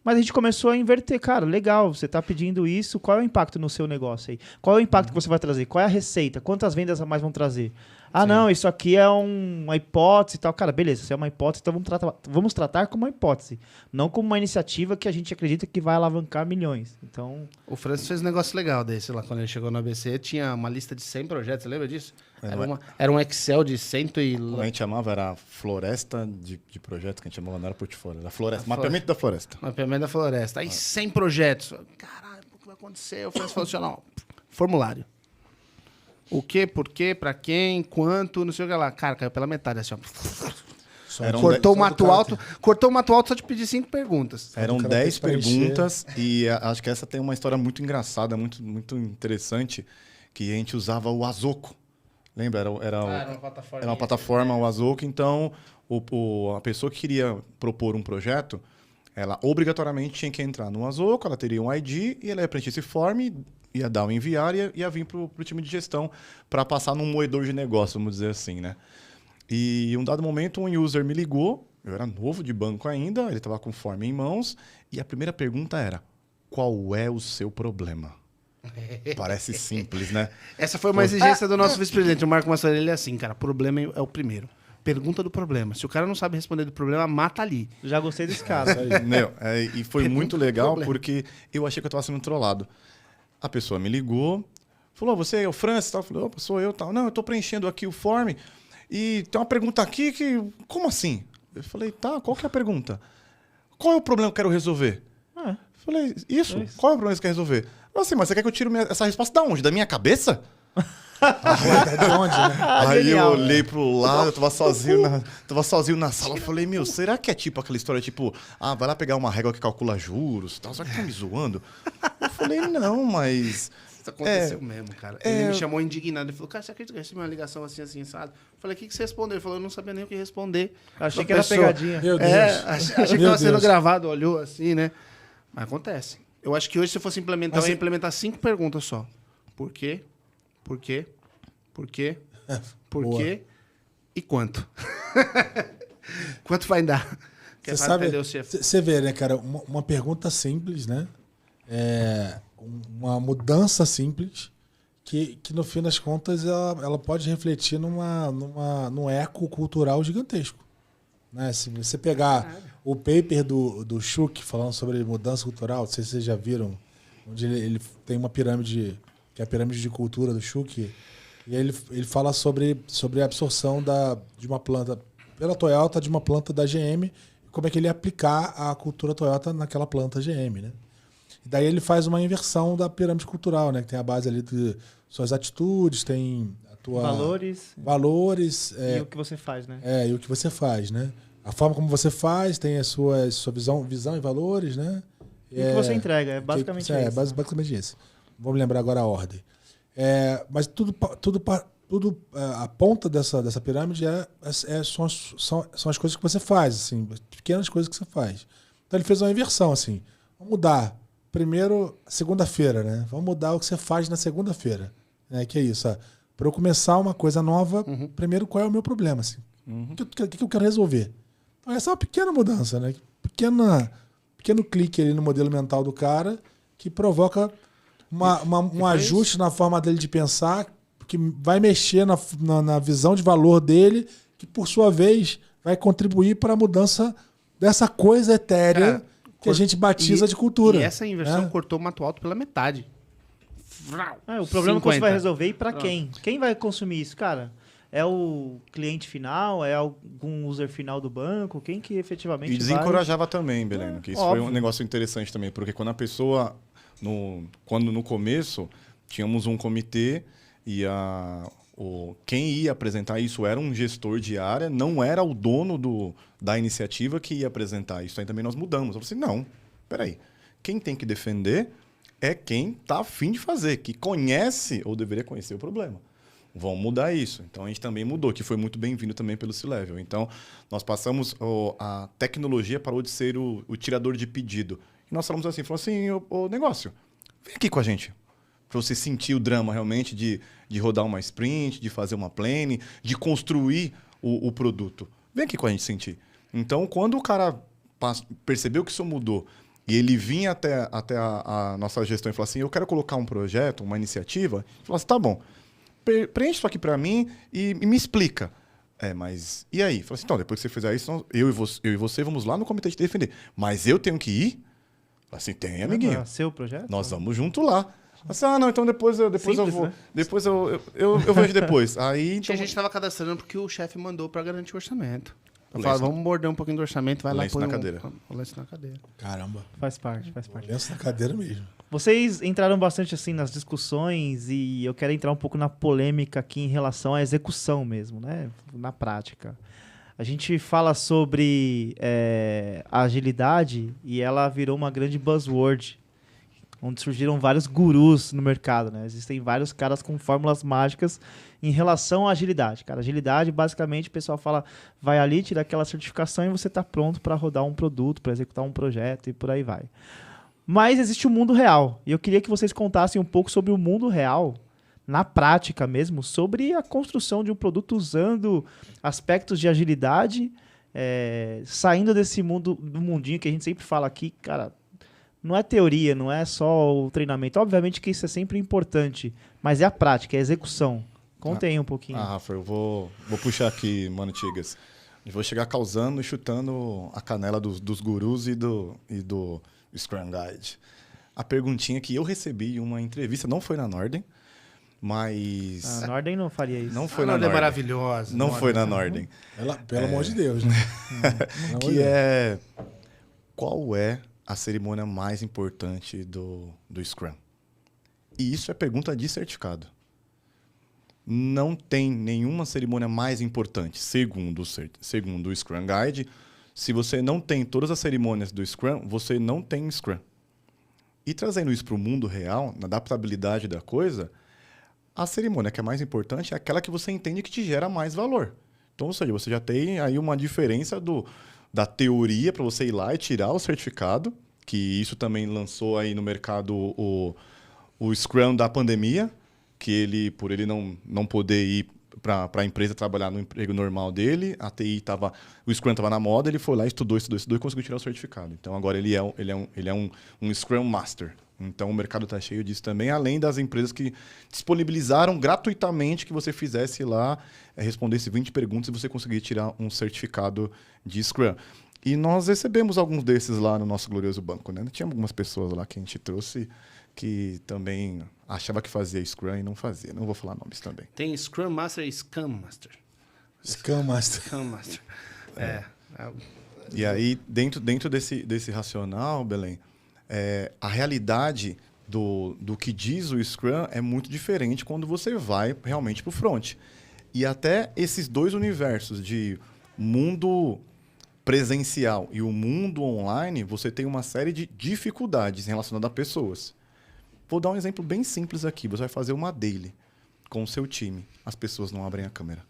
Speaker 1: mas a gente começou a inverter. Cara, legal, você está pedindo isso, qual é o impacto no seu negócio aí? Qual é o impacto que você vai trazer? Qual é a receita? Quantas vendas a mais vão trazer? Ah, não, isso aqui é uma hipótese e tal. Cara, beleza, se é uma hipótese, então vamos tratar como uma hipótese. Não como uma iniciativa que a gente acredita que vai alavancar milhões. Então...
Speaker 3: O Francis fez um negócio legal desse lá, quando ele chegou no ABC, tinha uma lista de 100 projetos, você lembra disso? Era um Excel de 100 e...
Speaker 4: Como a gente chamava, era floresta de projetos, que a gente chamava, não era portfólio, era floresta, mapeamento da floresta.
Speaker 3: Mapeamento da floresta. Aí 100 projetos. Caralho, o que vai acontecer? O Francis falou assim, não, formulário. O que, por quê, pra quem, quanto, não sei o que lá. Cara, caiu pela metade, assim, ó. Cortou o mato alto só de pedir 5 perguntas.
Speaker 4: Eram 10 perguntas e acho que essa tem uma história muito engraçada, muito, muito interessante, que a gente usava o Azoco. Lembra? Era uma plataforma, o Azoco. Então, a pessoa que queria propor um projeto, ela obrigatoriamente tinha que entrar no Azoco, ela teria um ID e ela ia preencher esse form, ia dar um enviar e ia vir para o time de gestão para passar num moedor de negócio, vamos dizer assim, né? E em um dado momento, um user me ligou, eu era novo de banco ainda, ele estava com o form em mãos, e a primeira pergunta era, qual é o seu problema? Parece simples, né?
Speaker 3: Essa foi uma exigência do nosso vice-presidente, o Marco Massarelli. Ele é assim, cara, problema é o primeiro. Pergunta do problema. Se o cara não sabe responder do problema, mata ali.
Speaker 1: Já gostei desse cara.
Speaker 4: E foi muito legal porque eu achei que eu estava sendo trollado. A pessoa me ligou, falou, você é o Francis? Eu falei, opa, sou eu. Tal. Não, eu estou preenchendo aqui o form e tem uma pergunta aqui que... Como assim? Eu falei, tá, qual que é a pergunta? Qual é o problema que eu quero resolver? Eu falei, isso? Qual é o problema que você quer resolver? Assim, mas você quer que eu tire essa resposta da onde? Da minha cabeça?
Speaker 2: De onde, né?
Speaker 4: Aí eu olhei pro lado, eu tava sozinho na sala, eu falei, meu, será que é tipo aquela história, tipo, vai lá pegar uma régua que calcula juros, tal, só que tá me zoando? Eu falei, não, mas...
Speaker 3: Isso aconteceu mesmo, cara. Ele me chamou indignado, ele falou, cara, você acredita que eu recebi uma ligação assim, sabe? Eu falei, o que você respondeu? Ele falou, eu não sabia nem o que responder.
Speaker 1: Achei que era pegadinha.
Speaker 2: Meu Deus.
Speaker 3: Achei que tava sendo gravado, olhou assim, né? Mas acontece. Eu acho que hoje, se eu fosse implementar, eu ia implementar 5 perguntas só. Por quê? Por quê? Por quê? Por quê? E quanto? Quanto vai dar?
Speaker 2: Você sabe, você vê, né, cara, uma pergunta simples, né? Uma mudança simples que no fim das contas ela pode refletir num eco cultural gigantesco. Né? Se você pegar o paper do Schuch falando sobre mudança cultural, não sei se vocês já viram, onde ele tem uma pirâmide, que é a pirâmide de cultura do Schuch, e aí ele fala sobre a absorção de uma planta pela Toyota, de uma planta da GM, e como é que ele ia aplicar a cultura Toyota naquela planta GM, né? E daí ele faz uma inversão da pirâmide cultural, né? Que tem a base ali de suas atitudes, tem a tua... Valores.
Speaker 1: E o que você faz, né?
Speaker 2: E o que você faz, né? A forma como você faz, tem a sua visão e valores, né?
Speaker 1: E o que você entrega, é basicamente isso.
Speaker 2: Basicamente isso. Vamos lembrar agora a ordem. Mas a ponta dessa pirâmide são as coisas que você faz, assim, pequenas coisas que você faz. Então ele fez uma inversão, assim. Vamos mudar. Primeiro, segunda-feira, né? Vamos mudar o que você faz na segunda-feira. Né? Que é isso. Para eu começar uma coisa nova, primeiro, qual é o meu problema? Assim? O que eu quero resolver? Então, essa é uma pequena mudança, né? Pequeno clique ali no modelo mental do cara que provoca um ajuste na forma dele de pensar, que vai mexer na visão de valor dele, que por sua vez vai contribuir para a mudança dessa coisa etérea que a gente batiza de cultura.
Speaker 3: E essa inversão cortou o mato alto pela metade.
Speaker 1: O problema que você vai resolver e para quem? Quem vai consumir isso, cara? É o cliente final? É algum user final do banco? Quem que efetivamente
Speaker 4: E desencorajava também, Belém, que isso
Speaker 1: óbvio.
Speaker 4: foi um negócio interessante também, porque quando a pessoa, quando no começo, tínhamos um comitê e quem ia apresentar isso era um gestor de área, não era o dono da iniciativa que ia apresentar. Isso aí também nós mudamos. Eu falei assim, não, peraí, quem tem que defender é quem está a fim de fazer, que conhece ou deveria conhecer o problema. Vamos mudar isso. Então, a gente também mudou, que foi muito bem-vindo também pelo C-Level. Então, nós passamos... A tecnologia parou de ser o tirador de pedido. E nós falamos assim, o negócio, vem aqui com a gente. Para você sentir o drama realmente de rodar uma sprint, de fazer uma plane, de construir o produto. Vem aqui com a gente sentir. Então, quando o cara percebeu que isso mudou e ele vinha até a nossa gestão e falou assim, eu quero colocar um projeto, uma iniciativa, ele falou assim, tá bom, preenche isso aqui para mim e me explica. Mas e aí? Falei assim, então, depois que você fizer isso, eu e você vamos lá no comitê te defender. Mas eu tenho que ir? Falei assim, tem, amiguinho.
Speaker 1: É seu projeto?
Speaker 4: Nós vamos junto lá. Assim, não, então depois eu vou. Né? Depois eu vejo depois. Aí, então...
Speaker 3: A gente estava cadastrando porque o chefe mandou para garantir o orçamento. Eu falava, vamos morder um pouquinho do orçamento, vai lá
Speaker 4: lenço na cadeira.
Speaker 3: O lenço na cadeira.
Speaker 2: Caramba.
Speaker 1: Faz parte.
Speaker 2: Lenço na cadeira mesmo.
Speaker 1: Vocês entraram bastante assim nas discussões e eu quero entrar um pouco na polêmica aqui em relação à execução mesmo, né? Na prática. A gente fala sobre a agilidade e ela virou uma grande buzzword, onde surgiram vários gurus no mercado, né? Existem vários caras com fórmulas mágicas em relação à agilidade. Cara, agilidade, basicamente, o pessoal fala, vai ali, tira aquela certificação e você está pronto para rodar um produto, para executar um projeto e por aí vai. Mas existe o mundo real. E eu queria que vocês contassem um pouco sobre o mundo real, na prática mesmo, sobre a construção de um produto usando aspectos de agilidade, saindo desse mundo, do mundinho que a gente sempre fala aqui, cara... Não é teoria, não é só o treinamento. Obviamente que isso é sempre importante, mas é a prática, é a execução. Conta aí um pouquinho.
Speaker 4: Rafa, eu vou puxar aqui, mano, Tigas. Eu vou chegar causando e chutando a canela dos gurus e do Scrum Guide. A perguntinha que eu recebi em uma entrevista, não foi na Norden, mas...
Speaker 1: A Norden não faria isso.
Speaker 4: Não foi na Norden.
Speaker 3: É maravilhosa.
Speaker 4: Não foi na Norden.
Speaker 2: Pelo amor de Deus, né?
Speaker 4: Que é... Qual é a cerimônia mais importante do Scrum? E isso é pergunta de certificado. Não tem nenhuma cerimônia mais importante, segundo o Scrum Guide. Se você não tem todas as cerimônias do Scrum, você não tem Scrum. E trazendo isso para o mundo real, na adaptabilidade da coisa, a cerimônia que é mais importante é aquela que você entende que te gera mais valor. Então, ou seja, você já tem aí uma diferença da teoria para você ir lá e tirar o certificado, que isso também lançou aí no mercado o Scrum da pandemia, que por ele não poder ir para a empresa trabalhar no emprego normal dele, o Scrum estava na moda, ele foi lá, estudou e conseguiu tirar o certificado. Então agora ele é um Scrum Master. Então o mercado está cheio disso também, além das empresas que disponibilizaram gratuitamente que você fizesse lá, respondesse 20 perguntas e você conseguir tirar um certificado de Scrum. E nós recebemos alguns desses lá no nosso glorioso banco, né? Tinha algumas pessoas lá que a gente trouxe que também achava que fazia Scrum e não fazia. Não vou falar nomes também.
Speaker 3: Tem Scrum Master e Scrum Master.
Speaker 2: Scrum Master.
Speaker 3: Scrum Master.
Speaker 4: E aí, dentro desse racional, Belém, a realidade do que diz o Scrum é muito diferente quando você vai realmente para o front. E até esses dois universos de mundo presencial e o mundo online, você tem uma série de dificuldades relacionadas a pessoas. Vou dar um exemplo bem simples aqui. Você vai fazer uma daily com o seu time. As pessoas não abrem a câmera.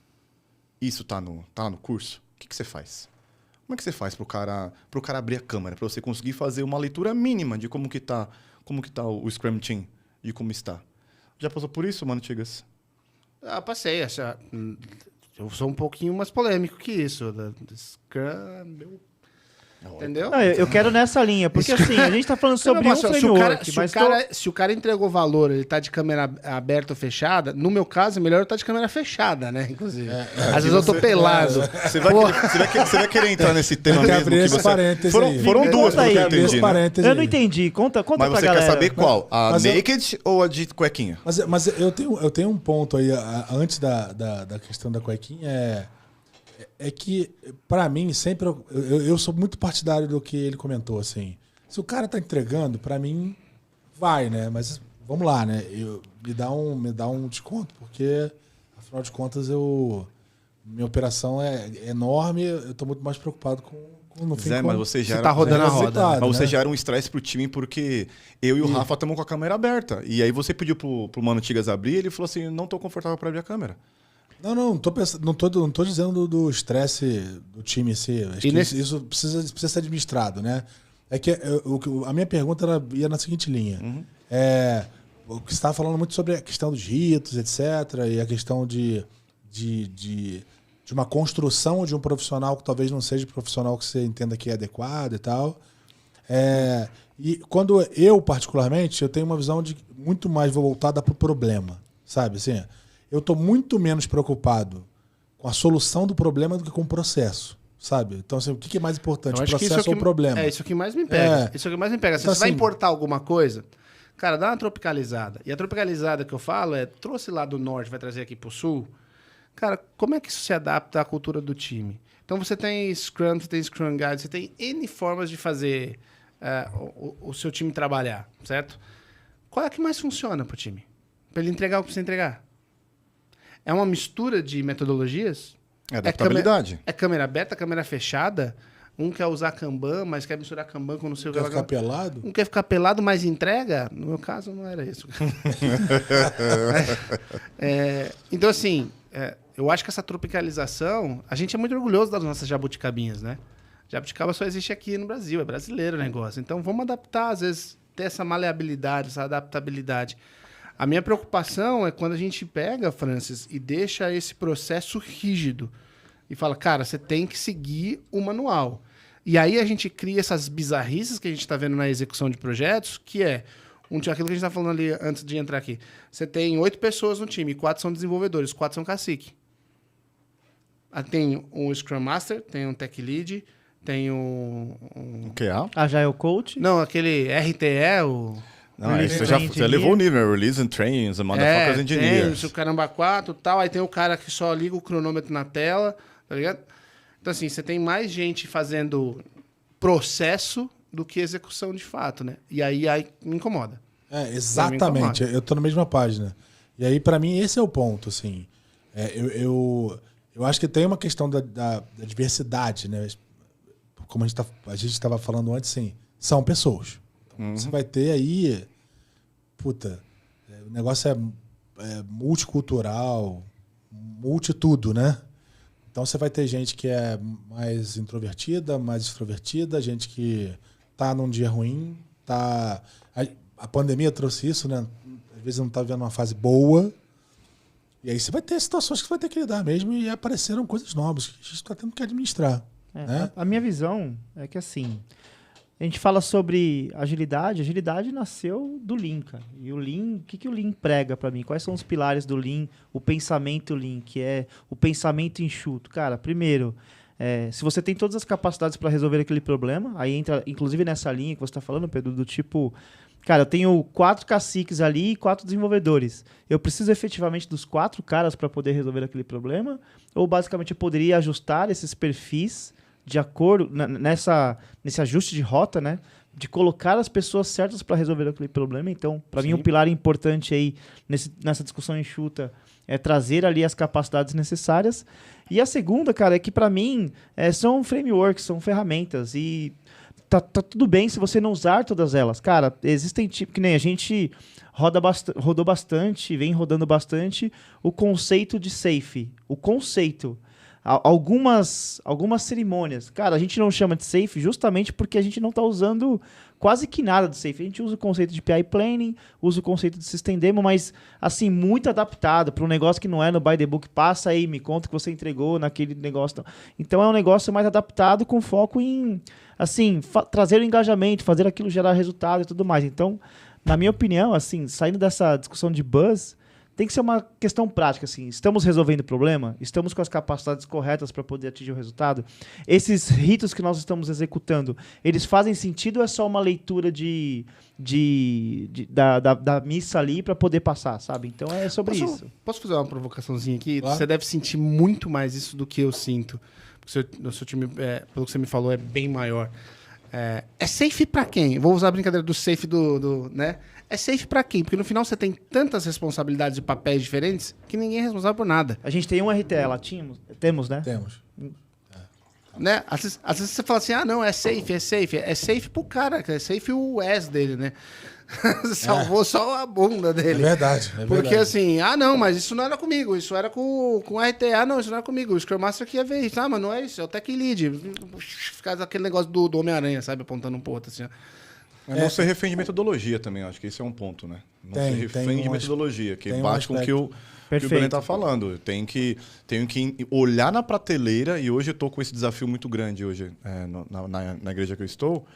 Speaker 4: Isso tá no curso? O que você faz? Como é que você faz pro cara abrir a câmera? Para você conseguir fazer uma leitura mínima de como que tá o Scrum Team, de como está. Já passou por isso, Mano Tigas?
Speaker 3: Passei. Eu sou um pouquinho mais polêmico que isso. Scrum... Entendeu?
Speaker 1: Não, eu quero nessa linha, porque assim, a gente tá falando sobre um framework,
Speaker 3: se o cara entregou valor, ele tá de câmera aberta ou fechada, no meu caso, é melhor eu estar de câmera fechada, né? Inclusive. Às vezes eu tô pelado.
Speaker 4: Você vai querer entrar nesse tema mesmo? Que
Speaker 2: esse parênteses
Speaker 4: foram duas, pelo que eu entendi. Né?
Speaker 1: Eu não entendi. Conta
Speaker 4: mas
Speaker 1: pra
Speaker 4: você
Speaker 1: galera.
Speaker 4: quer saber qual? A naked ou a de cuequinha?
Speaker 2: Mas eu tenho um ponto aí, antes da questão da cuequinha, é que, pra mim, sempre... Eu sou muito partidário do que ele comentou, assim. Se o cara tá entregando, pra mim, vai, né? Mas vamos lá, né? Me dá um desconto, porque, afinal de contas, minha operação é enorme, eu tô muito mais preocupado no fim.
Speaker 4: Zé, mas você já
Speaker 3: tá rodando a roda.
Speaker 4: Mas você já era um estresse pro time, porque eu e o Rafa estamos com a câmera aberta. E aí você pediu pro Mano Tigas abrir, ele falou assim, não tô confortável pra abrir a câmera.
Speaker 2: Não tô dizendo do estresse do time em si. Acho que isso precisa ser administrado, né? É que a minha pergunta ia na seguinte linha.
Speaker 4: Uhum.
Speaker 2: O que você estava falando muito sobre a questão dos ritos, etc. E a questão de uma construção de um profissional que talvez não seja o profissional que você entenda que é adequado e tal. E quando eu, particularmente, eu tenho uma visão muito mais voltada para o problema, sabe? Assim, eu estou muito menos preocupado com a solução do problema do que com o processo, sabe? Então, assim, o que é mais importante, o processo ou o problema?
Speaker 3: É isso que mais me pega. Isso que mais me pega. Se
Speaker 2: Então,
Speaker 3: você vai
Speaker 2: assim,
Speaker 3: importar alguma coisa, cara, dá uma tropicalizada. E a tropicalizada que eu falo trouxe lá do norte, vai trazer aqui pro sul. Cara, como é que isso se adapta à cultura do time? Então, você tem Scrum, você tem Scrum Guide, você tem N formas de fazer o seu time trabalhar, certo? Qual é a que mais funciona pro time? Para ele entregar o que precisa entregar? É uma mistura de metodologias?
Speaker 4: É adaptabilidade.
Speaker 3: É câmera aberta, câmera fechada? Um quer usar Kanban, mas quer misturar Kanban com não sei o que.
Speaker 2: Quer ficar pelado?
Speaker 3: Um quer ficar pelado, mas entrega? No meu caso, não era isso. Então, assim, eu acho que essa tropicalização... A gente é muito orgulhoso das nossas jabuticabinhas, né? Jabuticaba só existe aqui no Brasil, é brasileiro o negócio. Então, vamos adaptar, às vezes, ter essa maleabilidade, essa adaptabilidade. A minha preocupação é quando a gente pega, Francis, e deixa esse processo rígido. E fala, cara, você tem que seguir o manual. E aí a gente cria essas bizarrices que a gente está vendo na execução de projetos, que é aquilo que a gente está falando ali antes de entrar aqui. Você tem 8 pessoas no time, 4 são desenvolvedores, 4 são cacique. Tem um Scrum Master, tem um Tech Lead, tem um
Speaker 4: QA?
Speaker 1: Agile Coach?
Speaker 3: Não, aquele RTE,
Speaker 4: Não, você já levou o nível, Release and Train, the Motherfuckers Engineers.
Speaker 3: Tem o caramba 4 e tal, aí tem o cara que só liga o cronômetro na tela, tá ligado? Então, assim, você tem mais gente fazendo processo do que execução de fato, né? E aí me incomoda.
Speaker 2: Exatamente. Eu tô na mesma página. E aí, pra mim, esse é o ponto, assim. Eu acho que tem uma questão da diversidade, né? Como a gente estava falando antes, sim. São pessoas. Então, você vai ter aí... Puta, o negócio é multicultural, multitudo, né? Então você vai ter gente que é mais introvertida, mais extrovertida, gente que tá num dia ruim, a pandemia trouxe isso, né? Às vezes não tá vivendo uma fase boa. E aí você vai ter situações que você vai ter que lidar mesmo e apareceram coisas novas que a gente está tendo que administrar. Né?
Speaker 1: A minha visão é que, assim, a gente fala sobre agilidade. Agilidade nasceu do Lean, cara. E o Lean, o que o Lean prega para mim? Quais são os pilares do Lean? O pensamento Lean, que é o pensamento enxuto. Cara, primeiro, se você tem todas as capacidades para resolver aquele problema, aí entra, inclusive nessa linha que você está falando, Pedro, do tipo... Cara, eu tenho 4 caciques ali e 4 desenvolvedores. Eu preciso efetivamente dos 4 caras para poder resolver aquele problema? Ou basicamente eu poderia ajustar esses perfis de acordo nesse ajuste de rota, né? De colocar as pessoas certas para resolver aquele problema. Então, para mim, um pilar importante aí nessa discussão enxuta é trazer ali as capacidades necessárias. E a segunda, cara, é que para mim são frameworks, são ferramentas. E tá tudo bem se você não usar todas elas. Cara, existem tipos, que nem a gente rodou bastante, vem rodando bastante o conceito de safe. O conceito. Algumas cerimônias. Cara, a gente não chama de safe justamente porque a gente não tá usando quase que nada de safe. A gente usa o conceito de PI Planning, usa o conceito de System Demo, mas, assim, muito adaptado para um negócio que não é no by the book. Passa aí, me conta que você entregou naquele negócio. Então, é um negócio mais adaptado com foco em, assim, trazer o engajamento, fazer aquilo gerar resultado e tudo mais. Então, na minha opinião, assim, saindo dessa discussão de buzz, tem que ser uma questão prática, assim. Estamos resolvendo o problema? Estamos com as capacidades corretas para poder atingir o resultado? Esses ritos que nós estamos executando, eles fazem sentido ou é só uma leitura da missa ali para poder passar, sabe? Então é sobre isso.
Speaker 3: Posso fazer uma provocaçãozinha aqui?
Speaker 2: Claro.
Speaker 3: Você deve sentir muito mais isso do que eu sinto. Porque o seu time, pelo que você me falou, é bem maior. É safe para quem? Vou usar a brincadeira do safe né? É safe para quem? Porque no final você tem tantas responsabilidades e papéis diferentes que ninguém é responsável por nada.
Speaker 1: A gente tem um RTE lá, temos, né?
Speaker 2: Temos.
Speaker 3: Né? Às vezes você fala assim, não, é safe. É safe pro cara, é safe o S dele, né? Salvou só a bunda dele.
Speaker 2: É verdade.
Speaker 3: Porque assim, não, mas isso não era comigo, isso era com o RTA, não, isso não era comigo. O Scrum Master que ia ver isso. Mas não é isso, é o Tech Lead. Ficar aquele negócio do Homem-Aranha, sabe? Apontando um pro outro, assim.
Speaker 4: Não ser refém de metodologia também, acho que esse é um ponto, né? Não ser refém de metodologia, que bate com o que o Belém tá falando. Tenho que olhar na prateleira, e hoje eu estou com esse desafio muito grande hoje na igreja que eu estou,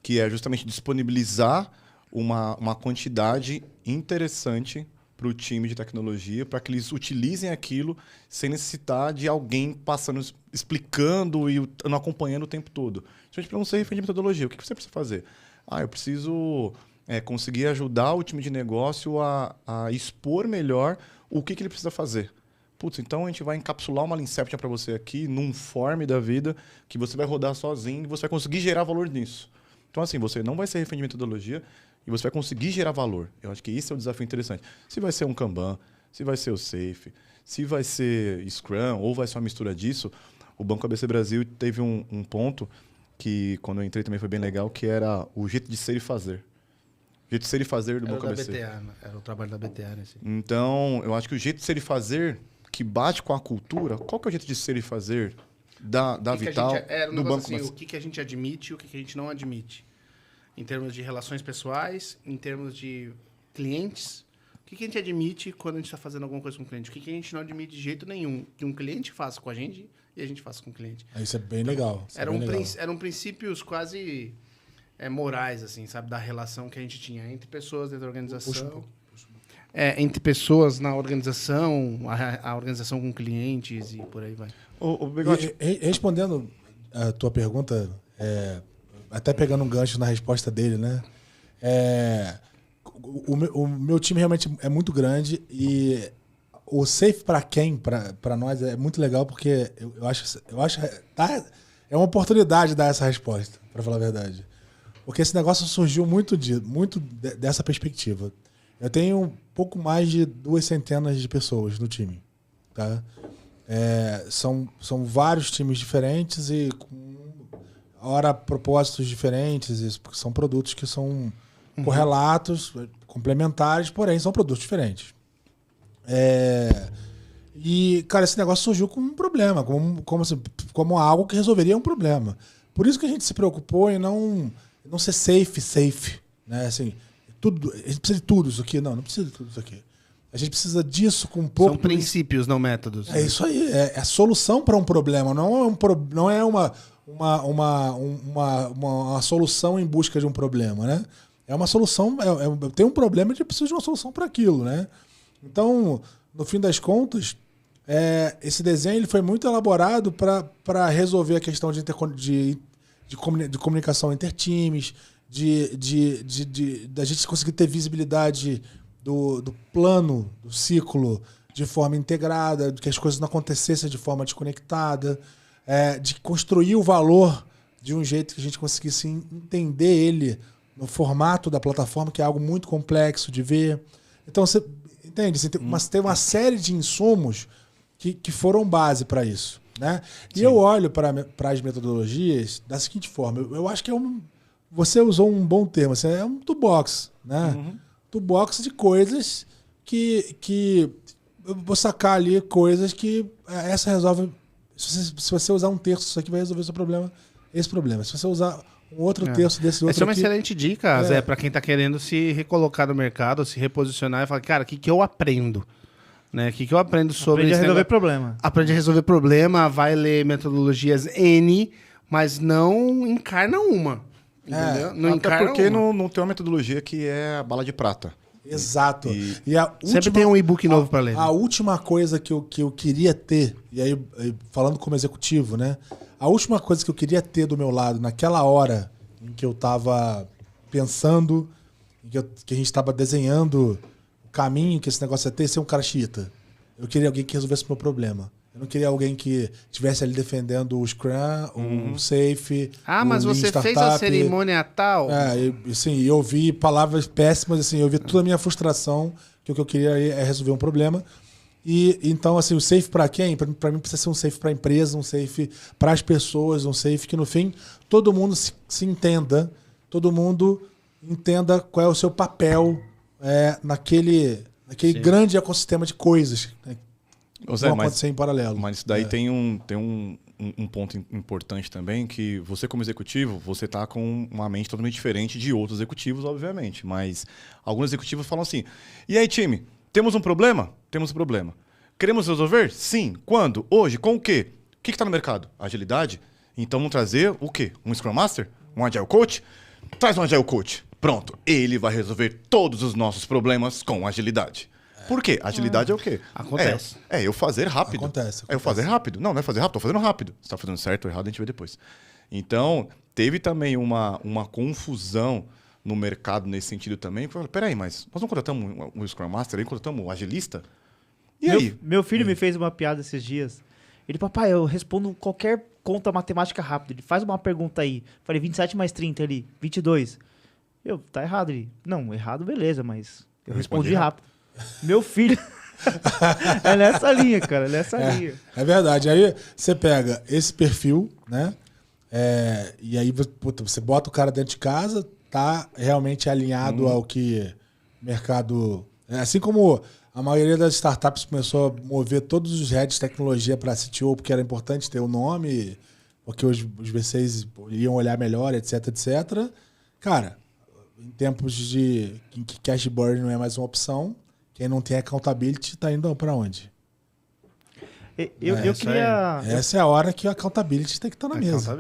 Speaker 4: que é justamente disponibilizar uma quantidade interessante para o time de tecnologia, para que eles utilizem aquilo sem necessitar de alguém passando, explicando e acompanhando o tempo todo. Justamente para não ser refém de metodologia. O que você precisa fazer? Eu preciso conseguir ajudar o time de negócio a expor melhor o que ele precisa fazer. Putz, então a gente vai encapsular uma Leanception para você aqui, num form da vida, que você vai rodar sozinho e você vai conseguir gerar valor nisso. Então, assim, você não vai ser refém de metodologia e você vai conseguir gerar valor. Eu acho que esse é o desafio interessante. Se vai ser um Kanban, se vai ser o Safe, se vai ser Scrum ou vai ser uma mistura disso, o Banco ABC Brasil teve um ponto que, quando eu entrei, também foi bem legal, que era o jeito de ser e fazer. O jeito de ser e fazer do Banco ABC.
Speaker 3: Era o trabalho da BTA, né?
Speaker 4: Então, eu acho que o jeito de ser e fazer, que bate com a cultura, qual que é o jeito de ser e fazer da Vital, do Banco
Speaker 3: assim, o que a gente admite e o que a gente não admite? Em termos de relações pessoais, em termos de clientes, o que a gente admite quando a gente está fazendo alguma coisa com o cliente? O que a gente não admite de jeito nenhum que um cliente faça com a gente e a gente faça com o cliente.
Speaker 2: Isso é bem legal.
Speaker 3: Eram princípios quase morais, assim, sabe? Da relação que a gente tinha entre pessoas dentro da organização. Entre pessoas na organização, a organização com clientes e por aí vai.
Speaker 2: Respondendo a tua pergunta, até pegando um gancho na resposta dele, né? O meu time realmente é muito grande e o safe para quem, para nós, é muito legal porque eu acho é uma oportunidade dar essa resposta, para falar a verdade. Porque esse negócio surgiu muito dessa perspectiva. Eu tenho um pouco mais de 200 de pessoas no time, tá? São vários times diferentes e com propósitos diferentes, porque são produtos que são correlatos, complementares, porém são produtos diferentes. E, cara, esse negócio surgiu como um problema, como algo que resolveria um problema. Por isso que a gente se preocupou em não ser safe, né? Assim, a gente precisa de tudo isso aqui. Não precisa de tudo isso aqui. A gente precisa disso com um pouco...
Speaker 3: São princípios, não métodos.
Speaker 2: É isso aí. É a solução para um problema. Não é uma solução em busca de um problema, né? É uma solução... Eu tenho um problema e eu preciso de uma solução para aquilo, né? Então, no fim das contas, esse desenho ele foi muito elaborado para resolver a questão de comunicação entre times, da gente conseguir ter visibilidade do plano, do ciclo de forma integrada, de que as coisas não acontecessem de forma desconectada, de construir o valor de um jeito que a gente conseguisse entender ele no formato da plataforma, que é algo muito complexo de ver. Então, você entende? Você tem uma série de insumos que foram base para isso, né? E eu olho para as metodologias da seguinte forma. Eu acho que você usou um bom termo, assim, é um toolbox, né? Toolbox de coisas que eu vou sacar ali coisas que essa resolve. Se você usar um terço, isso aqui vai resolver o seu problema, esse problema. Se você usar um outro terço desse outro
Speaker 3: Essa é uma
Speaker 2: aqui,
Speaker 3: excelente dica, Zé, pra quem tá querendo se recolocar no mercado, se reposicionar e falar, cara, o que eu aprendo? Né? O que eu aprendo sobre
Speaker 1: Aprende a
Speaker 3: esse
Speaker 1: resolver
Speaker 3: negócio?
Speaker 1: problema.
Speaker 3: Aprende a resolver problema, vai ler metodologias N, mas não encarna uma. Entendeu? Não
Speaker 4: Até
Speaker 3: encarna
Speaker 4: porque
Speaker 3: uma.
Speaker 4: não tem uma metodologia que é a bala de prata.
Speaker 2: exato. E a
Speaker 3: Sempre tem um e-book novo pra ler.
Speaker 2: A última coisa que eu queria ter, e aí falando como executivo, né? A última coisa que eu queria ter do meu lado naquela hora em que eu tava pensando, que a gente tava desenhando o caminho que esse negócio ia ter, ser um cara xiita. Eu queria alguém que resolvesse o meu problema. Eu não queria alguém que estivesse ali defendendo o Scrum, o Safe.
Speaker 3: Mas
Speaker 2: o Lean
Speaker 3: você fez a
Speaker 2: Startup.
Speaker 3: cerimônia tal?
Speaker 2: Assim, eu ouvi palavras péssimas, assim, eu ouvi toda a minha frustração, que o que eu queria é resolver um problema. E então, assim, o safe para quem? Para mim precisa ser um safe para a empresa, um safe para as pessoas, um safe que no fim todo mundo se entenda, todo mundo entenda qual é o seu papel naquele grande ecossistema de coisas, né,
Speaker 4: Ô, Zé,
Speaker 2: vão acontecer em paralelo.
Speaker 4: Mas isso daí tem um ponto importante também, que você como executivo, você tá com uma mente totalmente diferente de outros executivos, obviamente. Mas alguns executivos falam assim, e aí, time, temos um problema? Temos um problema. Queremos resolver? Sim. Quando? Hoje? Com o quê? O que está no mercado? Agilidade? Então vamos trazer o quê? Um Scrum Master? Um Agile Coach? Traz um Agile Coach. Pronto. Ele vai resolver todos os nossos problemas com agilidade. Por quê? Agilidade é o quê?
Speaker 3: Acontece.
Speaker 4: É eu fazer rápido.
Speaker 2: Acontece.
Speaker 4: É eu fazer rápido. Não é fazer rápido, tô fazendo rápido. Se tá fazendo certo ou errado, a gente vê depois. Então, teve também uma confusão no mercado nesse sentido também. Peraí, mas nós não contratamos um Scrum Master, aí contratamos um agilista? E aí?
Speaker 1: Meu filho me fez uma piada esses dias. Ele, papai, eu respondo qualquer conta matemática rápido. Ele faz uma pergunta aí. Falei, 27 mais 30 ali, 22. Tá errado. Ele, não, errado, beleza, mas eu respondi rápido. Meu filho... é nessa linha, cara, nessa linha.
Speaker 2: É verdade. Aí você pega esse perfil, né? E aí você bota o cara dentro de casa, tá realmente alinhado ao que o mercado... Assim como a maioria das startups começou a mover todos os heads de tecnologia para CTO, porque era importante ter o nome, porque os V6 iam olhar melhor, etc, etc. Cara, em tempos de que cash burn não é mais uma opção, quem não tem accountability tá indo para onde?
Speaker 1: Eu queria...
Speaker 2: Essa é a hora que a accountability tem que estar na mesa.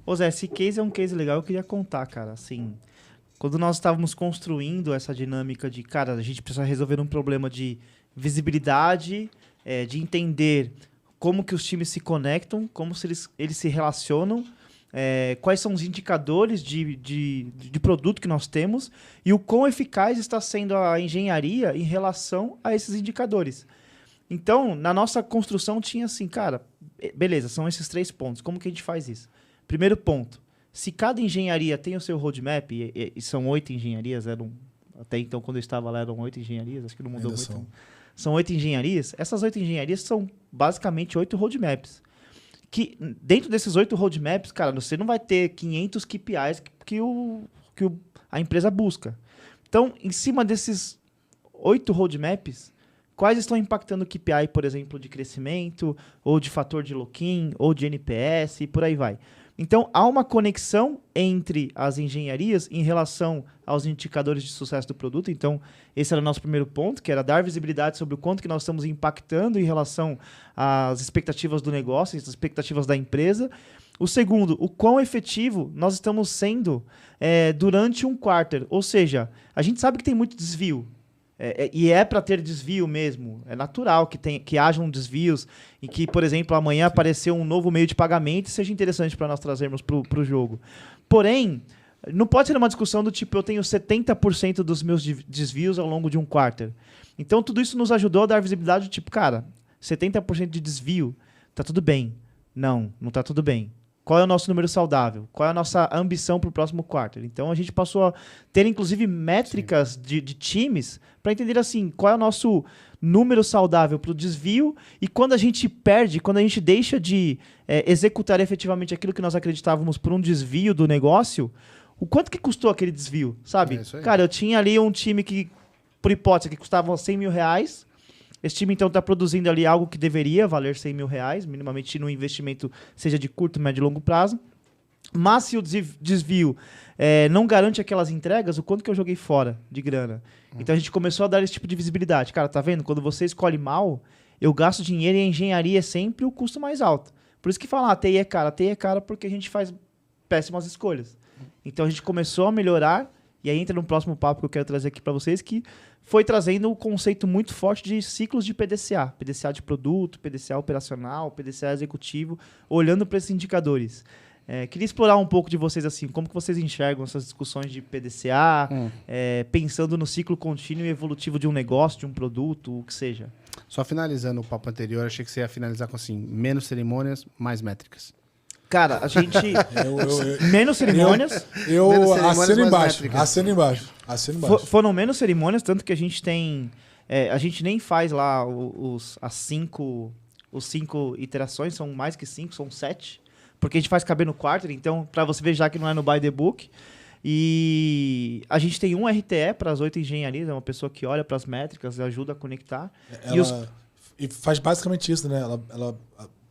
Speaker 1: Ô Zé, esse case é um case legal, eu queria contar, cara, assim... Quando nós estávamos construindo essa dinâmica de, cara, a gente precisa resolver um problema de visibilidade, de entender como que os times se conectam, como eles se relacionam, quais são os indicadores de produto que nós temos e o quão eficaz está sendo a engenharia em relação a esses indicadores. Então, na nossa construção tinha assim, cara, beleza, são esses 3 pontos. Como que a gente faz isso? Primeiro ponto, se cada engenharia tem o seu roadmap, e são 8 engenharias, até então quando eu estava lá eram 8 engenharias, acho que não mudou muito. São 8 engenharias, essas 8 engenharias são basicamente 8 roadmaps. Que dentro desses 8 roadmaps, cara, você não vai ter 500 KPIs que a empresa busca. Então, em cima desses 8 roadmaps, quais estão impactando o KPI, por exemplo, de crescimento, ou de fator de lock-in, ou de NPS, e por aí vai. Então, há uma conexão entre as engenharias em relação aos indicadores de sucesso do produto. Então, esse era o nosso primeiro ponto, que era dar visibilidade sobre o quanto que nós estamos impactando em relação às expectativas do negócio, às expectativas da empresa. O segundo, o quão efetivo nós estamos sendo durante um quarter. Ou seja, a gente sabe que tem muito desvio. E é para ter desvio mesmo. É natural que hajam desvios e que, por exemplo, amanhã apareceu um novo meio de pagamento e seja interessante para nós trazermos para o jogo. Porém, não pode ser uma discussão do tipo, eu tenho 70% dos meus desvios ao longo de um quarter. Então, tudo isso nos ajudou a dar visibilidade do tipo, cara, 70% de desvio, tá tudo bem. Não tá tudo bem. Qual é o nosso número saudável? Qual é a nossa ambição para o próximo quarter? Então, a gente passou a ter, inclusive, métricas de times para entender, assim, qual é o nosso número saudável para o desvio e quando a gente perde, quando a gente deixa de executar efetivamente aquilo que nós acreditávamos por um desvio do negócio, o quanto que custou aquele desvio, sabe?
Speaker 3: É isso aí.
Speaker 1: Cara, eu tinha ali um time que, por hipótese, que custava 100 mil reais. Esse time, então, está produzindo ali algo que deveria valer 100 mil reais, minimamente no investimento seja de curto, médio e longo prazo. Mas se o desvio não garante aquelas entregas, o quanto que eu joguei fora de grana? Então a gente começou a dar esse tipo de visibilidade. Cara, tá vendo? Quando você escolhe mal, eu gasto dinheiro e a engenharia é sempre o custo mais alto. Por isso que falam, a TI é cara. A TI é cara porque a gente faz péssimas escolhas. Então a gente começou a melhorar, e aí entra no próximo papo que eu quero trazer aqui para vocês, que foi trazendo um conceito muito forte de ciclos de PDCA. PDCA de produto, PDCA operacional, PDCA executivo, olhando para esses indicadores. Queria explorar um pouco de vocês, assim, como que vocês enxergam essas discussões de PDCA, pensando no ciclo contínuo e evolutivo de um negócio, de um produto, o que seja.
Speaker 3: Só finalizando o papo anterior, achei que você ia finalizar com assim, menos cerimônias, mais métricas.
Speaker 1: Cara, a gente... menos cerimônias.
Speaker 3: Menos cerimônias,
Speaker 2: assino
Speaker 3: mais
Speaker 2: embaixo.
Speaker 3: métricas.
Speaker 2: Assino embaixo. Assino embaixo.
Speaker 1: Foram menos cerimônias, tanto que a gente tem... a gente nem faz lá os 5 iterações, são mais que 5, são 7. Porque a gente faz caber no quarter, então, para você ver já que não é no by the book. E a gente tem um RTE para as 8 engenharias, é uma pessoa que olha para as métricas, ajuda a conectar.
Speaker 2: E faz basicamente isso, né?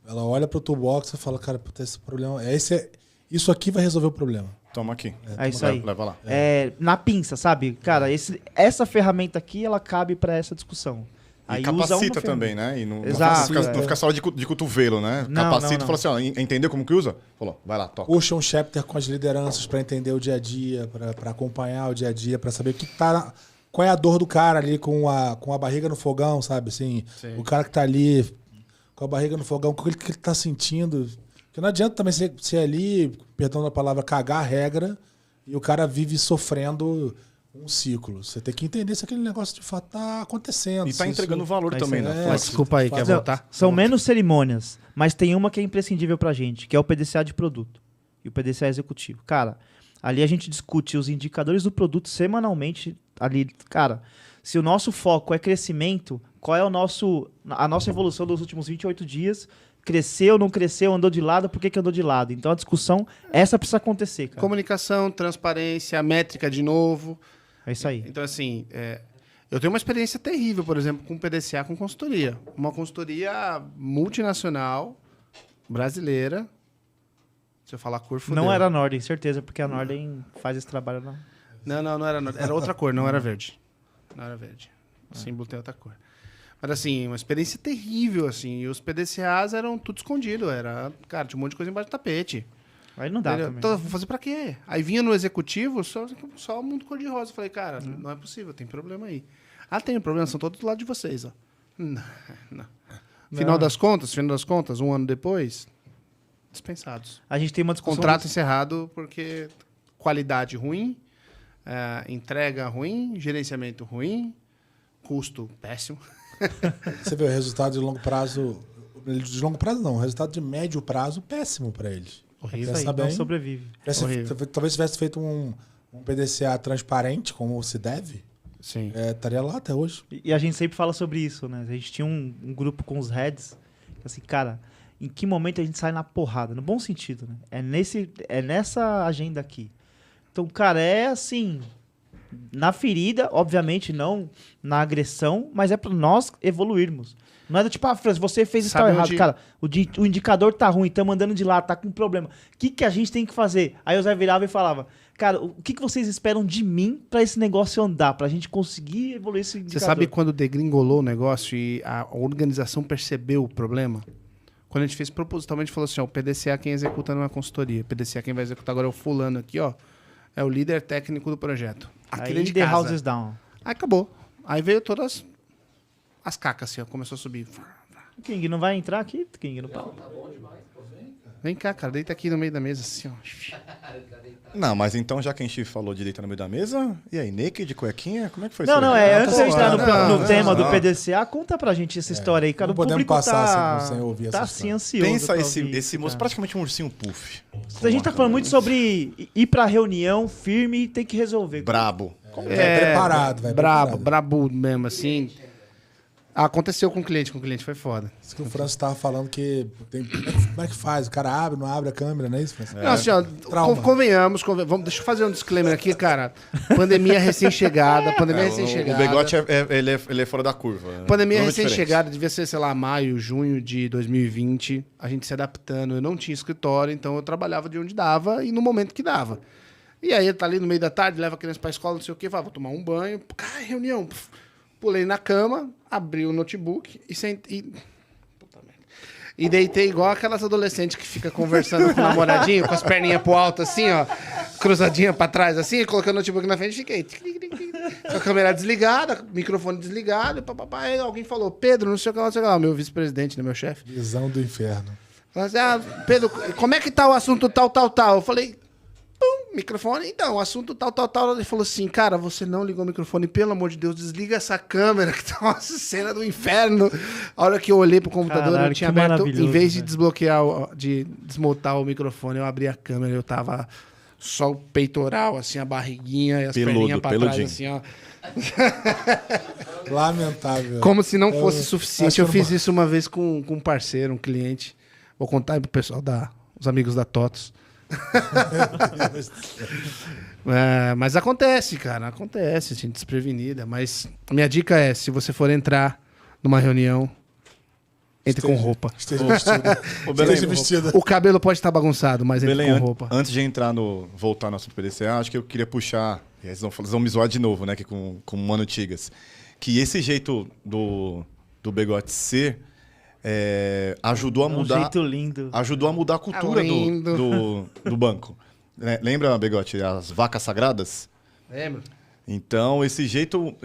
Speaker 2: Ela olha pro toolbox e fala, cara, puta, esse problema... isso aqui vai resolver o problema.
Speaker 4: Toma aqui.
Speaker 1: É isso aí.
Speaker 4: Leva lá.
Speaker 1: Na pinça, sabe? Cara, essa ferramenta aqui, ela cabe para essa discussão.
Speaker 4: E
Speaker 1: Aí
Speaker 4: capacita também, né? E não
Speaker 1: Exato,
Speaker 4: fica só de cotovelo, né?
Speaker 1: Não,
Speaker 4: Capacita
Speaker 1: não.
Speaker 4: e fala assim, ó, entendeu como que usa? Falou, vai lá, toca.
Speaker 2: Puxa um chapter com as lideranças para entender o dia a dia, para acompanhar o dia a dia, para saber o que tá... Qual é a dor do cara ali com a barriga no fogão, sabe? Assim,
Speaker 3: Sim.
Speaker 2: o cara que tá ali com a barriga no fogão, o que ele tá sentindo. Porque não adianta também ser ali, perdão da palavra, cagar a regra e o cara vive sofrendo um ciclo. Você tem que entender se aquele negócio de fato tá acontecendo.
Speaker 4: E tá
Speaker 2: se
Speaker 4: entregando
Speaker 2: isso-
Speaker 4: valor também, né?
Speaker 3: Mas desculpa aí, quer
Speaker 1: Não,
Speaker 3: voltar?
Speaker 1: São menos cerimônias, mas tem uma que é imprescindível pra gente, que é o PDCA de produto e o PDCA executivo. Cara, ali a gente discute os indicadores do produto semanalmente. Ali, cara, se o nosso foco é crescimento, qual é a nossa evolução dos últimos 28 dias? Cresceu, não cresceu, andou de lado, por que andou de lado? Então a discussão, essa precisa acontecer, cara.
Speaker 3: Comunicação, transparência, métrica de novo.
Speaker 1: É isso aí.
Speaker 3: Então, assim, eu tenho uma experiência terrível, por exemplo, com PDCA, com consultoria. Uma consultoria multinacional, brasileira. Se eu falar cor, fudeu.
Speaker 1: Não era a Nordem, certeza, porque a Nordem faz esse trabalho lá.
Speaker 3: Não era. Era outra cor, não era verde. Não era verde. O símbolo tem outra cor. Mas, assim, uma experiência terrível, assim. E os PDCAs eram tudo escondido. Cara, tinha um monte de coisa embaixo do tapete.
Speaker 1: Aí não dá
Speaker 3: Entendeu?
Speaker 1: também.
Speaker 3: Então, vou fazer pra quê? Aí vinha no executivo, só o mundo cor-de-rosa. Falei, cara, não é possível, tem problema aí. Tem problema, são todos do lado de vocês, ó. Não. Final das contas, um ano depois, dispensados.
Speaker 1: A gente tem uma discussão...
Speaker 3: Contrato encerrado porque qualidade ruim, entrega ruim, gerenciamento ruim, custo péssimo.
Speaker 2: Você vê o resultado de longo prazo... De longo prazo não, o resultado de médio prazo péssimo para eles.
Speaker 3: Horrível.
Speaker 1: Isso aí,
Speaker 2: Pensa
Speaker 1: não
Speaker 2: bem.
Speaker 1: sobrevive.
Speaker 2: Talvez tivesse feito um PDCA transparente, como se deve,
Speaker 3: Sim.
Speaker 2: estaria lá até hoje.
Speaker 1: E a gente sempre fala sobre isso, né? A gente tinha um grupo com os heads, assim, cara, em que momento a gente sai na porrada? No bom sentido, né? É nessa agenda aqui. Então, cara, é assim, na ferida, obviamente não na agressão, mas é para nós evoluirmos. Não é do tipo, Franz, você fez isso
Speaker 3: Sabe
Speaker 1: errado.
Speaker 3: onde-
Speaker 1: Cara, o indicador tá ruim, estamos andando de lá, tá com problema. O que a gente tem que fazer? Aí o Zé virava e falava, cara, o que vocês esperam de mim para esse negócio andar, pra gente conseguir evoluir esse indicador?
Speaker 3: Você sabe quando degringolou o negócio e a organização percebeu o problema? Quando a gente fez propositalmente, falou assim, ó, o PDCA quem executa não é a consultoria. O PDCA quem vai executar agora é o fulano aqui, ó. É o líder técnico do projeto. Aquele
Speaker 1: Aí
Speaker 3: de
Speaker 1: the
Speaker 3: casa.
Speaker 1: house is down.
Speaker 3: Aí acabou. Aí veio todas as cacas, assim, ó. Começou a subir.
Speaker 1: O King não vai entrar aqui? King, no pau.
Speaker 3: Vem cá, cara. Deita aqui no meio da mesa, assim, ó.
Speaker 4: Não, mas então, já que a gente falou de deitar no meio da mesa, e aí, naked, cuequinha, como é que foi
Speaker 1: Não,
Speaker 4: isso?
Speaker 1: não,
Speaker 4: aí?
Speaker 1: antes de eu entrar no
Speaker 3: não,
Speaker 1: tema do
Speaker 4: não.
Speaker 1: PDCA, conta pra gente essa história aí, cara.
Speaker 2: não
Speaker 1: O
Speaker 2: podemos
Speaker 1: público
Speaker 2: passar
Speaker 1: tá,
Speaker 2: sem ouvir essa
Speaker 1: tá
Speaker 2: história.
Speaker 1: assim ansioso.
Speaker 4: Pensa
Speaker 1: pra
Speaker 4: esse
Speaker 1: ouvir
Speaker 4: moço,
Speaker 1: cara.
Speaker 4: praticamente um ursinho puff.
Speaker 1: A gente tá falando muito sobre ir pra reunião firme e ter que resolver.
Speaker 4: Brabo.
Speaker 2: Vai preparado, vai
Speaker 3: brabo,
Speaker 2: preparado.
Speaker 3: brabo mesmo, assim. Aconteceu com o cliente foi foda.
Speaker 2: Isso que o Franço tava falando que como é que faz? O cara abre, não abre a câmera, não é isso, Franço?
Speaker 3: Não, assim, ó,
Speaker 2: Trauma.
Speaker 3: convenhamos, deixa eu fazer um disclaimer aqui, cara. Pandemia recém-chegada,
Speaker 4: O Begote, ele é fora da curva.
Speaker 3: Pandemia
Speaker 4: Totalmente
Speaker 3: recém-chegada, devia ser, sei lá, maio, junho de 2020. A gente se adaptando. Eu não tinha escritório, então eu trabalhava de onde dava e no momento que dava. E aí, tá ali no meio da tarde, leva a criança pra escola, não sei o quê, vou tomar um banho. Cara, reunião. Pulei na cama, abri o notebook e sentei. Puta merda. E deitei igual aquelas adolescentes que ficam conversando com o namoradinho, com as perninhas pro alto, assim, ó, cruzadinha pra trás, assim, colocando o notebook na frente e fiquei. Com a câmera desligada, microfone desligado, e papapá. Aí alguém falou, Pedro, não sei o que lá, não sei o que lá, meu vice-presidente, né, meu chefe.
Speaker 2: Visão do inferno.
Speaker 3: Falou assim, Pedro, como é que tá o assunto tal? Eu falei, pum, microfone, então, o assunto tal. Ele falou assim, cara, você não ligou o microfone, pelo amor de Deus, desliga essa câmera, que tá uma cena do inferno. A hora que eu olhei pro computador,
Speaker 1: Caralho,
Speaker 3: eu tinha
Speaker 1: que
Speaker 3: aberto, em
Speaker 1: maravilhoso,
Speaker 3: vez de
Speaker 1: velho.
Speaker 3: desbloquear, de desmontar o microfone, eu abri a câmera, eu tava só o peitoral, assim, a barriguinha e as
Speaker 4: Peludo,
Speaker 3: perninhas pra
Speaker 4: peludinho.
Speaker 3: trás, assim, ó.
Speaker 2: Lamentável.
Speaker 3: Como se não fosse suficiente.
Speaker 2: acho
Speaker 3: Eu
Speaker 2: que
Speaker 3: fiz isso uma vez com um parceiro, um cliente. Vou contar aí pro pessoal os amigos da TOTOS. Mas acontece, cara. Acontece, gente desprevenida. Mas a minha dica é, se você for entrar numa reunião, entre com roupa.
Speaker 2: Esteja vestido. Esteja vestido.
Speaker 3: O cabelo pode estar bagunçado, mas entre
Speaker 4: Belém,
Speaker 3: com roupa.
Speaker 4: antes de voltar no assunto PDCA, acho que eu queria puxar, e eles vão me zoar de novo, né, aqui com o Mano Tigas, que esse jeito do Begote ser ajudou a mudar.
Speaker 1: Um jeito lindo.
Speaker 4: Ajudou a mudar a cultura do banco. Lembra, Begote, as vacas sagradas?
Speaker 3: Lembro.
Speaker 4: Então, esse jeito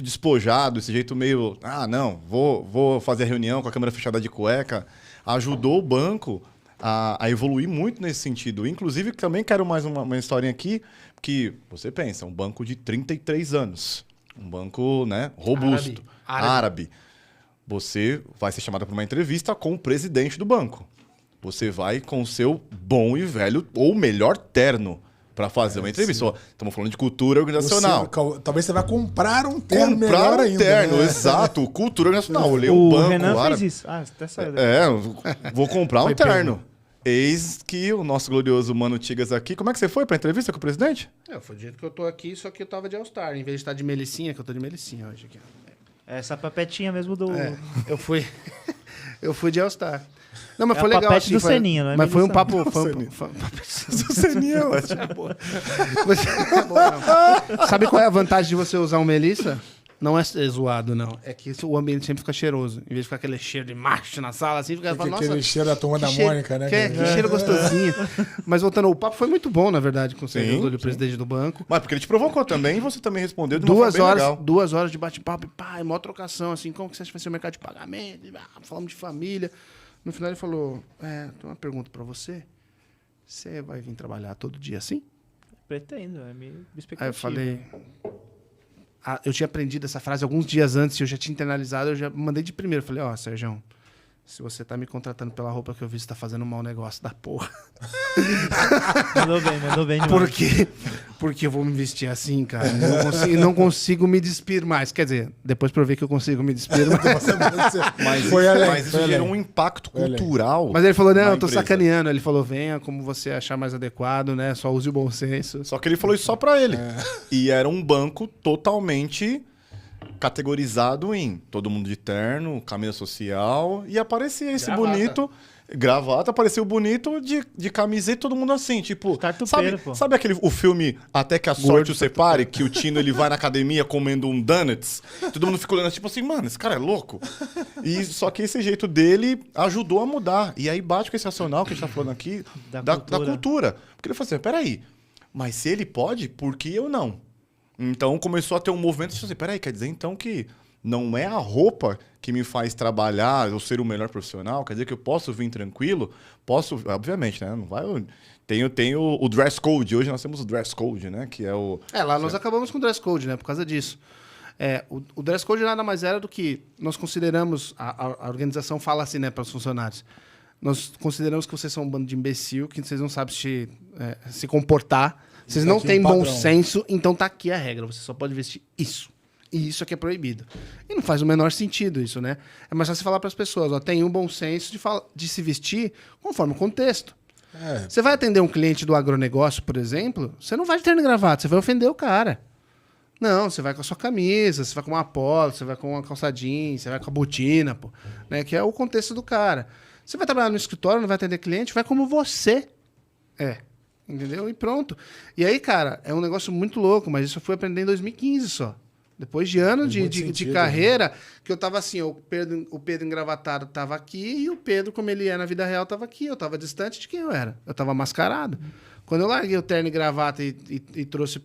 Speaker 4: despojado, esse jeito meio... não, vou fazer a reunião com a câmera fechada de cueca, ajudou o banco a evoluir muito nesse sentido. Inclusive, também quero mais uma historinha aqui, que você pensa, um banco de 33 anos, um banco, né, robusto, árabe. Você vai ser chamado para uma entrevista com o presidente do banco. Você vai com o seu bom e velho, ou melhor terno, para fazer uma entrevista. Estamos falando de cultura organizacional.
Speaker 2: Talvez você vai comprar um terno melhor ainda.
Speaker 4: Terno,
Speaker 2: né?
Speaker 4: exato. Cultura organizacional. Olhei o
Speaker 1: O
Speaker 4: banco
Speaker 1: Renan
Speaker 4: árabe.
Speaker 1: fez isso. Até saiu.
Speaker 4: Vou comprar um
Speaker 3: Foi
Speaker 4: terno.
Speaker 3: pego.
Speaker 4: Eis que o nosso glorioso Mano Tigas aqui... Como é que você foi para entrevista com o presidente?
Speaker 3: Foi do jeito que eu tô aqui, só que eu tava de All-Star. Em vez de estar de melicinha, que eu tô de melicinha hoje aqui.
Speaker 1: Essa papetinha mesmo do...
Speaker 3: Eu fui de All-Star. Não, mas
Speaker 1: É
Speaker 3: foi
Speaker 1: a
Speaker 3: legal.
Speaker 1: papete
Speaker 3: Assim,
Speaker 1: do
Speaker 3: foi,
Speaker 1: Seninha, não é
Speaker 3: mas foi um
Speaker 1: Melissa,
Speaker 3: papo...
Speaker 4: Seninha, ótimo.
Speaker 3: Sabe qual é a vantagem de você usar um Melissa? Não é ser zoado, não. É que o ambiente sempre fica cheiroso. Em vez de ficar aquele cheiro de macho na sala, assim, fica...
Speaker 2: Aquele
Speaker 3: Nossa,
Speaker 2: cheiro da turma
Speaker 3: que
Speaker 2: da
Speaker 3: cheiro-
Speaker 2: Mônica, né?
Speaker 3: Que cheiro gostosinho. Mas voltando, o papo foi muito bom, na verdade, com o senhor, o presidente do banco.
Speaker 4: Mas porque ele te provocou também e você também respondeu de uma forma bem legal.
Speaker 3: 2 horas de bate-papo e pá, maior trocação, assim, como que você acha que vai ser o mercado de pagamento? Falamos de família. No final ele falou, tem uma pergunta pra você. Você vai vir trabalhar todo dia assim?
Speaker 1: Pretendo, é meio expectativa.
Speaker 3: Aí eu falei... eu tinha aprendido essa frase alguns dias antes, eu já tinha internalizado, eu já mandei de primeiro. Falei, Sérgio, se você tá me contratando pela roupa que eu vi, você tá fazendo um mau negócio da porra.
Speaker 1: Mandou bem demais.
Speaker 3: Por quê? Porque eu vou me vestir assim, cara. Não consigo me despir mais. Quer dizer, depois provei que eu consigo me despir mais.
Speaker 4: Mas isso gerou um impacto cultural.
Speaker 3: Mas ele falou, não,
Speaker 4: na
Speaker 3: eu tô
Speaker 4: empresa.
Speaker 3: sacaneando. Ele falou, venha como você achar mais adequado, né? Só use o bom senso.
Speaker 4: Só que ele falou isso só pra ele. E era um banco totalmente categorizado em todo mundo de terno, camisa social, e aparecia esse
Speaker 3: Gravata.
Speaker 4: bonito... Gravata, apareceu bonito de camiseta, todo mundo assim, tipo...
Speaker 1: Cartupeiro, pô.
Speaker 4: Sabe o filme Até que a Sorte
Speaker 3: Gordo,
Speaker 4: o Separe, que o Tino ele vai na academia comendo um donuts? Todo mundo fica olhando tipo assim, mano, esse cara é louco. E só que esse jeito dele ajudou a mudar. E aí bate com esse racional que a gente tá falando aqui da cultura. Porque ele falou assim, peraí, mas se ele pode, por que eu não? Então começou a ter um movimento assim, peraí, quer dizer então que não é a roupa que me faz trabalhar ou ser o melhor profissional? Quer dizer que eu posso vir tranquilo? Posso, obviamente, né? Não vai... Tem o dress code. Hoje nós temos o dress code, né? Que é o...
Speaker 3: Lá nós acabamos com o dress code, né? Por causa disso. O dress code nada mais era do que nós consideramos... A organização fala assim, né, para os funcionários. Nós consideramos que vocês são um bando de imbecil, que vocês não sabem se comportar. Vocês não têm bom senso, então tá aqui a regra. Você só pode vestir isso. E isso aqui é proibido. E não faz o menor sentido isso, né? É mais fácil falar para as pessoas, ó, tem um bom senso de se vestir conforme o contexto. Você vai atender um cliente do agronegócio, por exemplo, você não vai de terno e gravata, você vai ofender o cara. Não, você vai com a sua camisa, você vai com uma polo, você vai com uma calça jeans, você vai com a botina, pô, né? Que é o contexto do cara. Você vai trabalhar no escritório, não vai atender cliente, vai como você é. Entendeu? E pronto. E aí, cara, é um negócio muito louco, mas isso eu fui aprender em 2015 só. Depois de anos de carreira, que eu tava assim, o Pedro engravatado tava aqui e o Pedro, como ele é na vida real, tava aqui. Eu tava distante de quem eu era. Eu tava mascarado. Quando eu larguei o terno e gravata e trouxe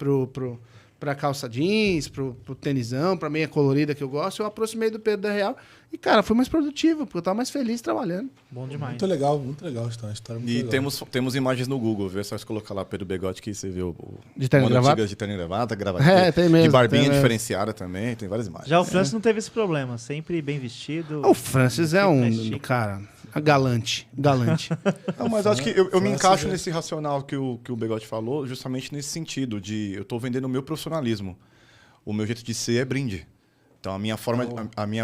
Speaker 3: pra calça jeans, pro tenisão, pra meia colorida que eu gosto, eu aproximei do Pedro da real e, cara, fui mais produtivo, porque eu tava mais feliz trabalhando.
Speaker 1: Bom demais.
Speaker 2: Muito legal a história. Muito
Speaker 4: E
Speaker 2: legal.
Speaker 4: temos imagens no Google, viu? É só você colocar lá Pedro Begode que você vê o
Speaker 3: De terno e
Speaker 4: moda
Speaker 3: gravata?
Speaker 4: antiga de terno e gravata, gravatinha.
Speaker 3: É, tem mesmo.
Speaker 4: De barbinha
Speaker 3: tem mesmo.
Speaker 4: diferenciada também, tem várias imagens.
Speaker 1: Já o Francis não teve esse problema, sempre bem vestido.
Speaker 3: O Francis é
Speaker 1: sempre
Speaker 3: um
Speaker 1: mais chique.
Speaker 3: cara galante.
Speaker 4: Não, mas acho que eu me
Speaker 2: Francis
Speaker 4: encaixo
Speaker 2: é-
Speaker 4: nesse racional que o Begode falou, justamente nesse sentido, de eu tô vendendo o meu profissionalismo. O meu jeito de ser é brinde. Então a minha forma...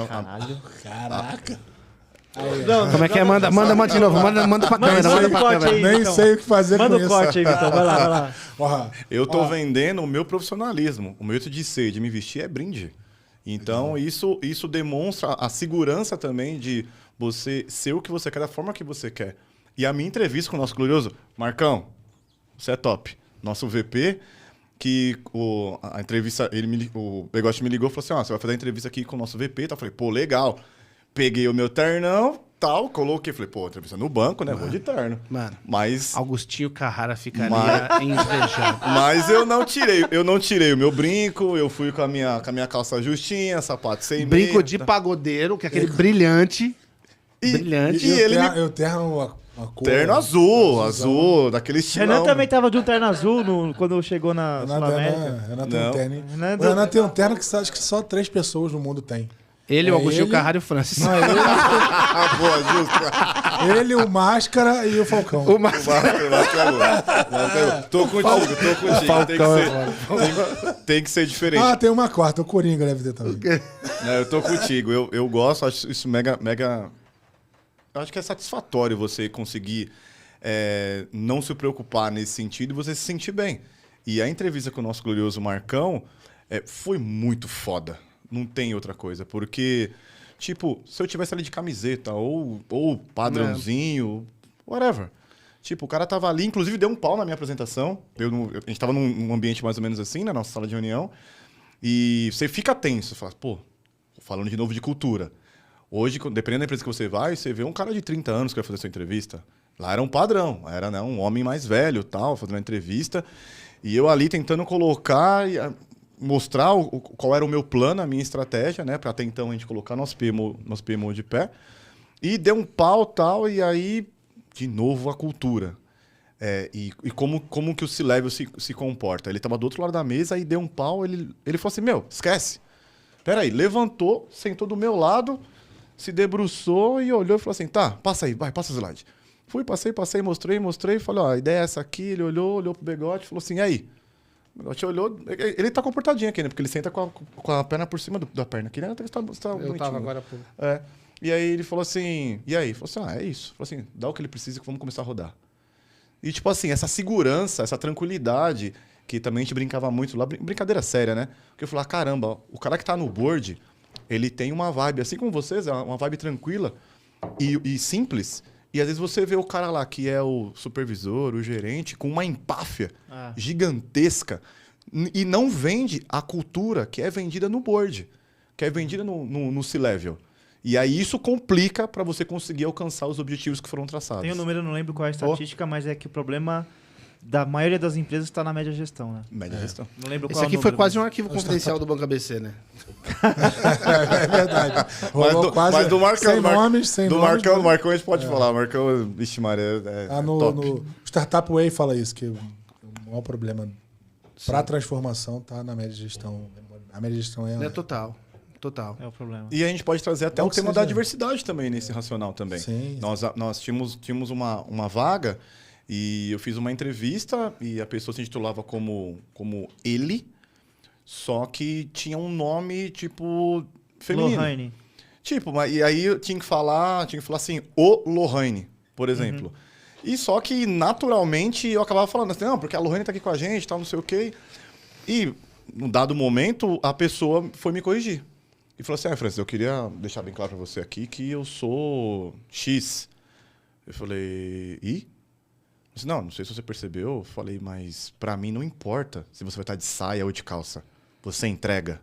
Speaker 1: Caralho.
Speaker 2: Caraca.
Speaker 3: Como é que é? Manda de novo. Manda pra câmera.
Speaker 1: manda
Speaker 3: Manda
Speaker 1: o
Speaker 3: pra
Speaker 1: corte
Speaker 3: câmera.
Speaker 1: aí,
Speaker 2: Nem
Speaker 1: Vitão.
Speaker 2: sei o que fazer
Speaker 1: Manda
Speaker 2: com
Speaker 1: o
Speaker 2: isso.
Speaker 1: corte aí, Vitão. Vai lá, vai lá.
Speaker 2: Ó,
Speaker 4: Eu tô vendendo o meu profissionalismo. O meu jeito de ser, de me vestir é brinde. Então isso demonstra a segurança também de você ser o que você quer, da forma que você quer. E a minha entrevista com o nosso glorioso Marcão, você é top. Nosso VP, que a entrevista, o Begode me ligou e falou assim, você vai fazer a entrevista aqui com o nosso VP. Tá? Eu falei, pô, legal. Peguei o meu ternão, tal, coloquei. Falei, pô, entrevista no banco, né? Vou de terno.
Speaker 3: Mano,
Speaker 4: Mas...
Speaker 3: Augustinho Carrara ficaria invejado.
Speaker 4: Mas eu não tirei o meu brinco, eu fui com a minha calça justinha, sapato sem
Speaker 3: Brinco
Speaker 4: meia,
Speaker 3: de
Speaker 4: tá?
Speaker 3: pagodeiro, que é aquele brilhante. Brilhante.
Speaker 4: E ele
Speaker 2: eu terno a cor.
Speaker 4: terno azul, daquele estilo.
Speaker 1: Renan também tava de um terno azul quando chegou na Sul-América.
Speaker 2: Renan tem um
Speaker 4: Não.
Speaker 2: terno.
Speaker 1: Renan
Speaker 2: O Renan tem um terno que acho que só 3 pessoas no mundo têm.
Speaker 3: Ele, o Augustinho
Speaker 2: ele-
Speaker 3: Carrara e o Francis.
Speaker 2: Não,
Speaker 4: Ah, boa, justo.
Speaker 2: ele, o Máscara e o Falcão.
Speaker 4: Tô contigo.
Speaker 3: Falcão
Speaker 4: Tem que ser diferente.
Speaker 2: Ah, tem uma quarta, o Coringa deve ter também.
Speaker 4: Eu tô contigo. Eu gosto, acho isso mega... Eu acho que é satisfatório você conseguir não se preocupar nesse sentido e você se sentir bem. E a entrevista com o nosso glorioso Marcão foi muito foda. Não tem outra coisa. Porque, tipo, se eu tivesse ali de camiseta ou padrãozinho, whatever. Tipo, o cara tava ali, inclusive deu um pau na minha apresentação. A gente tava num ambiente mais ou menos assim, na nossa sala de reunião. E você fica tenso. Você fala, pô, falando de novo de cultura. Hoje, dependendo da empresa que você vai, você vê um cara de 30 anos que vai fazer sua entrevista. Lá era um padrão, era, né, um homem mais velho, tal, fazendo uma entrevista. E eu ali tentando colocar, mostrar qual era o meu plano, a minha estratégia, né, para até então a gente colocar nosso PMO de pé. E deu um pau, tal, e aí, de novo, a cultura. E como que o C-Level se comporta. Ele estava do outro lado da mesa, aí deu um pau, ele falou assim, esquece. Peraí, levantou, sentou do meu lado, se debruçou e olhou e falou assim, tá, passa aí, vai, passa o slide. Fui, passei, mostrei, falei, a ideia é essa aqui, ele olhou pro Begode e falou assim, e aí? O Begode olhou, ele tá comportadinho aqui, né, porque ele senta com a perna por cima da perna aqui, né, tá
Speaker 3: Eu
Speaker 4: bonitinho.
Speaker 3: tava agora... Pô.
Speaker 4: E aí ele falou assim, e aí? Ele falou assim, é isso. Falou assim, dá o que ele precisa que vamos começar a rodar. E tipo assim, essa segurança, essa tranquilidade, que também a gente brincava muito lá, brincadeira séria, né? Porque eu falava, caramba, o cara que tá no board, ele tem uma vibe, assim como vocês, é uma vibe tranquila e simples. E às vezes você vê o cara lá, que é o supervisor, o gerente, com uma empáfia gigantesca e não vende a cultura que é vendida no board, que é vendida no C-Level. E aí isso complica para você conseguir alcançar os objetivos que foram traçados.
Speaker 1: Tem um número, eu não lembro qual é a estatística, mas é que o problema da maioria das empresas está na média gestão, né?
Speaker 4: Média gestão.
Speaker 1: Não lembro
Speaker 3: Esse
Speaker 1: qual é o
Speaker 3: aqui foi
Speaker 1: número,
Speaker 3: quase um
Speaker 1: mas-
Speaker 3: arquivo confidencial do Banco ABC, né?
Speaker 2: É verdade. Rolou quase
Speaker 4: Mas do Marcão,
Speaker 2: sem nomes, sem
Speaker 4: do
Speaker 2: nomes.
Speaker 4: Marcão, do Marcão a gente pode falar. Marcão, vixe Maria, top.
Speaker 2: No Startup Way fala isso, que o maior problema para a transformação tá na média de gestão. A média de gestão
Speaker 3: É total.
Speaker 1: É o problema.
Speaker 4: E a gente pode trazer até
Speaker 2: Não
Speaker 4: o
Speaker 2: que
Speaker 4: tema
Speaker 2: seja-
Speaker 4: da diversidade também nesse racional também.
Speaker 2: Sim.
Speaker 4: Nós tínhamos uma vaga e eu fiz uma entrevista e a pessoa se intitulava como ele, só que tinha um nome, tipo, feminino.
Speaker 1: Lohane.
Speaker 4: Tipo, e aí eu tinha que falar assim, o Lohane, por exemplo. E só que, naturalmente, eu acabava falando assim, não, porque a Lohane tá aqui com a gente, tal, não sei o quê. E, num dado momento, a pessoa foi me corrigir. E falou assim, Francis, eu queria deixar bem claro pra você aqui que eu sou X. Eu falei, e? Disse, não sei se você percebeu. Eu falei, mas pra mim não importa se você vai estar de saia ou de calça. Você entrega,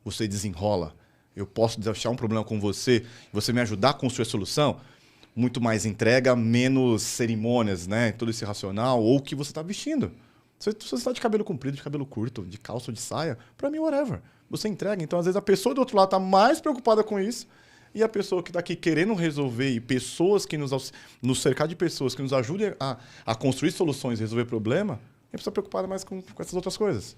Speaker 4: você desenrola. Eu posso deixar um problema com você, você me ajudar a construir a solução. Muito mais entrega, menos cerimônias, né? Todo esse racional, ou o que você está vestindo. Se você está de cabelo comprido, de cabelo curto, de calça ou de saia, pra mim, whatever. Você entrega. Então, às vezes, a pessoa do outro lado está mais preocupada com isso, e a pessoa que está aqui querendo resolver, e pessoas que nos cercar de pessoas que nos ajudem a construir soluções e resolver problema, a pessoa preocupada mais com essas outras coisas.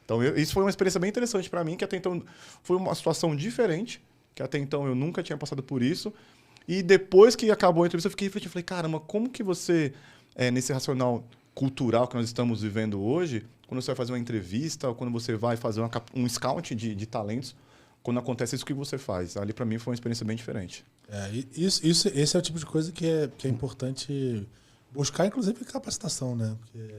Speaker 4: Então, isso foi uma experiência bem interessante para mim, que até então foi uma situação diferente, que até então eu nunca tinha passado por isso. E depois que acabou a entrevista, eu fiquei refletindo, falei, caramba, como que você, nesse racional cultural que nós estamos vivendo hoje, quando você vai fazer uma entrevista, ou quando você vai fazer um scout de talentos, quando acontece isso, o que você faz? Ali, para mim, foi uma experiência bem diferente.
Speaker 2: Esse é o tipo de coisa que é importante buscar, inclusive, capacitação, né? Porque,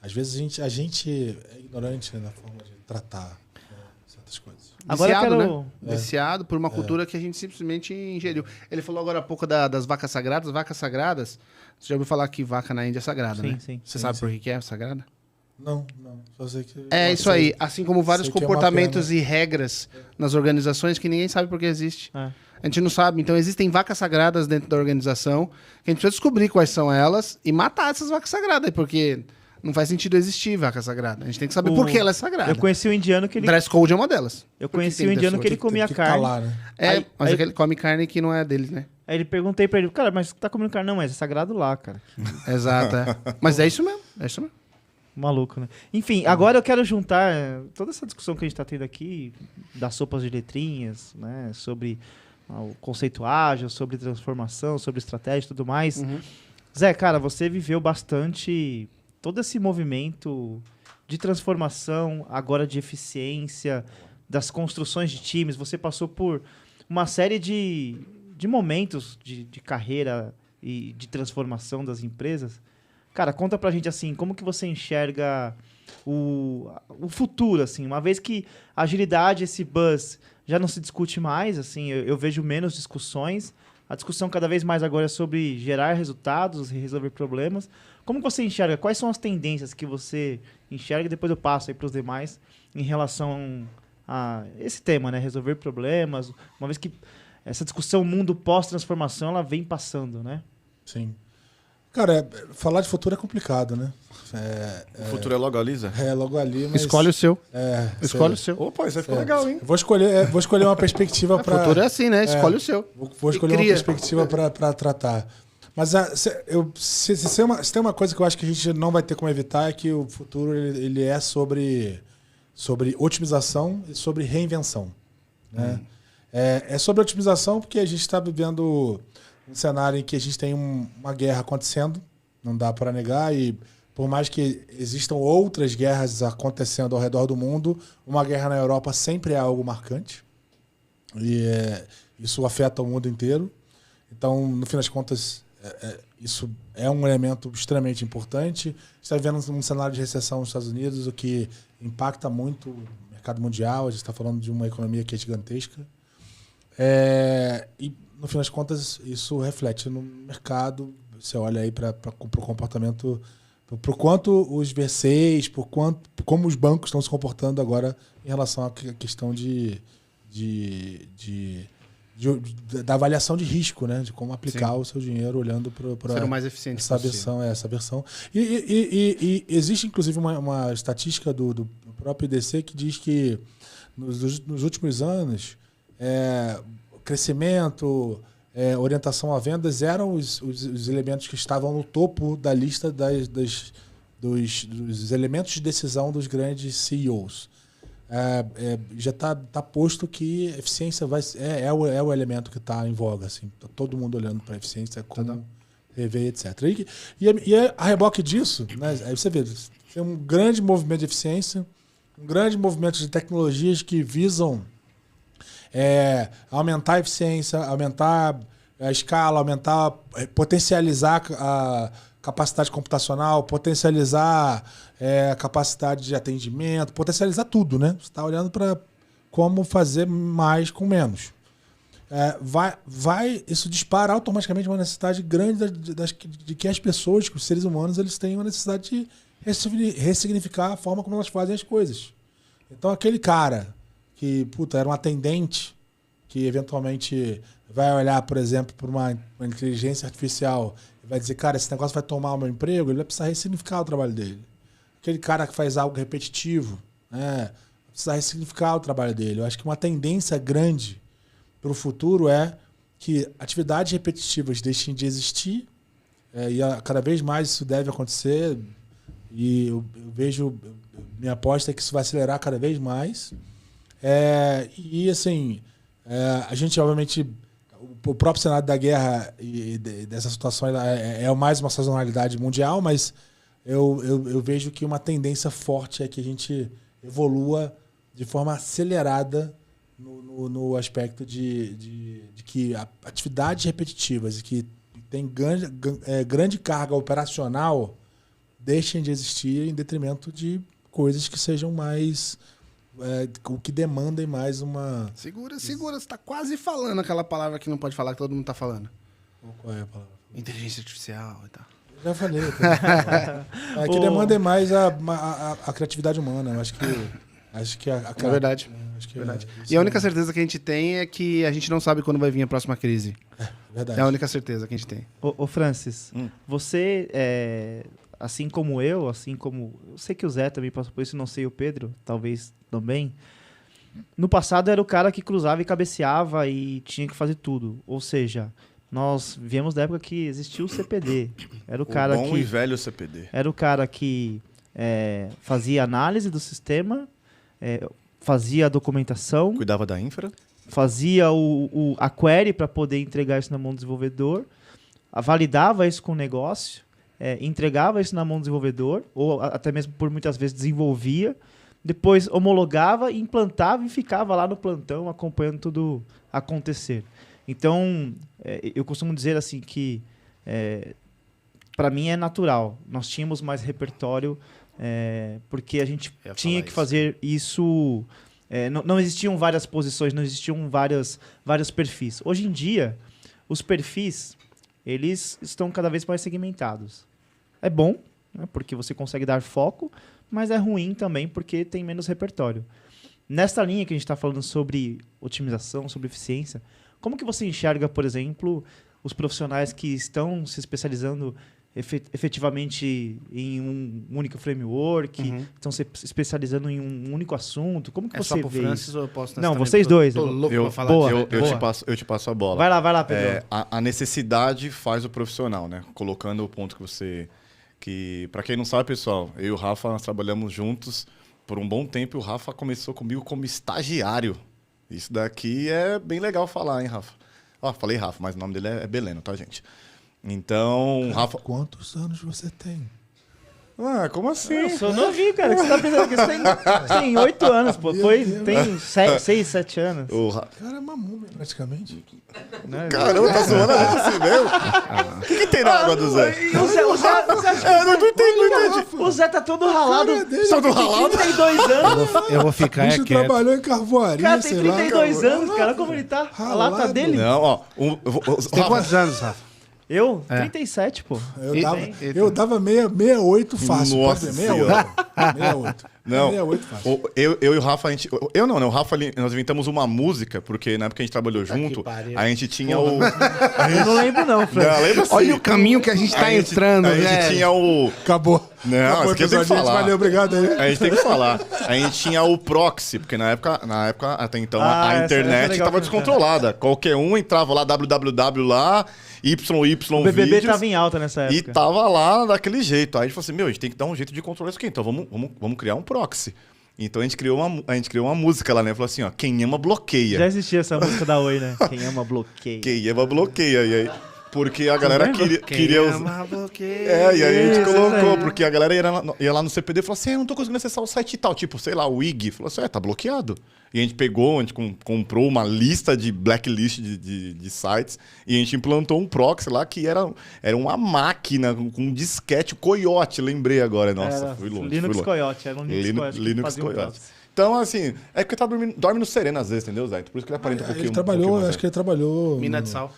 Speaker 2: às vezes, a gente é ignorante, né, na forma de tratar certas coisas.
Speaker 1: Agora
Speaker 3: Viciado,
Speaker 1: eu quero...
Speaker 3: né? Viciado por uma cultura que a gente simplesmente ingeriu. Ele falou agora há pouco das vacas sagradas. Vacas sagradas, você já ouviu falar que vaca na Índia é sagrada,
Speaker 1: Sim,
Speaker 3: né?
Speaker 1: sim.
Speaker 3: Você sabe por que é sagrada?
Speaker 2: Não. Só sei que...
Speaker 3: Isso aí. Assim como vários
Speaker 2: sei que é uma
Speaker 3: comportamentos
Speaker 2: pena.
Speaker 3: e regras nas organizações que ninguém sabe por que existe.
Speaker 1: É.
Speaker 3: A gente não sabe. Então, existem vacas sagradas dentro da organização que a gente precisa descobrir quais são elas e matar essas vacas sagradas, porque não faz sentido existir vaca sagrada. A gente tem que saber por que ela é sagrada.
Speaker 1: Eu conheci um indiano que ele...
Speaker 3: Dress code é uma delas.
Speaker 1: Eu
Speaker 3: Por que
Speaker 1: conheci
Speaker 3: tem
Speaker 1: um
Speaker 3: dress
Speaker 1: indiano
Speaker 3: code?
Speaker 1: que ele comia
Speaker 2: Tem que
Speaker 1: carne.
Speaker 2: calar, né?
Speaker 3: Mas
Speaker 1: Aí-
Speaker 3: é que ele come carne que não é deles, né?
Speaker 1: Aí ele perguntei pra ele, cara, mas tá comendo carne? Não, mas é sagrado lá, cara.
Speaker 3: Exato. Mas é isso mesmo. É isso mesmo.
Speaker 1: Maluco, né? Enfim, agora eu quero juntar toda essa discussão que a gente tá tendo aqui, das sopas de letrinhas, né? Sobre o conceito ágil, sobre transformação, sobre estratégia e tudo mais. Zé, cara, você viveu bastante todo esse movimento de transformação, agora de eficiência, das construções de times. Você passou por uma série de momentos de carreira e de transformação das empresas. Cara, conta pra gente assim, como que você enxerga o futuro, assim, uma vez que a agilidade, esse buzz, já não se discute mais, assim, eu vejo menos discussões, a discussão cada vez mais agora é sobre gerar resultados e resolver problemas. Como que você enxerga? Quais são as tendências que você enxerga? E depois eu passo aí pros demais em relação a esse tema, né? Resolver problemas, uma vez que essa discussão mundo pós-transformação, ela vem passando, né?
Speaker 2: Sim. Cara, falar de futuro é complicado, né?
Speaker 4: O futuro é logo ali, Zé?
Speaker 2: É logo ali, mas...
Speaker 3: Escolhe o seu. Escolhe o
Speaker 2: sei.
Speaker 3: seu.
Speaker 4: Opa, isso aí ficou legal, hein?
Speaker 2: Vou escolher uma perspectiva
Speaker 3: O
Speaker 2: para...
Speaker 3: futuro é assim, né? Escolhe o seu.
Speaker 2: Vou escolher
Speaker 3: E
Speaker 2: uma
Speaker 3: cria.
Speaker 2: perspectiva para tratar. Mas se tem uma coisa que eu acho que a gente não vai ter como evitar é que o futuro ele é sobre otimização e sobre reinvenção. Né? É sobre otimização porque a gente está vivendo um cenário em que a gente tem uma guerra acontecendo, não dá para negar, e por mais que existam outras guerras acontecendo ao redor do mundo, uma guerra na Europa sempre é algo marcante. E isso afeta o mundo inteiro. Então, no fim das contas, isso é um elemento extremamente importante. A gente está vivendo um cenário de recessão nos Estados Unidos, o que impacta muito o mercado mundial. A gente está falando de uma economia que é gigantesca. E, no fim das contas, isso reflete no mercado. Você olha aí para o comportamento, por quanto os VCs, como os bancos estão se comportando agora em relação à questão da avaliação de risco, né? De como aplicar o seu dinheiro olhando para
Speaker 3: Ser o mais eficiente
Speaker 2: essa versão. E existe, inclusive, uma estatística do próprio IDC que diz que nos últimos anos crescimento, orientação a vendas eram os elementos que estavam no topo da lista dos elementos de decisão dos grandes CEOs. Já está posto que eficiência é o elemento que está em voga. Assim, tá todo mundo olhando para a eficiência, como rever, etc. E a reboque disso, né, aí você vê, tem um grande movimento de eficiência, um grande movimento de tecnologias que visam aumentar a eficiência, aumentar a escala, potencializar a capacidade computacional, potencializar a capacidade de atendimento, potencializar tudo, né? Você está olhando para como fazer mais com menos. Isso dispara automaticamente uma necessidade grande de que as pessoas, que os seres humanos, eles têm uma necessidade de ressignificar a forma como elas fazem as coisas. Então, aquele cara que era um atendente, que eventualmente vai olhar, por exemplo, para uma inteligência artificial e vai dizer, cara, esse negócio vai tomar o meu emprego, ele vai precisar ressignificar o trabalho dele. Aquele cara que faz algo repetitivo, vai precisar ressignificar o trabalho dele. Eu acho que uma tendência grande para o futuro é que atividades repetitivas deixem de existir, e cada vez mais isso deve acontecer, e eu vejo, minha aposta é que isso vai acelerar cada vez mais. E assim, a gente obviamente, o próprio cenário da guerra e dessa situação é mais uma sazonalidade mundial, mas eu vejo que uma tendência forte é que a gente evolua de forma acelerada no aspecto de que atividades repetitivas e que tem grande carga operacional deixem de existir em detrimento de coisas que sejam mais... o que demandem mais uma...
Speaker 3: Segura, você tá quase falando aquela palavra que não pode falar, que todo mundo tá falando.
Speaker 2: Qual é a palavra?
Speaker 3: Inteligência artificial e tal.
Speaker 2: Já falei. Que demandem mais a criatividade humana. Eu acho que
Speaker 3: É verdade. Verdade. E a única certeza que a gente tem é que a gente não sabe quando vai vir a próxima crise.
Speaker 2: Verdade.
Speaker 3: É a única certeza que a gente tem.
Speaker 1: Ô Francis, você, assim como eu sei que o Zé também passou por isso, não sei o Pedro, talvez também. No passado era o cara que cruzava e cabeceava e tinha que fazer tudo. Ou seja, nós viemos da época que existia o CPD. Era o cara
Speaker 4: bom e velho CPD.
Speaker 1: Era o cara que fazia análise do sistema, fazia a documentação,
Speaker 4: Cuidava da infra.
Speaker 1: fazia a query para poder entregar isso na mão do desenvolvedor, validava isso com o negócio, entregava isso na mão do desenvolvedor, ou até mesmo por muitas vezes desenvolvia, depois homologava, implantava e ficava lá no plantão acompanhando tudo acontecer. Então, eu costumo dizer assim que, para mim, é natural. Nós tínhamos mais repertório porque a gente tinha que fazer isso... não existiam várias posições, não existiam vários perfis. Hoje em dia, os perfis eles estão cada vez mais segmentados. É bom, né, porque você consegue dar foco, mas é ruim também porque tem menos repertório. Nesta linha que a gente está falando sobre otimização, sobre eficiência, como que você enxerga, por exemplo, os profissionais que estão se especializando efetivamente em um único framework, estão se especializando em um único assunto? Como que você
Speaker 3: só pro
Speaker 1: vê
Speaker 3: Francis
Speaker 1: isso?
Speaker 3: ou eu posso
Speaker 1: Não, vocês dois.
Speaker 3: Tô louco pra falar
Speaker 1: boa.
Speaker 3: disso.
Speaker 4: Eu te passo a bola.
Speaker 1: Vai lá, Pedro.
Speaker 4: A necessidade faz o profissional, né? Colocando o ponto que você... Para quem não sabe, pessoal, eu e o Rafa, nós trabalhamos juntos por um bom tempo e o Rafa começou comigo como estagiário. Isso daqui é bem legal falar, hein, Rafa? Falei Rafa, mas o nome dele é Beleno, tá, gente? Então, Rafa...
Speaker 2: Quantos anos você tem?
Speaker 4: Como assim?
Speaker 1: Eu sou novinho, cara. Você tá pensando que você tem 8 anos, pô. Tem 6, 7 anos.
Speaker 2: Cara, é uma múmia, praticamente.
Speaker 4: Caramba, tá zoando a gente assim mesmo? O que tem na água do Zé?
Speaker 1: O Zé
Speaker 4: não entendi.
Speaker 1: O Zé tá todo ralado.
Speaker 4: Todo ralado?
Speaker 1: 32 anos.
Speaker 3: Eu vou ficar
Speaker 2: O bicho
Speaker 3: quieto.
Speaker 2: trabalhou em carvoaria,
Speaker 1: Cara, tem
Speaker 2: sei lá.
Speaker 1: 32 anos, cara. Como ele tá? A lata
Speaker 2: Ralado.
Speaker 1: dele.
Speaker 4: Não,
Speaker 3: Tem quantos anos, Rafa?
Speaker 1: Eu? 37, pô.
Speaker 2: Eu dava 68 fácil.
Speaker 4: Nossa
Speaker 2: pode dizer, 68.
Speaker 4: Não,
Speaker 2: 68 fácil.
Speaker 4: eu e o Rafa, o Rafa, nós inventamos uma música, porque na época que a gente trabalhou junto,
Speaker 3: pariu.
Speaker 4: a gente tinha o...
Speaker 1: Eu não lembro não, Fran.
Speaker 4: Não, lembra assim?
Speaker 3: Olha o caminho que a gente tá entrando,
Speaker 4: A gente
Speaker 3: velho.
Speaker 4: tinha o...
Speaker 2: Acabou.
Speaker 4: Não,
Speaker 2: Acabou
Speaker 4: isso aqui eu tenho que
Speaker 2: episódio,
Speaker 4: falar.
Speaker 2: Valeu, obrigado aí.
Speaker 4: A gente tem que falar. A gente tinha o proxy, porque na época até então, a
Speaker 1: essa
Speaker 4: internet
Speaker 1: é legal
Speaker 4: estava
Speaker 1: comentar.
Speaker 4: descontrolada. Qualquer um entrava lá, www lá, YY
Speaker 1: O BBB
Speaker 4: vídeos,
Speaker 1: tava em alta nessa
Speaker 4: e
Speaker 1: época.
Speaker 4: tava lá daquele jeito. Aí a gente falou assim, a gente tem que dar um jeito de controlar isso aqui. Então vamos criar um proxy. Então a gente criou uma música lá, né? Falou assim, quem ama bloqueia.
Speaker 1: Já existia essa música da Oi, né? Quem ama bloqueia.
Speaker 4: Quem ama bloqueia. E aí, Porque a galera queria usar. E aí a gente colocou, porque a galera ia lá no CPD e falou assim: eu não tô conseguindo acessar o site e tal. Tipo, sei lá, o IG. Falou assim: tá bloqueado. E a gente pegou, a gente comprou uma lista de blacklist de sites e a gente implantou um proxy lá que era uma máquina com um disquete, Coyote, lembrei agora. Nossa, fui longe.
Speaker 1: Linux Coyote, era um
Speaker 4: Linux Coyote. Então, assim, é porque dorme no sereno às vezes, entendeu, Zé? Por isso que ele aparenta um pouquinho.
Speaker 2: Ele trabalhou, acho que ele trabalhou.
Speaker 3: Mina de sal.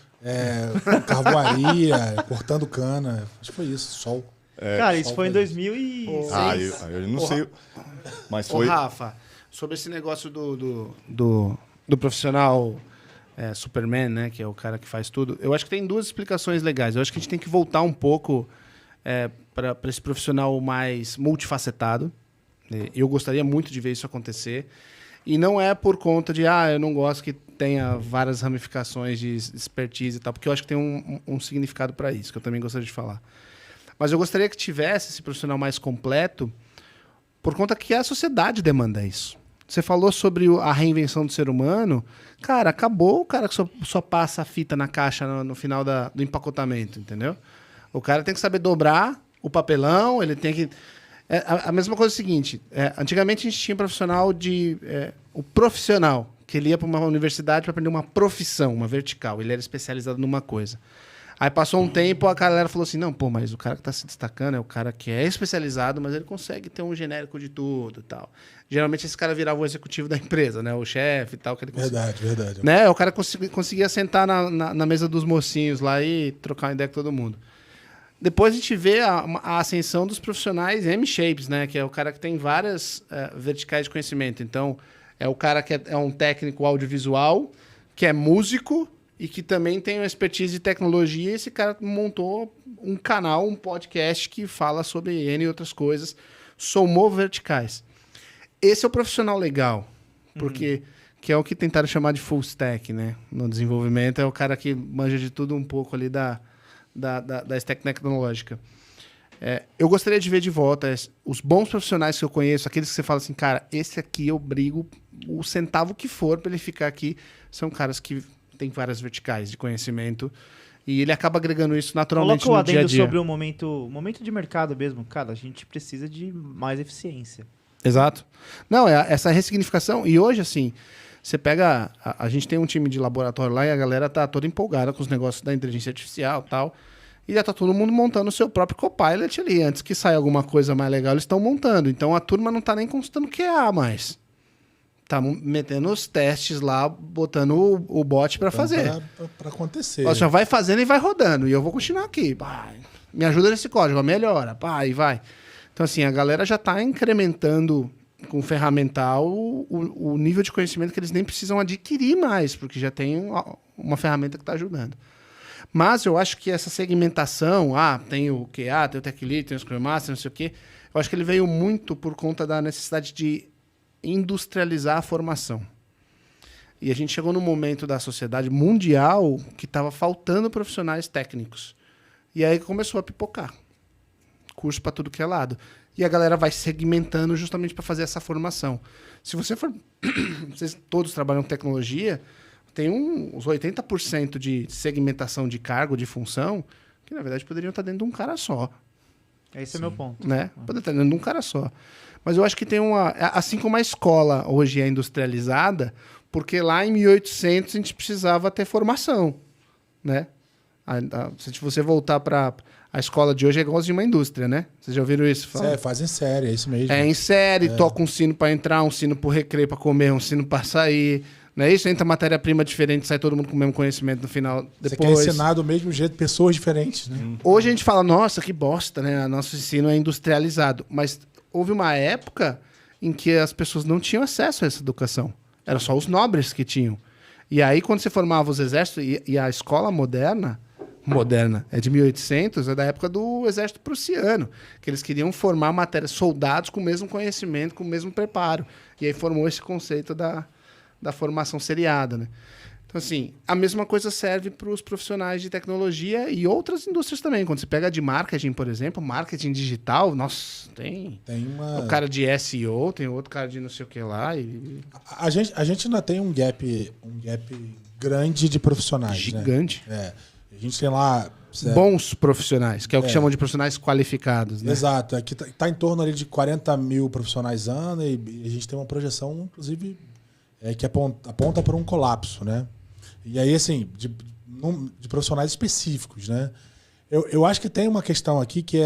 Speaker 2: Carvoaria, cortando cana. Acho que foi isso, sol.
Speaker 1: Cara, isso foi em 2006.
Speaker 4: Eu não sei. Mas foi.
Speaker 3: Ô, Rafa, sobre esse negócio do profissional Superman, né? Que é o cara que faz tudo. Eu acho que tem duas explicações legais. Eu acho que a gente tem que voltar um pouco para esse profissional mais multifacetado. Eu gostaria muito de ver isso acontecer. E não é por conta de, eu não gosto que tenha várias ramificações de expertise e tal, porque eu acho que tem um significado para isso, que eu também gostaria de falar. Mas eu gostaria que tivesse esse profissional mais completo, por conta que a sociedade demanda isso. Você falou sobre a reinvenção do ser humano. Cara, acabou o cara que só passa a fita na caixa no final do empacotamento, entendeu? O cara tem que saber dobrar o papelão, ele tem que... A mesma coisa é o seguinte, antigamente a gente tinha um profissional o profissional, que ele ia para uma universidade para aprender uma profissão, uma vertical, ele era especializado numa coisa. Aí passou um tempo, a galera falou assim, não, mas o cara que está se destacando é o cara que é especializado, mas ele consegue ter um genérico de tudo e tal. Geralmente esse cara virava o executivo da empresa, né? O chefe e tal. Que ele
Speaker 2: Verdade.
Speaker 3: Né? O cara conseguia sentar na mesa dos mocinhos lá e trocar uma ideia com todo mundo. Depois a gente vê a ascensão dos profissionais M-Shapes, né? Que é o cara que tem várias verticais de conhecimento. Então, é o cara que é um técnico audiovisual, que é músico e que também tem uma expertise de tecnologia. Esse cara montou um canal, um podcast que fala sobre N e outras coisas. Somou verticais. Esse é o profissional legal, porque que é o que tentaram chamar de full stack, né? No desenvolvimento, é o cara que manja de tudo um pouco ali da stack tecnológica. Eu gostaria de ver de volta os bons profissionais que eu conheço, aqueles que você fala assim, cara, esse aqui eu brigo o centavo que for para ele ficar aqui, são caras que têm várias verticais de conhecimento e ele acaba agregando isso naturalmente
Speaker 1: no dia a
Speaker 3: dia.
Speaker 1: Coloca o adendo sobre o momento de mercado mesmo. Cara, a gente precisa de mais eficiência.
Speaker 3: Exato. Não, essa ressignificação, e hoje assim, você pega... A gente tem um time de laboratório lá e a galera tá toda empolgada com os negócios da inteligência artificial e tal. E já tá todo mundo montando o seu próprio Copilot ali. Antes que saia alguma coisa mais legal, eles estão montando. Então a turma não tá nem consultando QA mais. Tá metendo os testes lá, botando o bot para fazer.
Speaker 2: Para acontecer.
Speaker 3: Já vai fazendo e vai rodando. E eu vou continuar aqui. Me ajuda nesse código, melhora. E vai. Então assim, a galera já tá incrementando... com ferramental o nível de conhecimento que eles nem precisam adquirir mais, porque já tem uma ferramenta que está ajudando. Mas eu acho que essa segmentação, tem o QA, tem o Tech Lead, tem o Scrum Master, não sei o quê, eu acho que ele veio muito por conta da necessidade de industrializar a formação. E a gente chegou num momento da sociedade mundial que estava faltando profissionais técnicos. E aí começou a pipocar. Curso para tudo que é lado. E a galera vai segmentando justamente para fazer essa formação. Se você for... Vocês todos trabalham com tecnologia, tem uns 80% de segmentação de cargo, de função, que na verdade poderiam estar dentro de um cara só.
Speaker 1: Esse é meu ponto.
Speaker 3: Né? Poderia estar dentro de um cara só. Mas eu acho que tem uma... Assim como a escola hoje é industrializada, porque lá em 1800 a gente precisava ter formação. Né? Se você voltar para... A escola de hoje é igual de uma indústria, né? Vocês já ouviram isso?
Speaker 2: Fazem série, é isso mesmo.
Speaker 3: Em série, toca um sino para entrar, um sino pro recreio para comer, um sino para sair. Não é isso? Entra matéria-prima diferente, sai todo mundo com o mesmo conhecimento no final. Depois.
Speaker 2: Você quer ensinar do mesmo jeito pessoas diferentes, né?
Speaker 3: Hoje a gente fala, nossa, que bosta, né? Nosso ensino é industrializado. Mas houve uma época em que as pessoas não tinham acesso a essa educação. Era só os nobres que tinham. E aí, quando você formava os exércitos, e a escola moderna, é de 1800, é da época do exército prussiano, que eles queriam formar soldados com o mesmo conhecimento, com o mesmo preparo. E aí formou esse conceito da formação seriada, né? Então, assim, a mesma coisa serve para os profissionais de tecnologia e outras indústrias também. Quando você pega de marketing, por exemplo, marketing digital, nossa, tem o cara de SEO, tem outro cara de não sei o que lá.
Speaker 2: A gente ainda tem um gap grande de profissionais,
Speaker 3: gigante.
Speaker 2: Né? A gente tem lá...
Speaker 3: Bons profissionais, que é o que chamam de profissionais qualificados, né?
Speaker 2: Exato. Aqui tá em torno ali de 40 mil profissionais ano e a gente tem uma projeção, inclusive, que aponta para um colapso, né? E aí, assim, de profissionais específicos, né? Eu acho que tem uma questão aqui que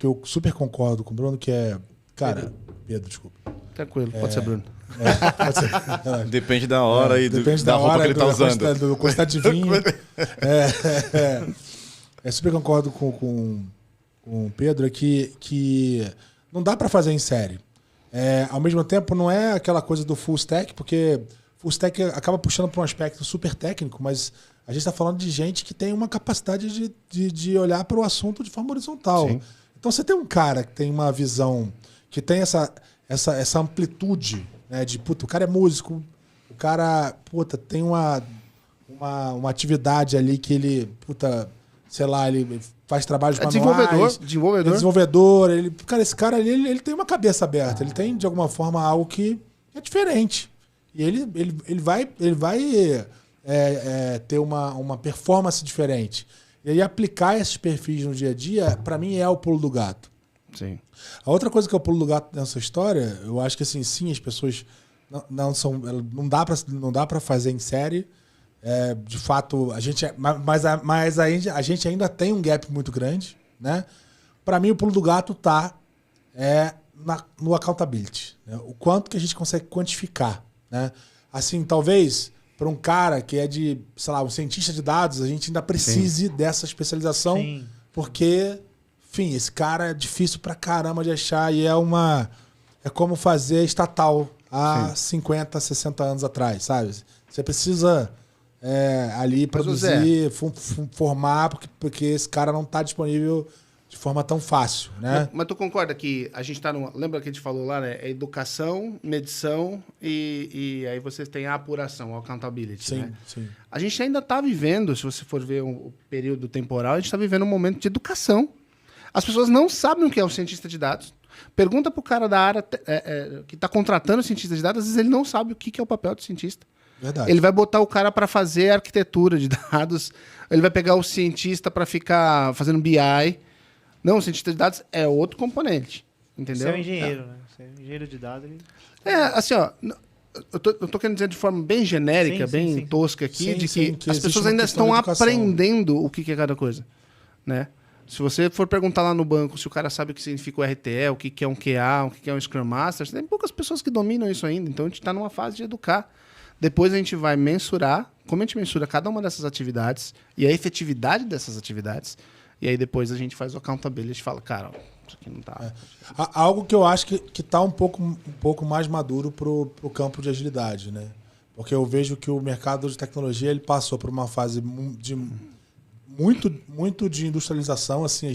Speaker 2: eu super concordo com o Bruno, que é... Cara, Pedro, desculpa.
Speaker 3: Tranquilo, pode ser Bruno.
Speaker 2: Pode ser.
Speaker 4: Depende da hora e
Speaker 2: depende
Speaker 4: da roupa
Speaker 2: hora,
Speaker 4: que ele tá usando.
Speaker 2: Do quantidade de vinho. Super concordo com o Pedro que não dá para fazer em série. Ao mesmo tempo, não é aquela coisa do full stack, porque full stack acaba puxando para um aspecto super técnico, mas a gente está falando de gente que tem uma capacidade de olhar para o assunto de forma horizontal.
Speaker 3: Sim.
Speaker 2: Então, você tem um cara que tem uma visão, que tem essa amplitude, né, de, puta, o cara é músico, o cara, puta, tem uma atividade ali que ele, puta, sei lá, ele faz trabalhos manuais. Desenvolvedor. Esse cara ali, ele tem uma cabeça aberta, ele tem, de alguma forma, algo que é diferente. E ele vai ter uma performance diferente. E aí, aplicar esses perfis no dia a dia, para mim, é o pulo do gato.
Speaker 3: Sim.
Speaker 2: A outra coisa que é o pulo do gato nessa história, eu acho que assim, sim, as pessoas não dá para fazer em série. De fato, a gente a gente ainda tem um gap muito grande, né? Para mim, o pulo do gato tá no accountability, né? O quanto que a gente consegue quantificar, né? Assim, talvez para um cara que é sei lá, um cientista de dados, a gente ainda precise dessa especialização,
Speaker 1: Sim.
Speaker 2: porque, enfim, esse cara é difícil pra caramba de achar e é como fazer estatal há 50, 60 anos atrás, sabe? Você precisa ali produzir, formar, porque esse cara não está disponível de forma tão fácil, né?
Speaker 3: Mas tu concorda que a gente está numa... Lembra que a gente falou lá, né? É educação, medição e aí você tem a apuração, a accountability,
Speaker 2: Sim,
Speaker 3: né?
Speaker 2: sim.
Speaker 3: A gente ainda está vivendo, se você for ver o período temporal, a gente está vivendo um momento de educação. As pessoas não sabem o que é um cientista de dados. Pergunta para o cara da área que está contratando cientista de dados, às vezes ele não sabe o que é o papel do cientista.
Speaker 2: Verdade.
Speaker 3: Ele vai botar o cara para fazer arquitetura de dados, ele vai pegar o cientista para ficar fazendo BI. Não, o cientista de dados é outro componente, entendeu?
Speaker 1: Você é um engenheiro, né? Você é um engenheiro de dados.
Speaker 3: Assim, ó, eu tô querendo dizer de forma bem genérica,
Speaker 1: Sim, sim.
Speaker 3: tosca aqui,
Speaker 2: Que
Speaker 3: as
Speaker 2: existe
Speaker 3: pessoas
Speaker 2: uma
Speaker 3: ainda
Speaker 2: questão
Speaker 3: estão
Speaker 2: de educação.
Speaker 3: aprendendo o que é cada coisa, né? Se você for perguntar lá no banco se o cara sabe o que significa o RTE, o que é um QA, o que é um Scrum Master, tem poucas pessoas que dominam isso ainda, então a gente está numa fase de educar. Depois a gente vai mensurar, como a gente mensura cada uma dessas atividades e a efetividade dessas atividades, e aí depois a gente faz o accountability e fala, cara, isso aqui não tá...
Speaker 2: Algo que eu acho que está um pouco mais maduro pro campo de agilidade, né? Porque eu vejo que o mercado de tecnologia ele passou por uma fase de muito de industrialização, assim,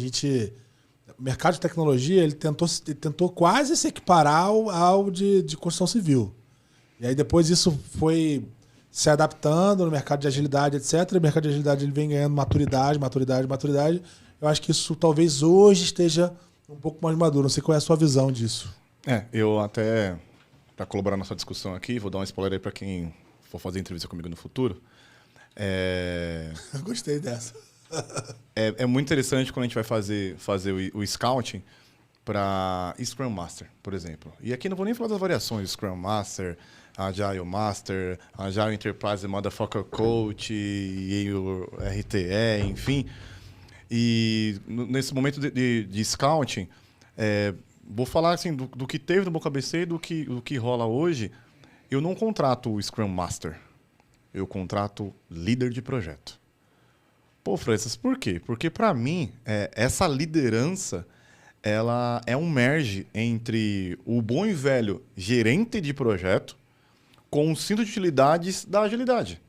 Speaker 2: o mercado de tecnologia ele tentou quase se equiparar ao de construção civil. E aí depois isso foi se adaptando no mercado de agilidade, etc. O mercado de agilidade ele vem ganhando maturidade. Eu acho que isso talvez hoje esteja um pouco mais maduro. Não sei qual é a sua visão disso.
Speaker 4: Eu até, para colaborar na sua discussão aqui, vou dar um spoiler aí para quem for fazer entrevista comigo no futuro.
Speaker 2: Gostei dessa.
Speaker 4: É muito interessante quando a gente vai fazer o scouting para Scrum Master, por exemplo. E aqui não vou nem falar das variações, Scrum Master, Agile Master, Agile Enterprise Motherfucker Coach, e o RTE, enfim. E nesse momento de scouting, vou falar assim, do que teve no Boca BC e do que rola hoje. Eu não contrato o Scrum Master, eu contrato líder de projeto. Pô, Francis, por quê? Porque, para mim, essa liderança ela é um merge entre o bom e velho gerente de projeto com o cinto de utilidades da agilidade.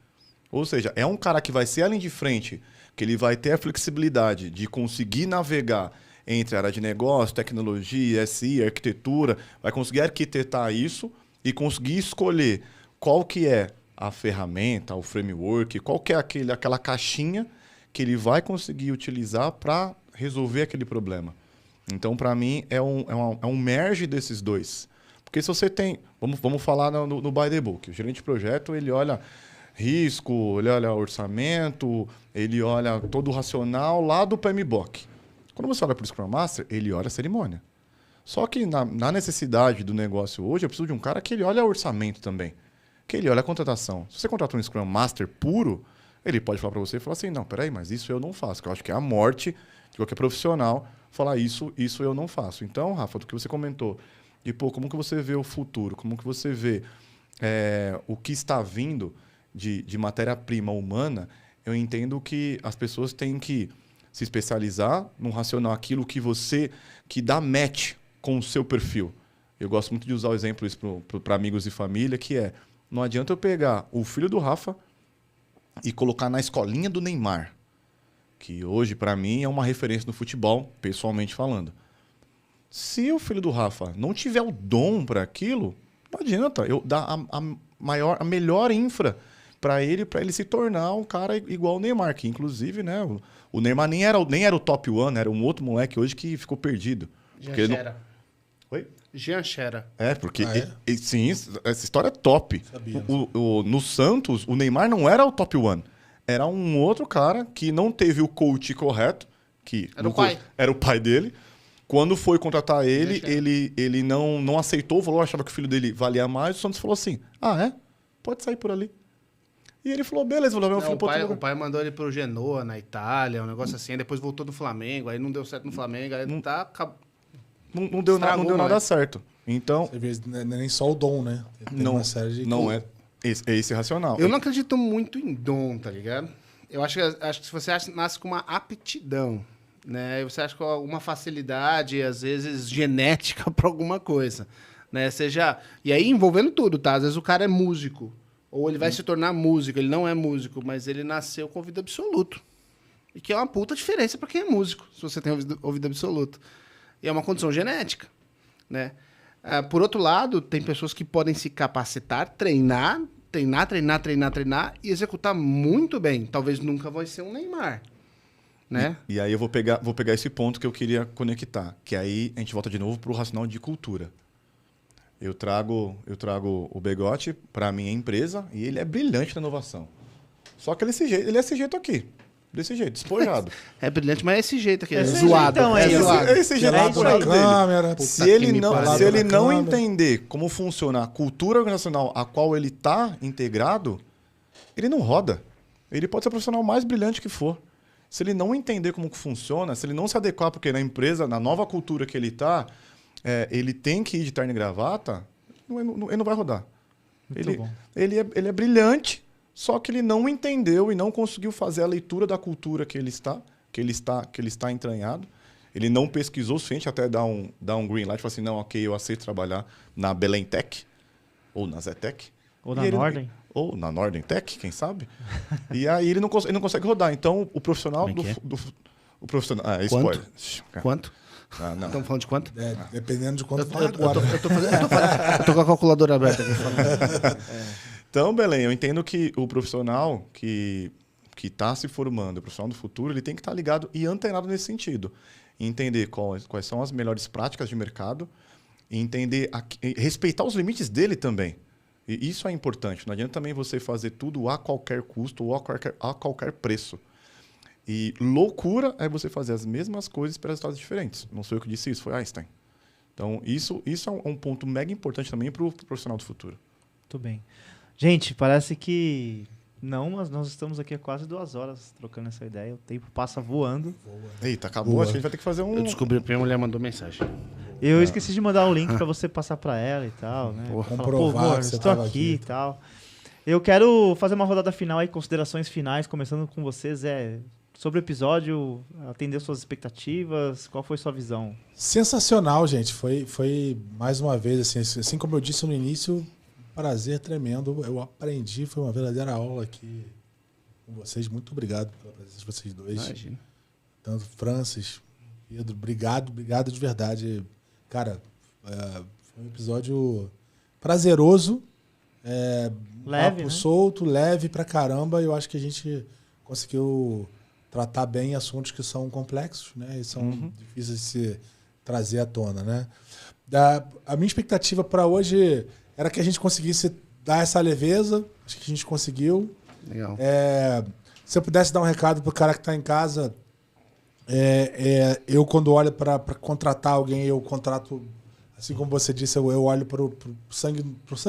Speaker 4: Ou seja, é um cara que vai ser a linha de frente, que ele vai ter a flexibilidade de conseguir navegar entre a área de negócio, tecnologia, SI, arquitetura, vai conseguir arquitetar isso e conseguir escolher qual que é a ferramenta, o framework, qual que é aquela caixinha que ele vai conseguir utilizar para resolver aquele problema. Então, para mim, é um merge desses dois. Porque se você tem... Vamos falar no by the book. O gerente de projeto, ele olha risco, ele olha orçamento, ele olha todo o racional lá do PMBOK. Quando você olha para o Scrum Master, ele olha a cerimônia. Só que na necessidade do negócio hoje, eu preciso de um cara que ele olha orçamento também, que ele olha a contratação. Se você contrata um Scrum Master puro, ele pode falar para você e falar assim, não, peraí, mas isso eu não faço, que eu acho que é a morte de qualquer profissional falar isso eu não faço. Então, Rafa, do que você comentou, e pô, como que você vê o futuro, como que você vê o que está vindo de matéria-prima humana, eu entendo que as pessoas têm que se especializar no racional, aquilo que dá match com o seu perfil. Eu gosto muito de usar o exemplo para amigos e família, que não adianta eu pegar o filho do Rafa e colocar na escolinha do Neymar, que hoje, para mim, é uma referência no futebol, pessoalmente falando. Se o filho do Rafa não tiver o dom para aquilo, não adianta eu dar a melhor infra para ele se tornar um cara igual o Neymar, que inclusive, né, o Neymar nem era o top one, era um outro moleque hoje que ficou perdido.
Speaker 3: Jean Xera.
Speaker 4: Oi?
Speaker 3: Jean Xera.
Speaker 4: Porque sim, essa história é top.
Speaker 2: Sabia.
Speaker 4: No Santos, o Neymar não era o top one. Era um outro cara que não teve o coach correto, que
Speaker 3: era o pai.
Speaker 4: Era o pai dele. Quando foi contratar ele não aceitou o valor, achava que o filho dele valia mais. O Santos falou assim, pode sair por ali. E ele falou, beleza, vou levar meu filho para outro lugar.
Speaker 3: O pai mandou ele pro Genoa, na Itália, um negócio assim. Aí depois voltou no Flamengo, aí não deu certo no Flamengo, aí
Speaker 4: não deu nada certo. Então,
Speaker 2: Você vê, não é nem só o dom, né? Tem uma série de
Speaker 4: é esse racional.
Speaker 3: Eu não acredito muito em dom, tá ligado? Eu acho que se você nasce com uma aptidão, né? Você acha com alguma facilidade, às vezes genética para alguma coisa, né? E aí envolvendo tudo, tá? Às vezes o cara é músico, ou ele vai se tornar músico, ele não é músico, mas ele nasceu com ouvido absoluto. E que é uma puta diferença para quem é músico, se você tem ouvido absoluto. E é uma condição genética, né? Por outro lado, tem pessoas que podem se capacitar, treinar e executar muito bem. Talvez nunca vai ser um Neymar, né?
Speaker 4: E aí eu vou pegar esse ponto que eu queria conectar, que aí a gente volta de novo para o racional de cultura. Eu trago o Begotti para a minha empresa e ele é brilhante na inovação. Só que ele é esse jeito aqui. Desse jeito, despojado.
Speaker 3: É brilhante, mas é esse jeito aqui, é
Speaker 1: Esse
Speaker 3: zoado.
Speaker 1: jeitão aí,
Speaker 3: zoado.
Speaker 4: É esse jeito despojado dele.
Speaker 2: câmera.
Speaker 4: Se ele não
Speaker 2: câmera.
Speaker 4: entender como funciona a cultura organizacional a qual ele está integrado, ele não roda. Ele pode ser o profissional mais brilhante que for. Se ele não entender como funciona, se ele não se adequar, porque na empresa, na nova cultura que ele está, ele tem que ir de terno e gravata, ele não vai rodar. Ele é brilhante, só que ele não entendeu e não conseguiu fazer a leitura da cultura que ele está entranhado. Ele não pesquisou o suficiente até dar um green light, falar assim, não, ok, eu aceito trabalhar na Belém Tech, ou na Zetec.
Speaker 1: Ou na Norden.
Speaker 4: Ou na Norden Tech, quem sabe? E aí ele não consegue rodar. Então, o profissional o profissional... spoiler.
Speaker 3: Quanto?
Speaker 4: Não.
Speaker 3: Estamos falando de quanto?
Speaker 2: Dependendo de quanto
Speaker 3: Eu tô com a calculadora aberta aqui.
Speaker 4: Então, Belém, eu entendo que o profissional que está se formando, o profissional do futuro, ele tem que estar ligado e antenado nesse sentido. Entender quais são as melhores práticas de mercado e entender, respeitar os limites dele também. E isso é importante. Não adianta também você fazer tudo a qualquer custo ou a qualquer preço. E loucura é você fazer as mesmas coisas para resultados diferentes. Não sou eu que disse isso, foi Einstein. Então, isso é um ponto mega importante também para o profissional do futuro.
Speaker 1: Muito bem. Gente, parece que não, mas nós estamos aqui há quase 2 horas trocando essa ideia. O tempo passa voando.
Speaker 4: Eita, acabou.
Speaker 2: Boa.
Speaker 4: Acho que a gente vai ter que fazer um...
Speaker 3: Eu descobri que a minha mulher mandou mensagem.
Speaker 1: Eu esqueci de mandar o link para você passar para ela e tal, né?
Speaker 2: Porra,
Speaker 1: Falar,
Speaker 2: comprovar
Speaker 1: amor,
Speaker 2: que você
Speaker 1: estou
Speaker 2: tava
Speaker 1: aqui
Speaker 2: aqui.
Speaker 1: e tal. Eu quero fazer uma rodada final aí, considerações finais, começando com vocês. Sobre o episódio, atender suas expectativas, qual foi sua visão?
Speaker 2: Sensacional, gente. Foi mais uma vez, assim como eu disse no início, prazer tremendo. Eu aprendi, foi uma verdadeira aula aqui com vocês. Muito obrigado pela presença de vocês dois.
Speaker 3: Imagina.
Speaker 2: Tanto Francis, Pedro, obrigado de verdade. Cara, foi um episódio prazeroso,
Speaker 1: Leve,
Speaker 2: papo
Speaker 1: né?
Speaker 2: solto, leve pra caramba. Eu acho que a gente conseguiu tratar bem assuntos que são complexos, né? E são difíceis de se trazer à tona, né? A minha expectativa para hoje era que a gente conseguisse dar essa leveza. Acho que a gente conseguiu.
Speaker 3: Legal.
Speaker 2: Se eu pudesse dar um recado pro cara que tá em casa, eu quando olho para contratar alguém, eu contrato, assim como você disse, eu olho pro sangue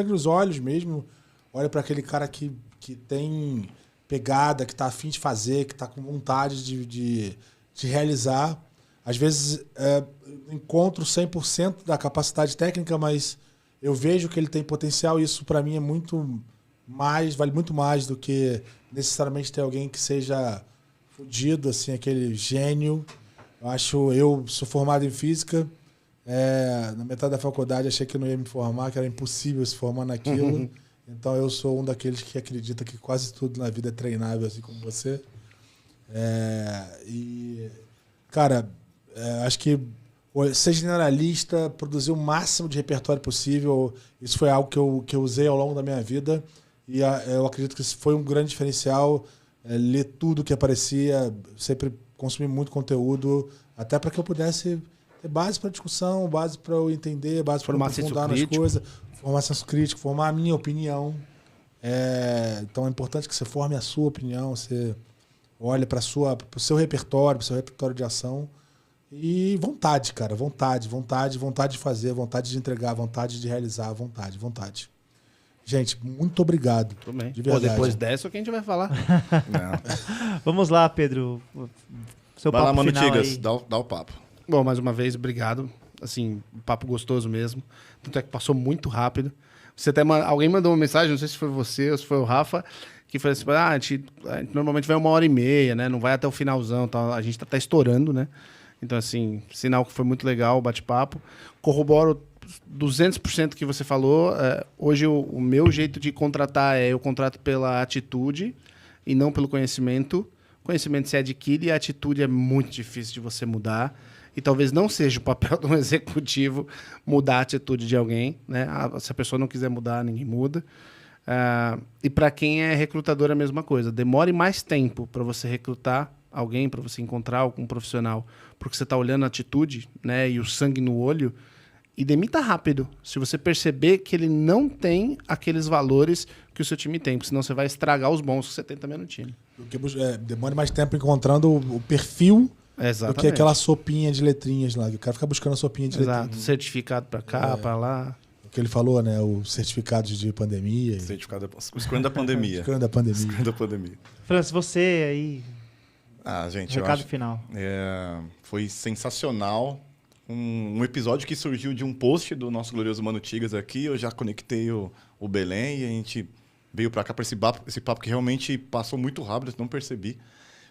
Speaker 2: nos olhos mesmo, olho para aquele cara que tem pegada, que tá a fim de fazer, que tá com vontade de realizar. Às vezes encontro 100% da capacidade técnica, mas eu vejo que ele tem potencial e isso para mim é vale muito mais do que necessariamente ter alguém que seja fudido, assim, aquele gênio. Eu sou formado em física, na metade da faculdade achei que eu não ia me formar, que era impossível se formar naquilo. Então eu sou um daqueles que acredita que quase tudo na vida é treinável, assim como você. Cara, acho que ser generalista, produzir o máximo de repertório possível, isso foi algo que eu usei ao longo da minha vida e eu acredito que isso foi um grande diferencial, ler tudo que aparecia, sempre consumir muito conteúdo, até para que eu pudesse ter base para discussão, base para eu entender, base para eu aprofundar nas coisas, formar senso crítico, formar a minha opinião. Então é importante que você forme a sua opinião, você olhe para o seu repertório, para o seu repertório de ação. E vontade, cara. Vontade de fazer, vontade de entregar, vontade de realizar, vontade. Gente, muito obrigado.
Speaker 3: Tudo bem.
Speaker 2: De verdade.
Speaker 3: Depois dessa, o que a gente vai falar?
Speaker 1: Vamos lá, Pedro. Seu
Speaker 4: Vai lá,
Speaker 1: papo
Speaker 4: Mano
Speaker 1: final
Speaker 4: Tigas,
Speaker 1: aí.
Speaker 4: dá o papo.
Speaker 3: Bom, mais uma vez, obrigado. Assim, papo gostoso mesmo. Tanto é que passou muito rápido. Alguém mandou uma mensagem, não sei se foi você ou se foi o Rafa, que falou assim, a gente normalmente vai 1h30, né? Não vai até o finalzão, tá? A gente tá estourando, né? Então, assim, sinal que foi muito legal o bate-papo. Corroboro 200% que você falou. Hoje, o meu jeito de contratar eu contrato pela atitude e não pelo conhecimento. Conhecimento se adquire e a atitude é muito difícil de você mudar. E talvez não seja o papel de um executivo mudar a atitude de alguém, né? Se a pessoa não quiser mudar, ninguém muda. E para quem é recrutador é a mesma coisa. Demore mais tempo para você recrutar alguém, para você encontrar algum profissional, porque você está olhando a atitude, né, e o sangue no olho, e demita rápido. Se você perceber que ele não tem aqueles valores que o seu time tem, porque senão você vai estragar os bons que você tem também no time.
Speaker 2: Demore mais tempo encontrando o perfil
Speaker 3: Exatamente.
Speaker 2: do que aquela sopinha de letrinhas lá. O cara fica buscando a sopinha de letrinhas.
Speaker 3: Certificado para cá, para lá.
Speaker 2: O que ele falou, né? O certificado de pandemia.
Speaker 4: O escrânio da pandemia.
Speaker 2: O escrânio da pandemia.
Speaker 4: Escrânio da pandemia.
Speaker 1: Francis, você aí,
Speaker 4: Gente, eu
Speaker 1: recado
Speaker 4: acho
Speaker 1: final.
Speaker 4: foi sensacional. Um episódio que surgiu de um post do nosso glorioso Mano Tigas aqui. Eu já conectei o Belém e a gente veio pra cá pra esse papo que realmente passou muito rápido, eu não percebi.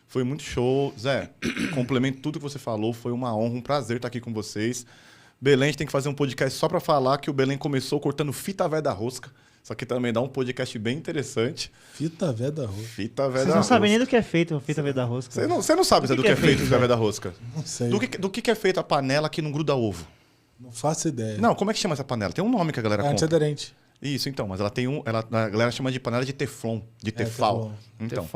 Speaker 4: Foi muito show. Zé, complemento tudo que você falou. Foi uma honra, um prazer estar aqui com vocês. Belém, a gente tem que fazer um podcast só pra falar que o Belém começou cortando fita velha da rosca. Isso aqui também dá um podcast bem interessante.
Speaker 2: Fita velha da rosca.
Speaker 4: Fita velha da
Speaker 1: Vocês
Speaker 4: rosca.
Speaker 1: não sabem nem do que é feito a fita velha da rosca.
Speaker 4: Você não sabe do que é feito fita velha da rosca.
Speaker 2: Não sei.
Speaker 4: Do que é feita a panela que não gruda ovo?
Speaker 2: Não faço ideia.
Speaker 4: Não, como é que chama essa panela? Tem um nome que a galera compra.
Speaker 2: Antiaderente.
Speaker 4: Isso, então, mas ela tem a galera chama de panela de teflon, de tefal. Então,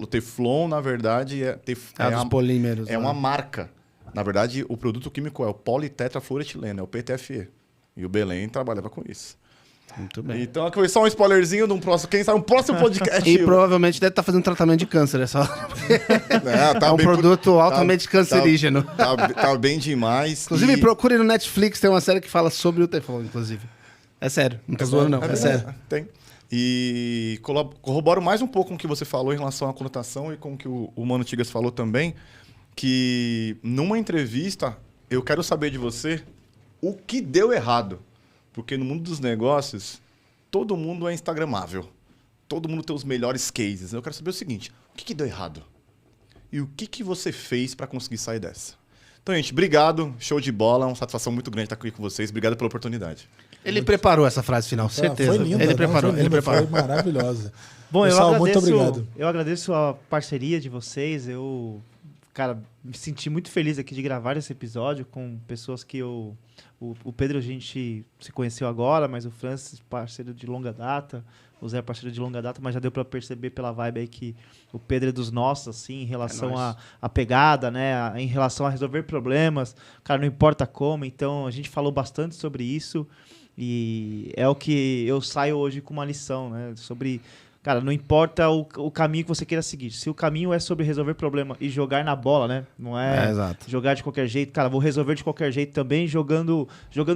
Speaker 4: teflon, na verdade,
Speaker 3: dos polímeros.
Speaker 4: É uma marca. Na verdade, o produto químico é o politetrafluoretileno, é o PTFE. E o Belém trabalhava com isso.
Speaker 3: Muito bem.
Speaker 4: Então, foi só um spoilerzinho de um próximo, quem sabe, um próximo podcast.
Speaker 3: E provavelmente deve estar fazendo tratamento de câncer essa hora. É um
Speaker 4: bem
Speaker 3: produto altamente cancerígeno.
Speaker 4: Tá bem demais.
Speaker 3: Inclusive, procure no Netflix, tem uma série que fala sobre o teflon, inclusive. É sério, não tô zoando não, é sério.
Speaker 4: Tem. E corroboro mais um pouco com o que você falou em relação à conotação e com o que o Mano Tigas falou também, que numa entrevista eu quero saber de você o que deu errado. Porque no mundo dos negócios, todo mundo é instagramável. Todo mundo tem os melhores cases. Eu quero saber o seguinte, o que deu errado? E o que você fez para conseguir sair dessa? Então, gente, obrigado. Show de bola. Uma satisfação muito grande estar aqui com vocês. Obrigado pela oportunidade.
Speaker 3: Ele preparou essa frase final, certeza.
Speaker 2: Foi linda,
Speaker 3: ele preparou.
Speaker 2: Foi maravilhosa.
Speaker 1: Bom,
Speaker 2: pessoal, muito obrigado.
Speaker 1: Eu agradeço a parceria de vocês. Eu, cara, me senti muito feliz aqui de gravar esse episódio com pessoas que eu... O Pedro a gente se conheceu agora, mas o Francis, parceiro de longa data, o Zé, parceiro de longa data, mas já deu para perceber pela vibe aí que o Pedro é dos nossos, assim, em relação à pegada, né? Em relação a resolver problemas, cara, não importa como. Então, a gente falou bastante sobre isso e é o que eu saio hoje com uma lição, né? Sobre Cara, não importa o caminho que você queira seguir. Se o caminho é sobre resolver problema e jogar na bola, né? Não é,
Speaker 3: exato.
Speaker 1: jogar de qualquer jeito. Cara, vou resolver de qualquer jeito também jogando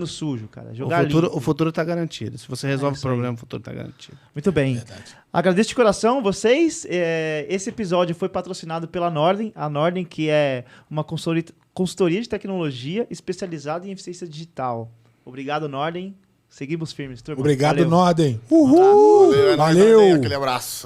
Speaker 1: sujo, cara. Jogar
Speaker 3: O futuro tá garantido. Se você resolve o problema, o futuro tá garantido.
Speaker 1: Muito bem. Agradeço de coração vocês. Esse episódio foi patrocinado pela Norden. A Norden, que é uma consultoria de tecnologia especializada em eficiência digital. Obrigado, Norden. Seguimos firmes, turma.
Speaker 2: Obrigado,
Speaker 1: Valeu.
Speaker 2: Norden. Uhul!
Speaker 4: Valeu, é nóis,
Speaker 2: Valeu.
Speaker 4: Nordem, aquele abraço.